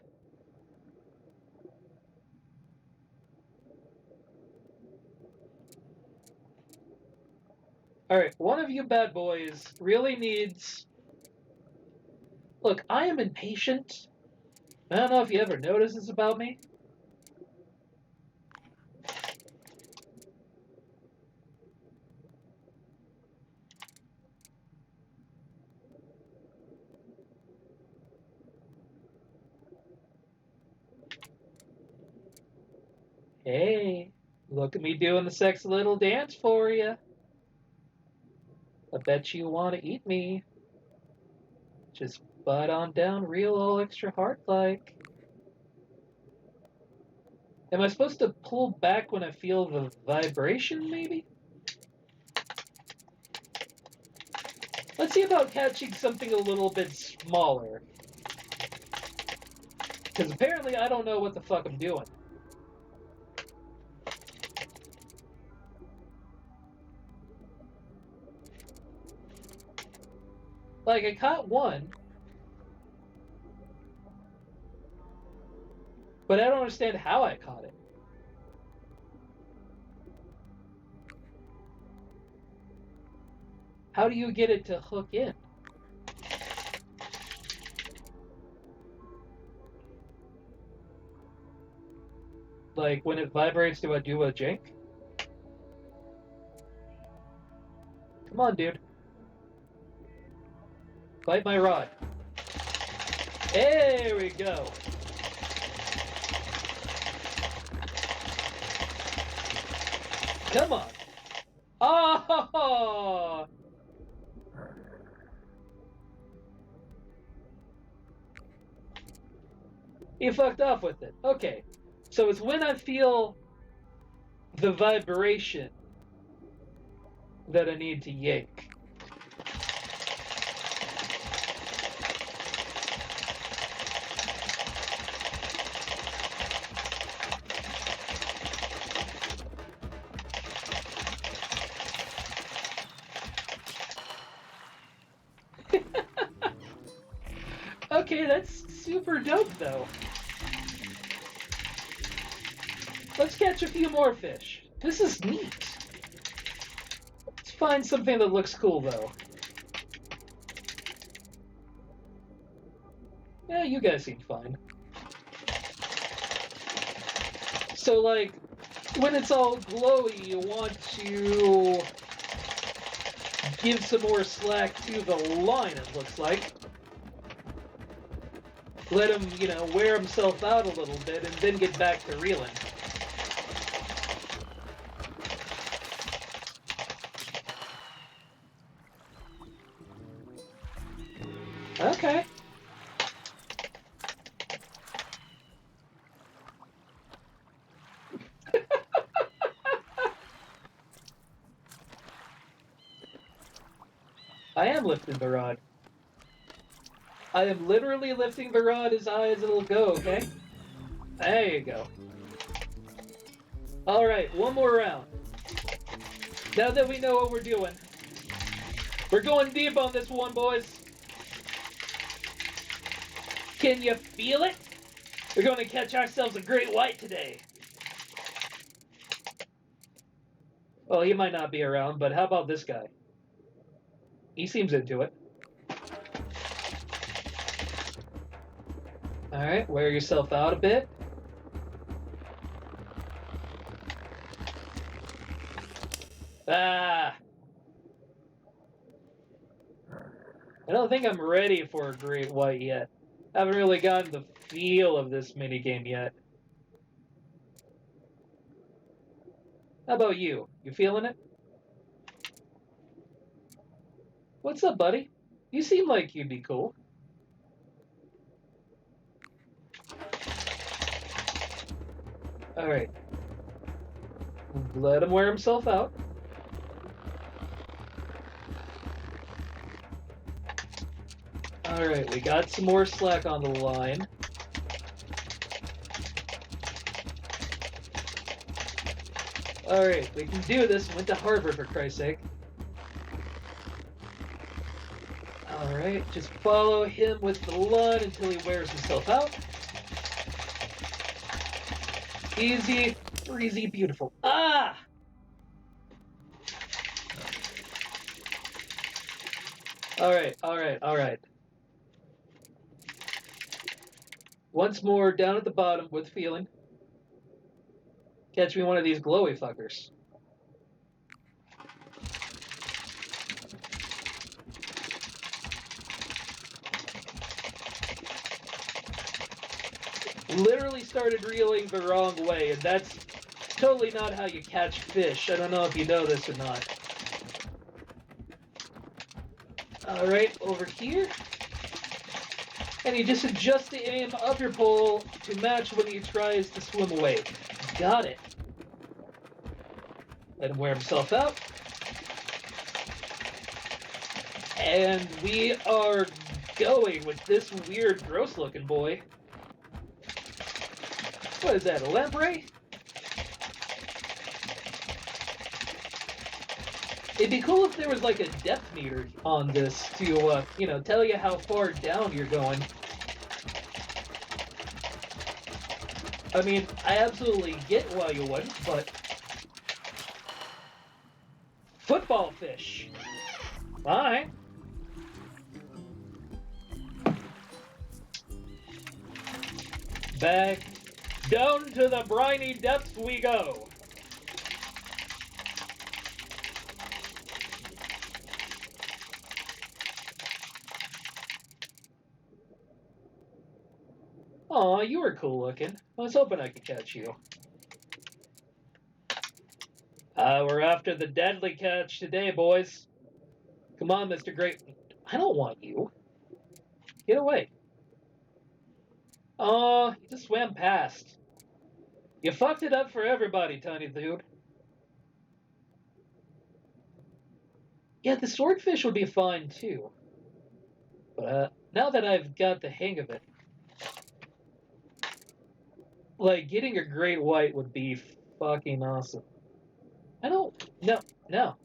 Alright, one of you bad boys really needs... Look, I am impatient. I don't know if you ever noticed this about me. Hey, look at me doing the sexy little dance for you. I bet you want to eat me. Just bite on down real all extra heart-like. Am I supposed to pull back when I feel the vibration, maybe? Let's see about catching something a little bit smaller. Because apparently I don't know what the fuck I'm doing. Like, I caught one, but I don't understand how I caught it. How do you get it to hook in? Like, when it vibrates, do I do a jank? Come on, dude. Bite my rod. There we go. Come on. Oh! You fucked off with it. Okay. So it's when I feel the vibration that I need to yank. Okay, that's super dope, though. Let's catch a few more fish. This is neat. Let's find something that looks cool, though. Yeah, you guys seem fine. So, like, when it's all glowy, you want to give some more slack to the line, it looks like. Let him, wear himself out a little bit and then get back to reeling. Okay. I am lifting the rod. I am literally lifting the rod as high as it'll go, okay? There you go. Alright, one more round. Now that we know what we're doing, we're going deep on this one, boys. Can you feel it? We're going to catch ourselves a great white today. Well, he might not be around, but how about this guy? He seems into it. Alright, wear yourself out a bit. Ah! I don't think I'm ready for a great white yet. I haven't really gotten the feel of this minigame yet. How about you? You feeling it? What's up, buddy? You seem like you'd be cool. Alright. Let him wear himself out. Alright, we got some more slack on the line. Alright, we can do this. Went to Harvard, for Christ's sake. Alright, just follow him with the line until he wears himself out. Easy, breezy, beautiful. Ah! Alright. Once more, down at the bottom with feeling. Catch me one of these glowy fuckers. Literally started reeling the wrong way, and that's totally not how you catch fish. I don't know if you know this or not. Alright, over here. And you just adjust the aim of your pole to match when he tries to swim away. Got it. Let him wear himself out. And we are going with this weird, gross-looking boy. What is that, a lamprey? It'd be cool if there was like a depth meter on this to, tell you how far down you're going. I mean, I absolutely get why you wouldn't, but... Football fish. Fine. Back down to the briny depths we go. Aw, you were cool looking. I was hoping I could catch you. We're after the deadly catch today, boys. Come on, Mr. Great. I don't want you. Get away. Oh, you just swam past. You fucked it up for everybody, tiny dude. Yeah, the swordfish would be fine too. But now that I've got the hang of it, like getting a great white would be fucking awesome. I don't. No, no.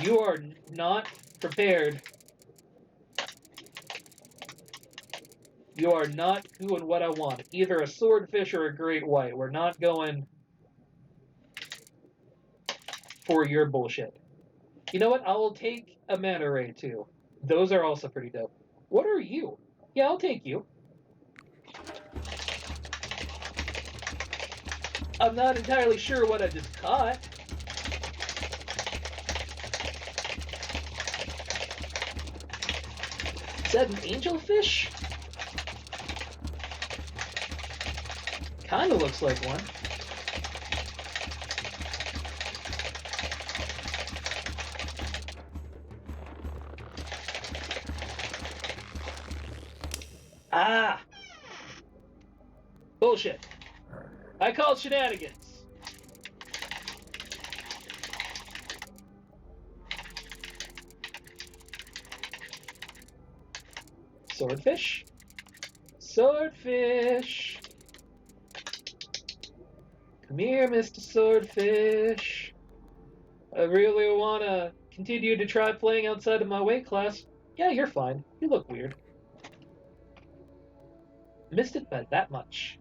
You are not prepared. You are not doing what I want. Either a swordfish or a great white. We're not going for your bullshit. You know what? I will take a manta ray too. Those are also pretty dope. What are you? Yeah, I'll take you. I'm not entirely sure what I just caught. Is that an angelfish? Kinda looks like one. Ah! Bullshit. I called shenanigans. Swordfish? Swordfish! Come here, Mr. Swordfish. I really want to continue to try playing outside of my weight class. Yeah, you're fine. You look weird. Missed it by that much.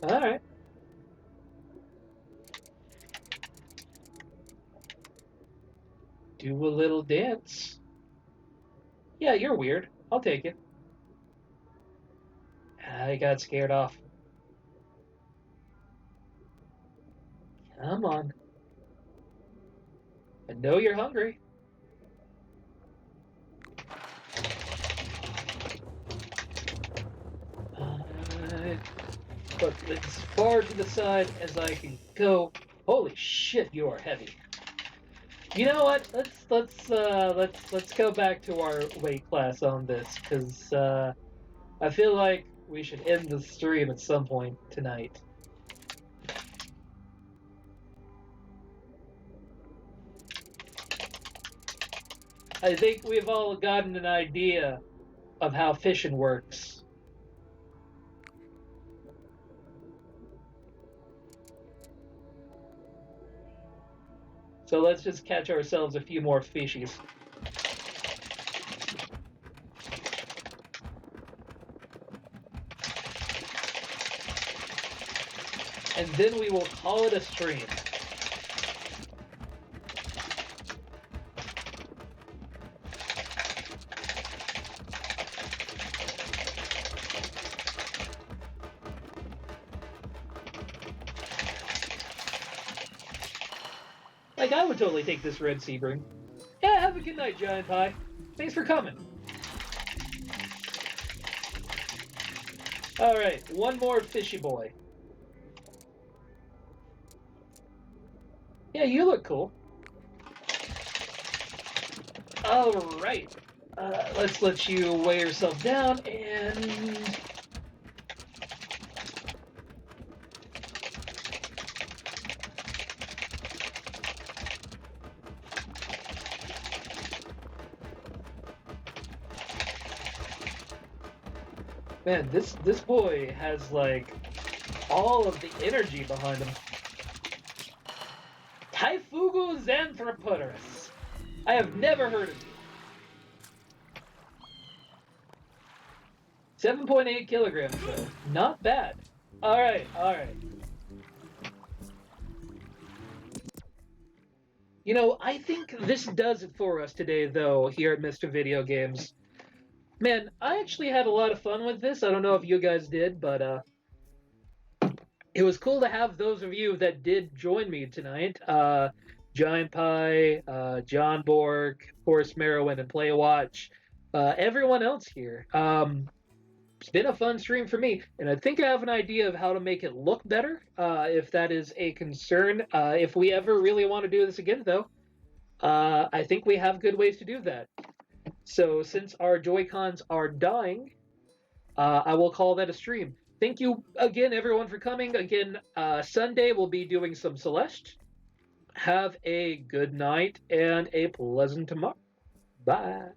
Alright. Do a little dance. Yeah, you're weird. I'll take it. I got scared off. Come on. I know you're hungry. But as far to the side as I can go. Holy shit, you are heavy. You know what? Let's go back to our weight class on this because I feel like we should end the stream at some point tonight. I think we've all gotten an idea of how fishing works. So let's just catch ourselves a few more fishies. And then we will call it a stream. Like, I would totally take this red Sebring. Yeah, have a good night, Giant Pie. Thanks for coming. Alright, one more fishy boy. Yeah, you look cool. Alright. Let's let you weigh yourself down and... Man, this boy has, like, all of the energy behind him. Typhugu Xanthropodorus. I have never heard of you. 7.8 kilograms, though. Not bad. Alright, alright. You know, I think this does it for us today, though, here at Mr. Video Games. Man, I actually had a lot of fun with this. I don't know if you guys did, but it was cool to have those of you that did join me tonight. Giant Pie, John Borg, of course, Merowin and Playwatch, everyone else here. It's been a fun stream for me, and I think I have an idea of how to make it look better, if that is a concern. If we ever really want to do this again, though, I think we have good ways to do that. So since our Joy-Cons are dying, I will call that a stream. Thank you again, everyone, for coming. Again, Sunday we'll be doing some Celeste. Have a good night and a pleasant tomorrow. Bye.